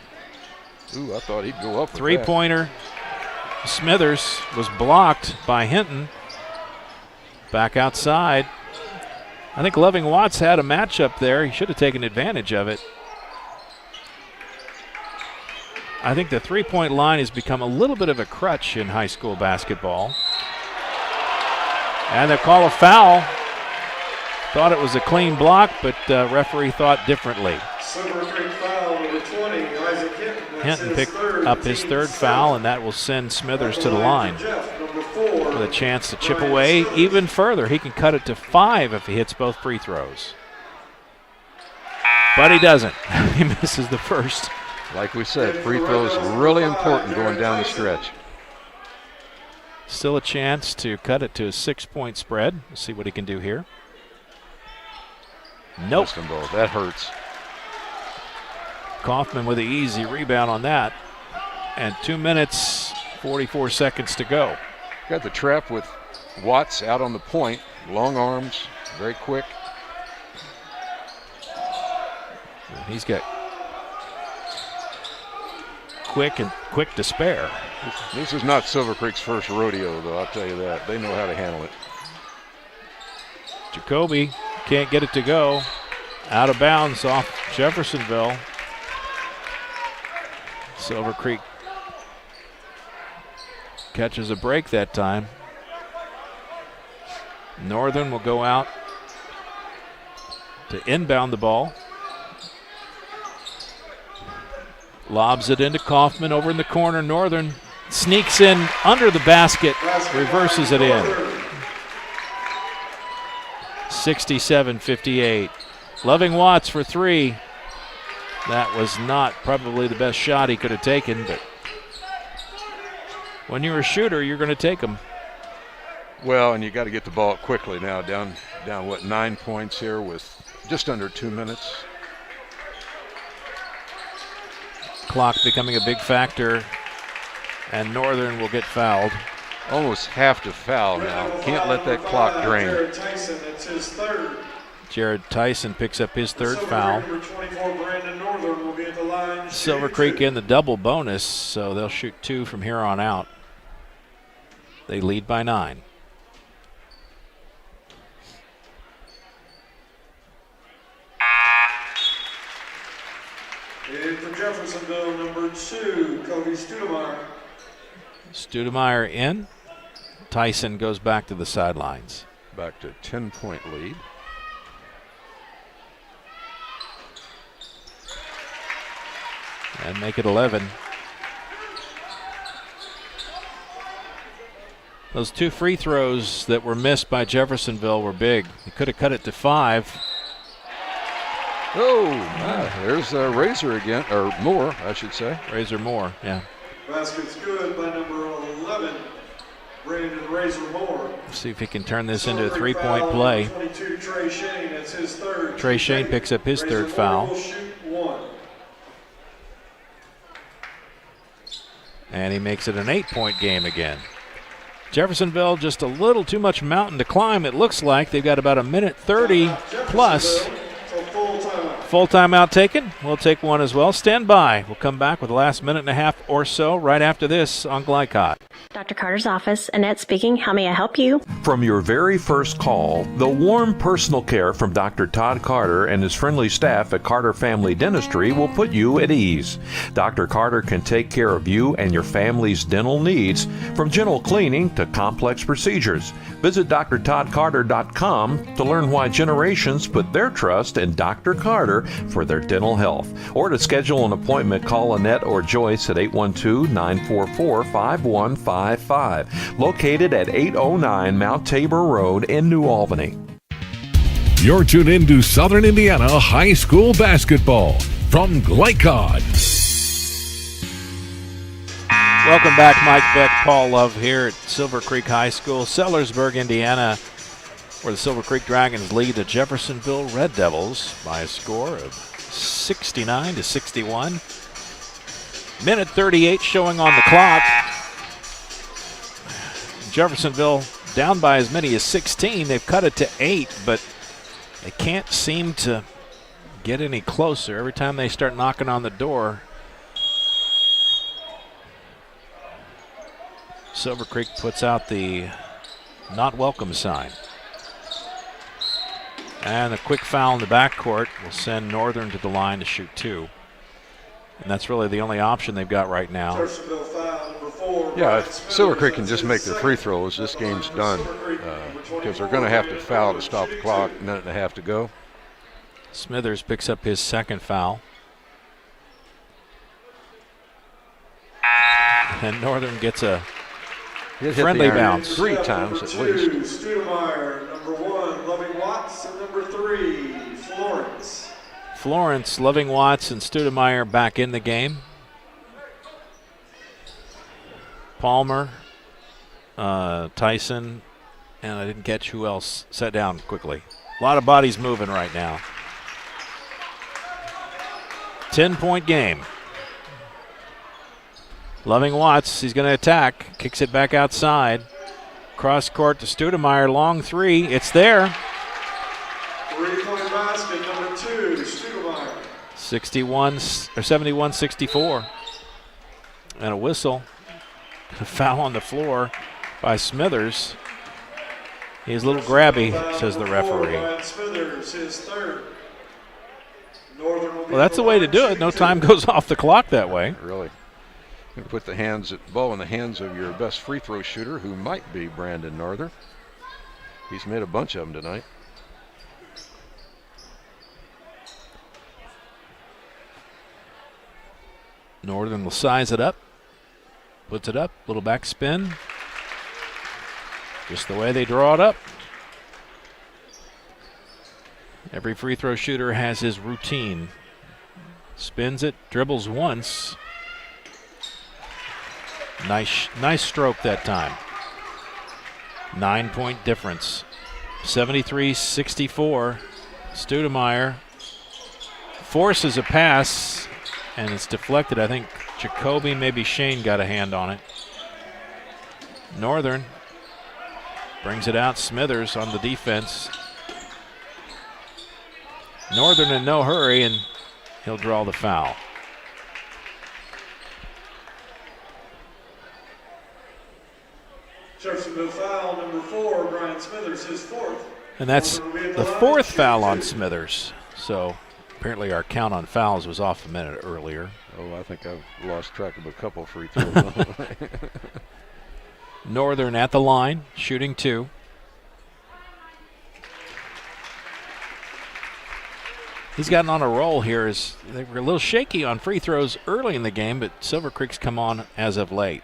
ooh, I thought he'd go up. Three-pointer. Smithers was blocked by Hinton. Back outside. I think Loving-Watts had a matchup there. He should have taken advantage of it. I think the three-point line has become a little bit of a crutch in high school basketball. And they call a foul. Thought it was a clean block, but referee thought differently. Silver Creek foul number 20, Isaac Hinton. Hinton picked up his 3rd foul, and that will send Smithers to the line with a chance to chip away even further. He can cut it to 5 if he hits both free throws. But he doesn't. He misses the first. Like we said, free throws really important going down the stretch. Still a chance to cut it to a 6-point spread. We'll see what he can do here. Nope. That hurts. Kaufman with an easy rebound on that. And 2 minutes, 44 seconds to go. Got the trap with Watts out on the point. Long arms, very quick. He's got quick to spare. This is not Silver Creek's first rodeo, though, I'll tell you that. They know how to handle it. Jacoby can't get it to go. Out of bounds off Jeffersonville. Silver Creek catches a break that time. Northern will go out to inbound the ball. Lobs it into Kaufman over in the corner. Northern sneaks in under the basket, reverses it in. 67-58. Loving-Watts for 3. That was not probably the best shot he could have taken, but when you're a shooter, you're going to take them. Well, and you got to get the ball up quickly now. Down what, 9 points here with just under 2 minutes. Clock becoming a big factor, and Northern will get fouled. Almost have to foul now. Can't let that clock drain. Jared Tyson, that's his 3rd. Jared Tyson picks up his 3rd foul. Number 24, Brandon Northern will be at the line. Silver Creek in the double bonus, so they'll shoot 2 from here on out. They lead by 9. And for Jeffersonville, number 2, Kobe Stoudemire. Stoudemire in. Tyson goes back to the sidelines. Back to 10-point lead. And make it 11. Those 2 free throws that were missed by Jeffersonville were big. He could have cut it to 5. Oh, there's Razor again, or Moore, I should say. Razor Moore, yeah. Basket's good by number 11, Brandon Razor Moore. See if he can turn this into a 3-point play. 22, Trey Shane, that's his third. Trey Shane picks up his third foul. Will shoot 1. And he makes it an 8-point game again. Jeffersonville just a little too much mountain to climb, it looks like. They've got about a minute 30 plus. Full timeout taken. We'll take one as well. Stand by. We'll come back with the last minute and a half or so right after this on Glycott. Dr. Carter's office, Annette speaking. How may I help you? From your very first call, the warm personal care from Dr. Todd Carter and his friendly staff at Carter Family Dentistry will put you at ease. Dr. Carter can take care of you and your family's dental needs, from gentle cleaning to complex procedures. Visit drtoddcarter.com to learn why generations put their trust in Dr. Carter for their dental health. Or to schedule an appointment, call Annette or Joyce at 812-944-5155. Located at 809 Mount Tabor Road in New Albany. You're tuned in to Southern Indiana High School Basketball from Glycod. Welcome back, Mike Beck, Paul Love here at Silver Creek High School, Sellersburg, Indiana, where the Silver Creek Dragons lead the Jeffersonville Red Devils by a score of 69-61. Minute 38 showing on the clock. Jeffersonville down by as many as 16. They've cut it to 8, but they can't seem to get any closer. Every time they start knocking on the door, Silver Creek puts out the not welcome sign. And a quick foul in the backcourt will send Northern to the line to shoot 2. And that's really the only option they've got right now. Yeah, if Silver Creek can just make their free throws, this game's done. Because they're going to have to foul to stop the clock, a minute and a half to go. Smithers picks up his second foul. And Northern gets a friendly bounce. 3 times at least. Stoudemire, number 1, Loving Watts, and number 3, Florence. Florence, Loving Watts, and Stoudemire back in the game. Palmer, Tyson, and I didn't catch who else. Sat down quickly. A lot of bodies moving right now. 10-point game. Loving Watts, he's going to attack. Kicks it back outside. Cross court to Stoudemire, long 3. It's there. 3-point basket, number 2, Stoudemire. 71-64. And a whistle. A foul on the floor by Smithers. He's a little grabby, says the referee. Smithers, his third. Well, that's the way to do it. No time goes off the clock that way. Really. You put the ball in the hands of your best free throw shooter, who might be Brandon Northern. He's made a bunch of them tonight. Northern will size it up. Puts it up, little back spin. Just the way they draw it up. Every free throw shooter has his routine. Spins it, dribbles once. Nice stroke that time. 9-point difference. 73-64. Stoudemire forces a pass, and it's deflected. I think Jacoby, maybe Shane got a hand on it. Northern brings it out. Smithers on the defense. Northern in no hurry, and he'll draw the foul. Jeffersonville foul, number 4, Brian Smithers, his 4th. And that's the 4th foul on Smithers. So apparently our count on fouls was off a minute earlier. Oh, I think I've lost track of a couple free throws. Northern at the line, shooting 2. He's gotten on a roll here. They were a little shaky on free throws early in the game, but Silver Creek's come on as of late.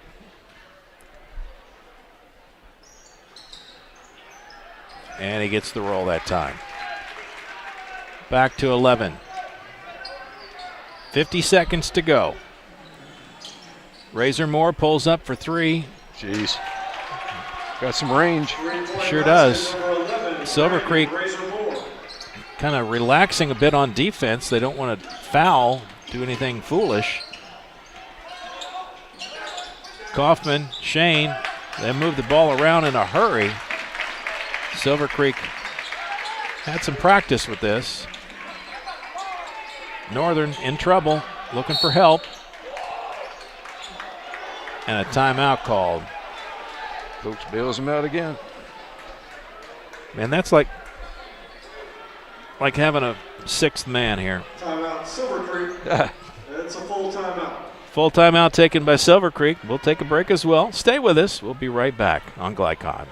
And he gets the roll that time. Back to 11. 50 seconds to go. Razor Moore pulls up for 3. Jeez. Got some range. Sure does. Silver Creek kind of relaxing a bit on defense. They don't want to foul, do anything foolish. Kaufman, Shane, they move the ball around in a hurry. Silver Creek had some practice with this. Northern in trouble, looking for help. And a timeout called. Coach bails him out again. Man, that's like having a 6th man here. Timeout, Silver Creek. It's a full timeout. Full timeout taken by Silver Creek. We'll take a break as well. Stay with us. We'll be right back on Glycon.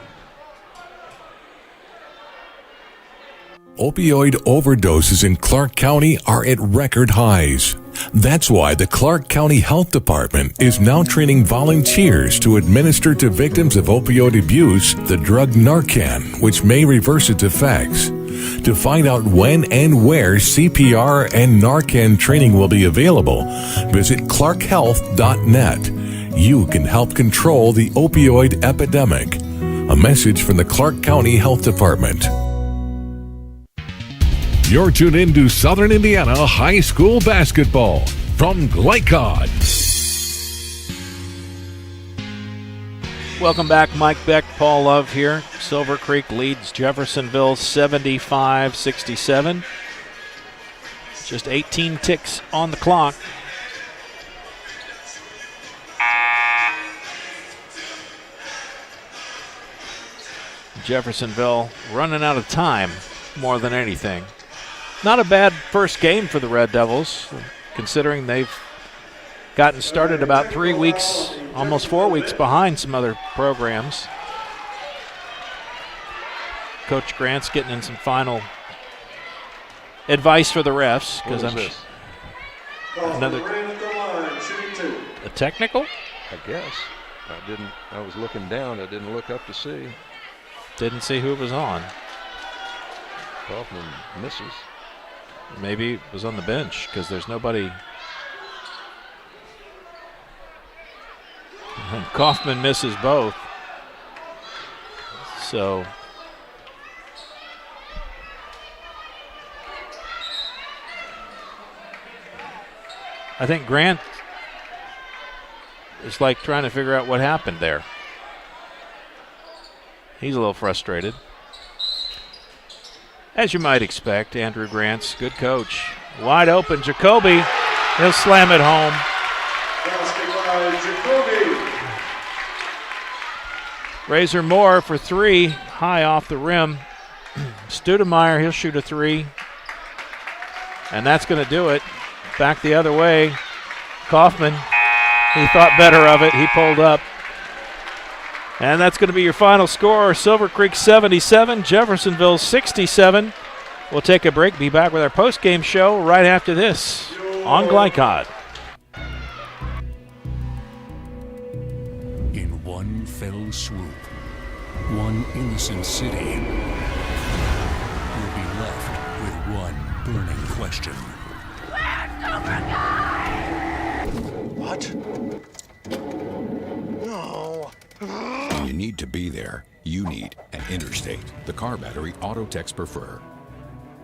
Opioid overdoses in Clark County are at record highs. That's why the Clark County Health Department is now training volunteers to administer to victims of opioid abuse the drug Narcan, which may reverse its effects. To find out when and where CPR and Narcan training will be available, visit clarkhealth.net. You can help control the opioid epidemic. A message from the Clark County Health Department. You're tuned in to Southern Indiana High School Basketball from Glycod. Welcome back. Mike Beck, Paul Love here. Silver Creek leads Jeffersonville 75-67. Just 18 ticks on the clock. Jeffersonville running out of time more than anything. Not a bad first game for the Red Devils, considering they've gotten started about 3 weeks, almost 4 weeks behind some other programs. Coach Grant's getting in some final advice for the refs, because I'm another a technical. I guess I was looking down. I didn't look up to see. Didn't see who was on. Kaufman misses. Maybe it was on the bench because there's nobody. And Kaufman misses both. So I think Grant is like trying to figure out what happened there. He's a little frustrated. As you might expect, Andrew Grant's good coach. Wide open, Jacoby. He'll slam it home. Razor Moore for 3, high off the rim. Stoudemire, he'll shoot a 3. And that's going to do it. Back the other way. Kaufman, he thought better of it. He pulled up. And that's going to be your final score. Silver Creek 77, Jeffersonville 67. We'll take a break. Be back with our post-game show right after this on Glycod. In one fell swoop, one innocent city will be left with one burning question. What? No. When you need to be there, you need an Interstate, the car battery auto techs prefer.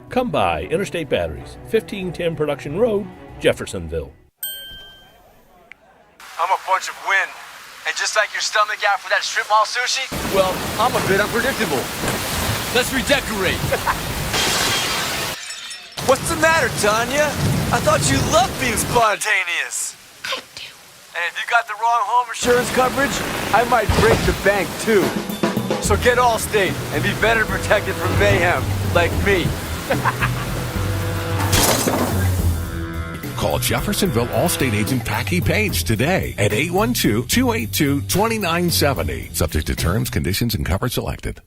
Come by Interstate Batteries, 1510 Production Road, Jeffersonville. I'm a bunch of wind. And just like your stomach after that strip mall sushi, well, I'm a bit unpredictable. Let's redecorate. What's the matter, Tanya? I thought you loved being spontaneous. I do. And if you got the wrong home insurance coverage, I might break the bank too. So get Allstate and be better protected from mayhem, like me. Call Jeffersonville Allstate agent Packy Page today at 812-282-2970. Subject to terms, conditions, and coverage selected.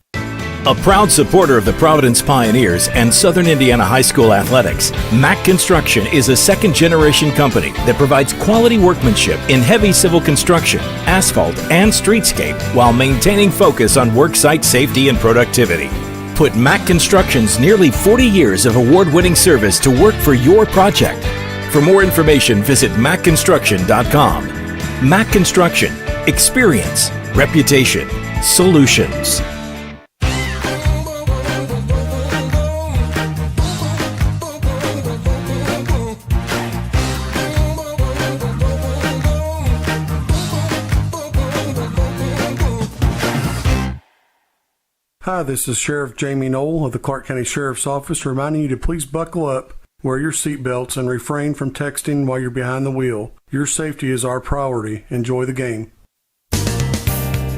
A proud supporter of the Providence Pioneers and Southern Indiana High School athletics, Mack Construction is a second-generation company that provides quality workmanship in heavy civil construction, asphalt, and streetscape while maintaining focus on worksite safety and productivity. Put Mack Construction's nearly 40 years of award-winning service to work for your project. For more information, visit mackconstruction.com. Mack Construction. Experience. Reputation. Solutions. Hi, this is Sheriff Jamie Knoll of the Clark County Sheriff's Office reminding you to please buckle up, wear your seatbelts, and refrain from texting while you're behind the wheel. Your safety is our priority. Enjoy the game.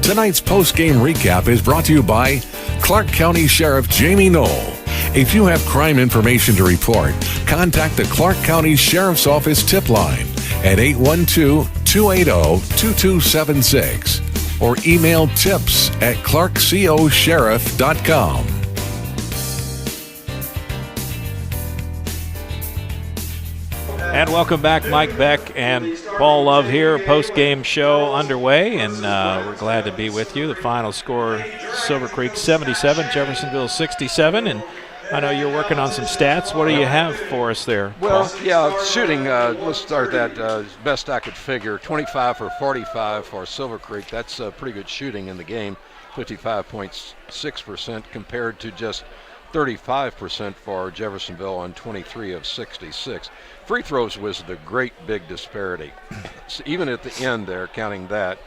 Tonight's post-game recap is brought to you by Clark County Sheriff Jamie Knoll. If you have crime information to report, contact the Clark County Sheriff's Office tip line at 812-280-2276 or email tips@clarkcosheriff.com. And welcome back, Mike Beck and Paul Love here. Post-game show underway, and we're glad to be with you. The final score, Silver Creek 77, Jeffersonville 67, and I know you're working on some stats. What do you have for us there, Well, Paul? yeah, shooting, let's start that as best I could figure. 25 for 45 for Silver Creek. That's pretty good shooting in the game, 55.6% compared to just 35% for Jeffersonville on 23 of 66. Free throws was the great big disparity. So even at the end there, counting that,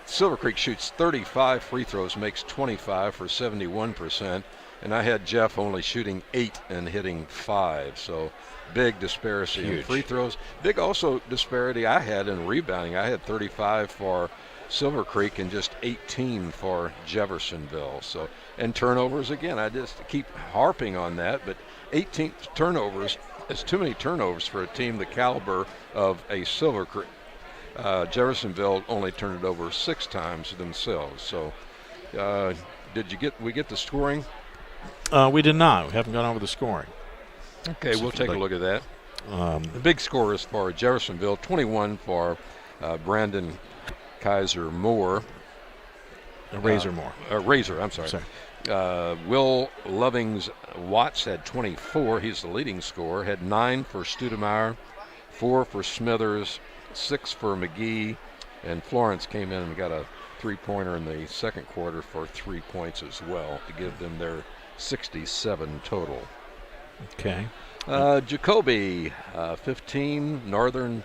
Silver Creek shoots 35 free throws, makes 25 for 71%, and I had Jeff only shooting 8 and hitting 5. So big disparity in free throws. Big also disparity I had in rebounding. I had 35 for Silver Creek and just 18 for Jeffersonville. So, and turnovers again, I just keep harping on that, but 18 turnovers is too many turnovers for a team the caliber of a Silver Creek. Jeffersonville only turned it over 6 times themselves. So, did we get the scoring? We did not. We haven't gone over the scoring. Okay, we'll take a look at that. The big score is for Jeffersonville, 21 for Brandon Kaiser Moore. Razor Moore. Razor, I'm sorry. Will Lovings Watts had 24. He's the leading scorer. Had 9 for Stoudemire, 4 for Smithers, 6 for McGee, and Florence came in and got a 3-pointer in the second quarter for 3 points as well to give them their 67 total. Okay. Jacoby, 15. Northern,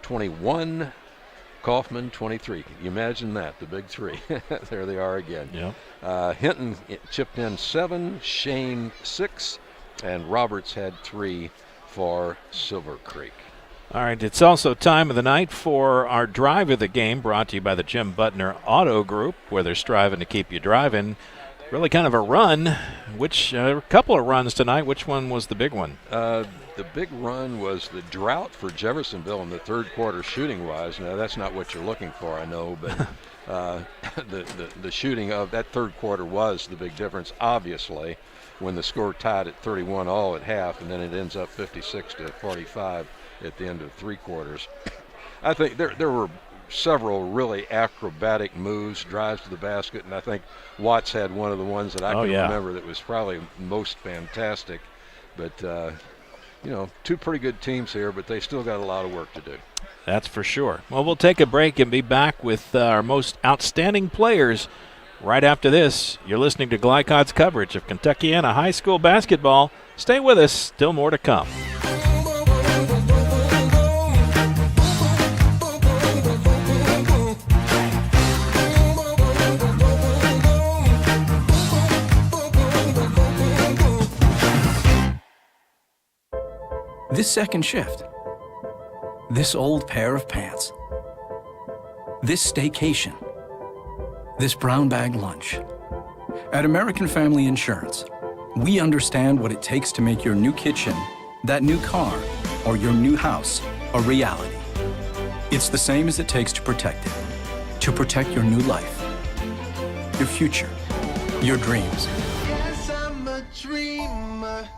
21. Kaufman, 23. You imagine that, the big three. There they are again. Yeah. Hinton chipped in 7. Shane, 6. And Roberts had 3 for Silver Creek. All right, it's also time of the night for our drive of the game, brought to you by the Jim Butner Auto Group, where they're striving to keep you driving. Really kind of a run. A couple of runs tonight. Which one was the big one? The big run was the drought for Jeffersonville in the third quarter shooting-wise. Now, that's not what you're looking for, I know, but the shooting of that third quarter was the big difference, obviously, when the score tied at 31 all at half, and then it ends up 56-45 at the end of 3 quarters. I think there were several really acrobatic moves, drives to the basket, and I think Watts had one of the ones that I can remember that was probably most fantastic. But, 2 pretty good teams here, but they still got a lot of work to do. That's for sure. Well, we'll take a break and be back with our most outstanding players right after this. You're listening to Glycod's coverage of Kentuckiana High School basketball. Stay with us. Still more to come. This second shift, this old pair of pants, this staycation, this brown bag lunch. At American Family Insurance, we understand what it takes to make your new kitchen, that new car, or your new house a reality. It's the same as it takes to protect it. To protect your new life, your future, your dreams. Yes, I'm a dreamer.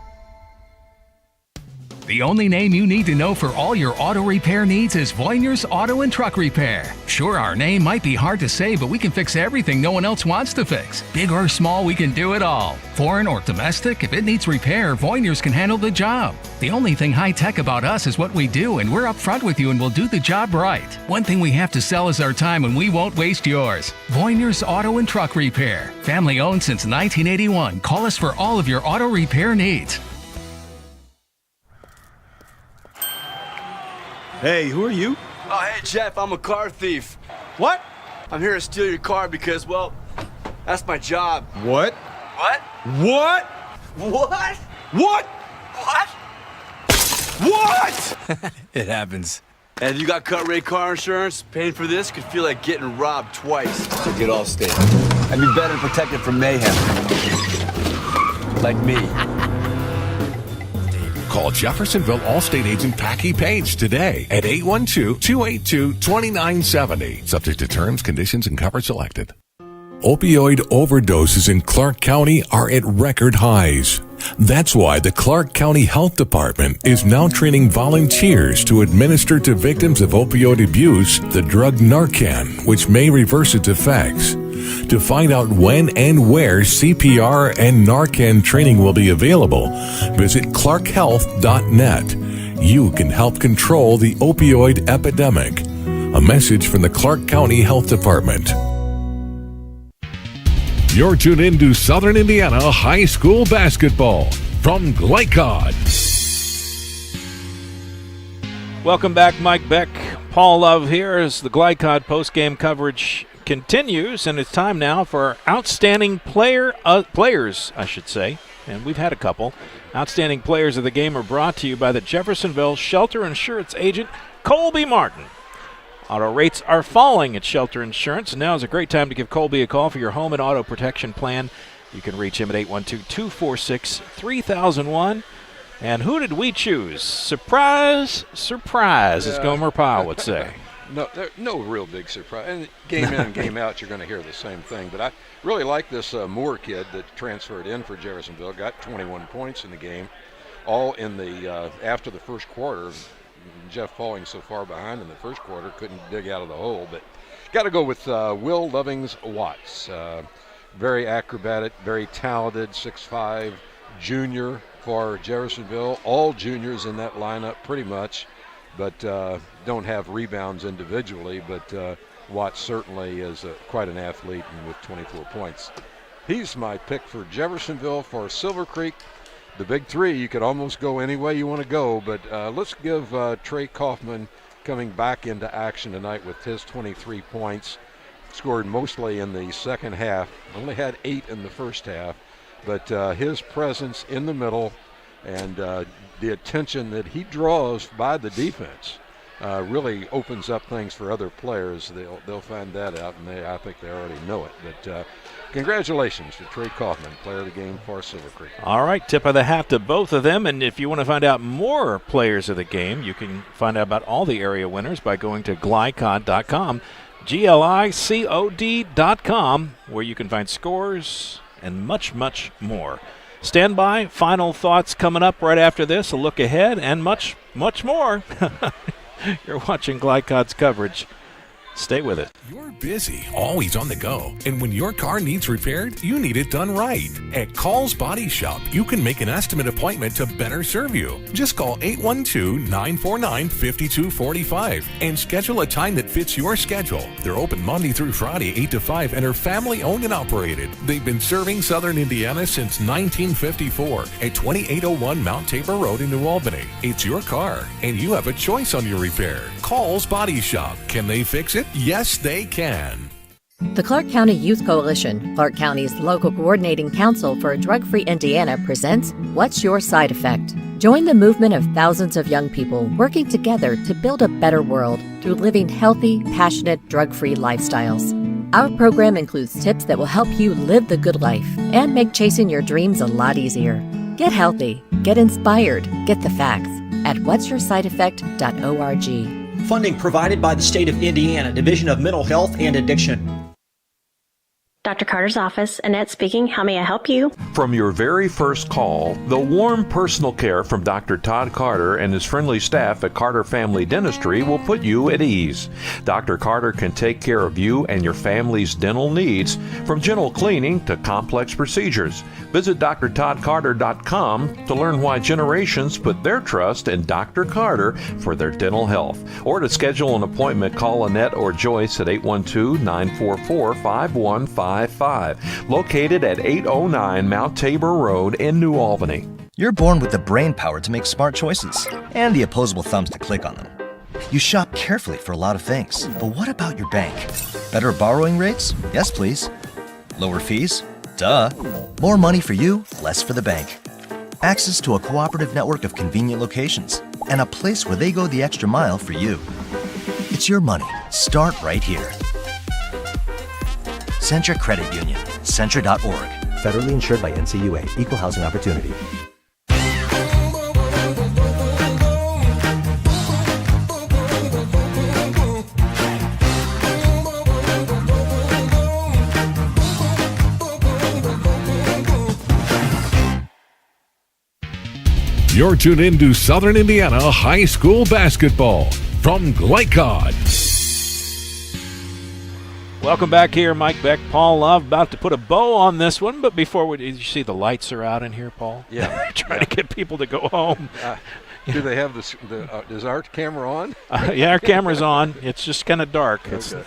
The only name you need to know for all your auto repair needs is Voinier's Auto and Truck Repair. Sure, our name might be hard to say, but we can fix everything no one else wants to fix. Big or small, we can do it all. Foreign or domestic, if it needs repair, Voinier's can handle the job. The only thing high-tech about us is what we do, and we're upfront with you and we'll do the job right. One thing we have to sell is our time, and we won't waste yours. Voinier's Auto and Truck Repair. Family owned since 1981. Call us for all of your auto repair needs. Hey, who are you? Oh, hey, Jeff, I'm a car thief. What? I'm here to steal your car because, well, that's my job. What? What? What? What? What? What? What? It happens. And if you got cut rate car insurance, paying for this could feel like getting robbed twice. So get Allstate. I'd be better protected from mayhem. Like me. Call Jeffersonville Allstate agent Packy Page today at 812-282-2970. Subject to terms, conditions, and coverage selected. Opioid overdoses in Clark County are at record highs. That's why the Clark County Health Department is now training volunteers to administer to victims of opioid abuse the drug Narcan, which may reverse its effects. To find out when and where CPR and Narcan training will be available, visit clarkhealth.net. You can help control the opioid epidemic. A message from the Clark County Health Department. You're tuned in to Southern Indiana High School Basketball from Glycod. Welcome back, Mike Beck. Paul Love here as the Glycod post-game coverage continues, and it's time now for outstanding players, and we've had a couple. Outstanding players of the game are brought to you by the Jeffersonville Shelter Insurance agent, Colby Martin. Auto rates are falling at Shelter Insurance, and now is a great time to give Colby a call for your home and auto protection plan. You can reach him at 812-246-3001. And who did we choose? Surprise, surprise, as Gomer Powell would say. No real big surprise. And game in and game out, you're going to hear the same thing. But I really like this Moore kid that transferred in for Jeffersonville. Got 21 points in the game, all in the after the first quarter. Jeff falling so far behind in the first quarter, couldn't dig out of the hole. But got to go with Will Lovings-Watts. Very acrobatic, very talented, 6'5", junior for Jeffersonville. All juniors in that lineup pretty much, but don't have rebounds individually. But Watts certainly is quite an athlete and with 24 points. He's my pick for Jeffersonville. For Silver Creek, the big three, you could almost go any way you want to go, but let's give Trey Kaufman coming back into action tonight with his 23 points. Scored mostly in the second half, only had 8 in the first half, but his presence in the middle and the attention that he draws by the defense really opens up things for other players. They'll find that out, and I think they already know it. But congratulations to Trey Kaufman, player of the game for Silver Creek. All right, tip of the hat to both of them. And if you want to find out more players of the game, you can find out about all the area winners by going to glycod.com, GLICOD.com, where you can find scores and much, much more. Stand by. Final thoughts coming up right after this. A look ahead and much, much more. You're watching Glycod's coverage. Stay with it. You're busy, always on the go. And when your car needs repaired, you need it done right. At Call's Body Shop, you can make an estimate appointment to better serve you. Just call 812-949-5245 and schedule a time that fits your schedule. They're open Monday through Friday, 8 to 5, and are family owned and operated. They've been serving Southern Indiana since 1954 at 2801 Mount Tabor Road in New Albany. It's your car, and you have a choice on your repair. Call's Body Shop. Can they fix it? Yes, they can. The Clark County Youth Coalition, Clark County's local coordinating council for a drug-free Indiana, presents What's Your Side Effect? Join the movement of thousands of young people working together to build a better world through living healthy, passionate, drug-free lifestyles. Our program includes tips that will help you live the good life and make chasing your dreams a lot easier. Get healthy, get inspired, get the facts. at what'syoursideeffect.org. Funding provided by the State of Indiana Division of Mental Health and Addiction. Dr. Carter's office, Annette speaking. How may I help you? From your very first call, the warm personal care from Dr. Todd Carter and his friendly staff at Carter Family Dentistry will put you at ease. Dr. Carter can take care of you and your family's dental needs, from gentle cleaning to complex procedures. Visit drtoddcarter.com to learn why generations put their trust in Dr. Carter for their dental health. Or to schedule an appointment, call Annette or Joyce at 812-944-5155. Located at 809 Mount Tabor Road in New Albany. You're born with the brain power to make smart choices and the opposable thumbs to click on them. You shop carefully for a lot of things, but what about your bank? Better borrowing rates? Yes, please. Lower fees? Duh. More money for you, less for the bank. Access to a cooperative network of convenient locations and a place where they go the extra mile for you. It's your money. Start right here. Centra Credit Union. Centra.org. Federally insured by NCUA. Equal housing opportunity. You're tuned in to Southern Indiana High School Basketball from Glycod. Welcome back here, Mike Beck, Paul Love, about to put a bow on this one, but before did you see the lights are out in here, Paul? Yeah. Trying to get people to go home. Do they have is our camera on? Yeah, our camera's on. It's just kind of dark. Okay.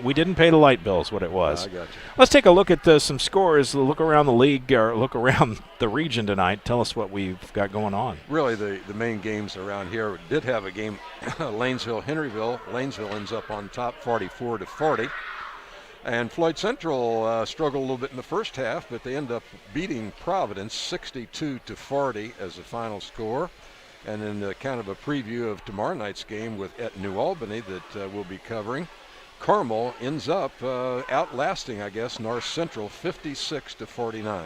We didn't pay the light bills, what it was. I got you. Let's take a look at some scores, look around the league, or look around the region tonight. Tell us what we've got going on. Really, the main games around here. We did have a game, Lanesville-Henryville. Lanesville ends up on top 44-40. And Floyd Central struggled a little bit in the first half, but they end up beating Providence 62-40 as the final score. And then kind of a preview of tomorrow night's game at New Albany that we'll be covering. Carmel ends up outlasting, I guess, North Central 56-49.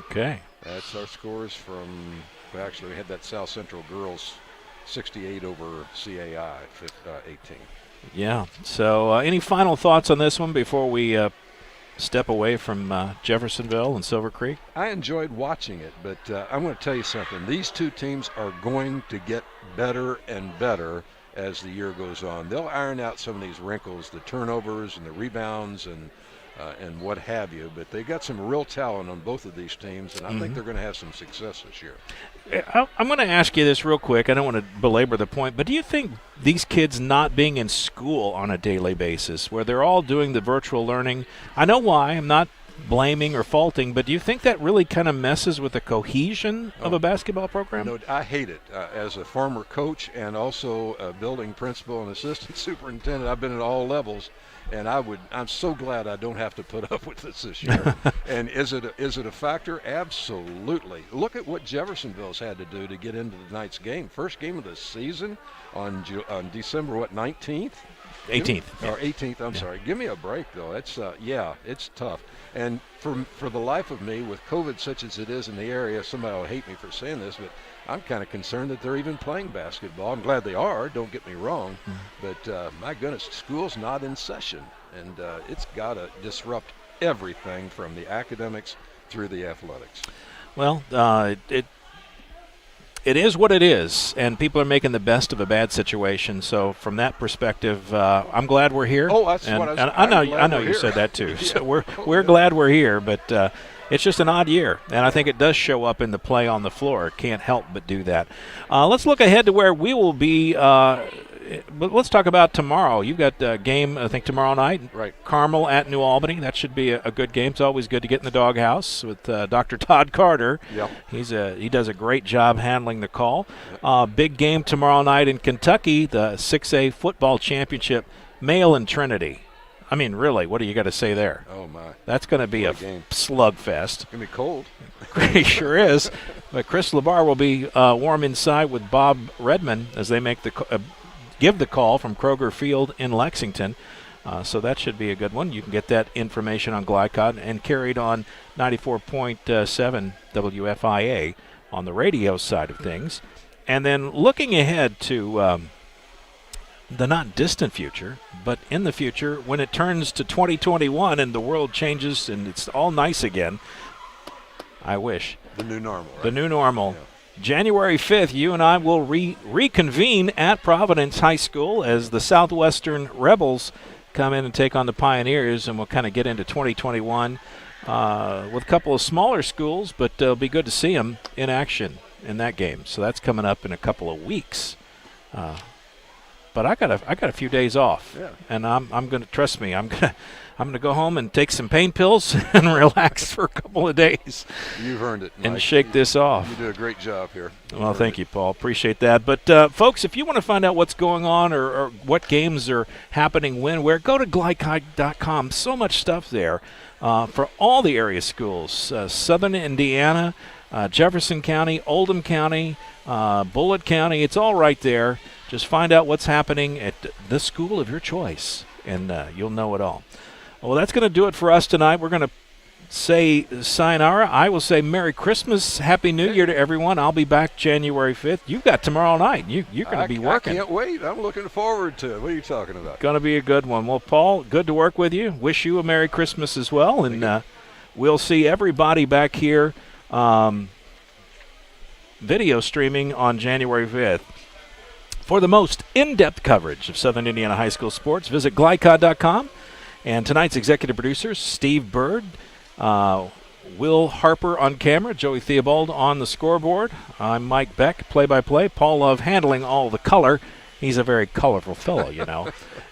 Okay. That's our scores from, actually we had that South Central girls 68 over CAI 18. Yeah. So any final thoughts on this one before we step away from Jeffersonville and Silver Creek? I enjoyed watching it, but I'm going to tell you something. These two teams are going to get better and better as the year goes on. They'll iron out some of these wrinkles, the turnovers and the rebounds and what have you, but they got some real talent on both of these teams, and I think they're going to have some success this year. I'm going to ask you this real quick. I don't want to belabor the point, but do you think these kids not being in school on a daily basis, where they're all doing the virtual learning, I know why, I'm not blaming or faulting, but do you think that really kind of messes with the cohesion of a basketball program? No, I hate it. As a former coach and also a building principal and assistant superintendent, I've been at all levels. And I'm so glad I don't have to put up with this year. And is it a factor? Absolutely. Look at what Jeffersonville's had to do to get into tonight's game. First game of the season on December 19th? 18th. Or 18th, I'm sorry. Give me a break, though. It's it's tough. And for the life of me, with COVID such as it is in the area, somebody will hate me for saying this, but I'm kind of concerned that they're even playing basketball. I'm glad they are, don't get me wrong, but my goodness, school's not in session, and it's got to disrupt everything from the academics through the athletics. Well, it is what it is, and people are making the best of a bad situation. So from that perspective, I'm glad we're here. Oh, that's and, what I was. And I know you said that too. So we're glad we're here, but it's just an odd year, and I think it does show up in the play on the floor. Can't help but do that. Let's look ahead to where we will be. But let's talk about tomorrow. You've got a game, I think, tomorrow night. Right. Carmel at New Albany. That should be a good game. It's always good to get in the doghouse with Dr. Todd Carter. Yep. He does a great job handling the call. Big game tomorrow night in Kentucky, the 6A football championship, male in Trinity. I mean, really, what do you got to say there? Oh, my. That's going to be a slugfest. It's going to be cold. It sure is. But Chris Labar will be warm inside with Bob Redmond as they make give the call from Kroger Field in Lexington. So that should be a good one. You can get that information on Glycod and carried on 94.7 WFIA on the radio side of things. And then looking ahead to the not distant future, but in the future, when it turns to 2021 and the world changes and it's all nice again, I wish. The new normal, right? The new normal. Yeah. January 5th, you and I will reconvene at Providence High School as the Southwestern Rebels come in and take on the Pioneers, and we'll kind of get into 2021 with a couple of smaller schools, but it'll be good to see them in action in that game. So that's coming up in a couple of weeks. But I got a few days off, and I'm gonna, trust me, I'm gonna go home and take some pain pills and relax for a couple of days. You've earned it, Mike. And shake this off. You do a great job here. Well, thank you, Paul. Appreciate that. But folks, if you want to find out what's going on or what games are happening when, where, go to glycod.com. So much stuff there for all the area schools: Southern Indiana, Jefferson County, Oldham County, Bullitt County. It's all right there. Just find out what's happening at the school of your choice, and you'll know it all. Well, that's going to do it for us tonight. We're going to say sayonara. I will say Merry Christmas, Happy New Year to everyone. I'll be back January 5th. You've got tomorrow night. You're going to be working. I can't wait. I'm looking forward to it. What are you talking about? Going to be a good one. Well, Paul, good to work with you. Wish you a Merry Christmas as well, and we'll see everybody back here video streaming on January 5th. For the most in-depth coverage of Southern Indiana high school sports, visit glycod.com. And tonight's executive producers, Steve Bird, Will Harper on camera, Joey Theobald on the scoreboard. I'm Mike Beck, play-by-play. Paul Love handling all the color. He's a very colorful fellow, you know.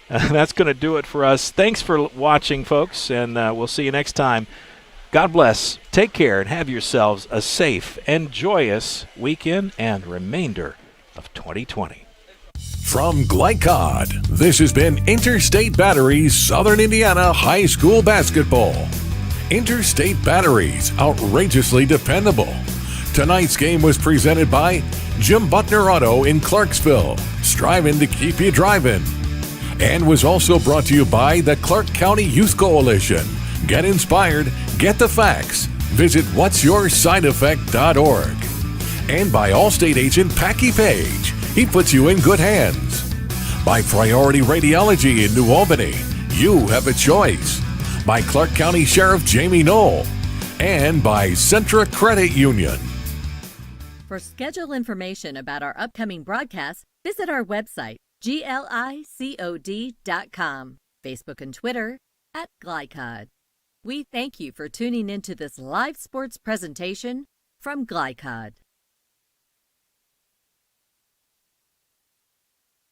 That's going to do it for us. Thanks for watching, folks, and we'll see you next time. God bless, take care, and have yourselves a safe and joyous weekend and remainder of 2020. From Glycod, this has been Interstate Batteries Southern Indiana High School Basketball. Interstate Batteries, outrageously dependable. Tonight's game was presented by Jim Butner Auto in Clarksville, striving to keep you driving. And was also brought to you by the Clark County Youth Coalition. Get inspired, get the facts. Visit what'syoursideeffect.org. And by Allstate agent Packy Page. He puts you in good hands. By Priority Radiology in New Albany, you have a choice. By Clark County Sheriff Jamie Knoll. And by Centra Credit Union. For schedule information about our upcoming broadcasts, visit our website, glicod.com, Facebook and Twitter @Glycod. We thank you for tuning into this live sports presentation from Glycod.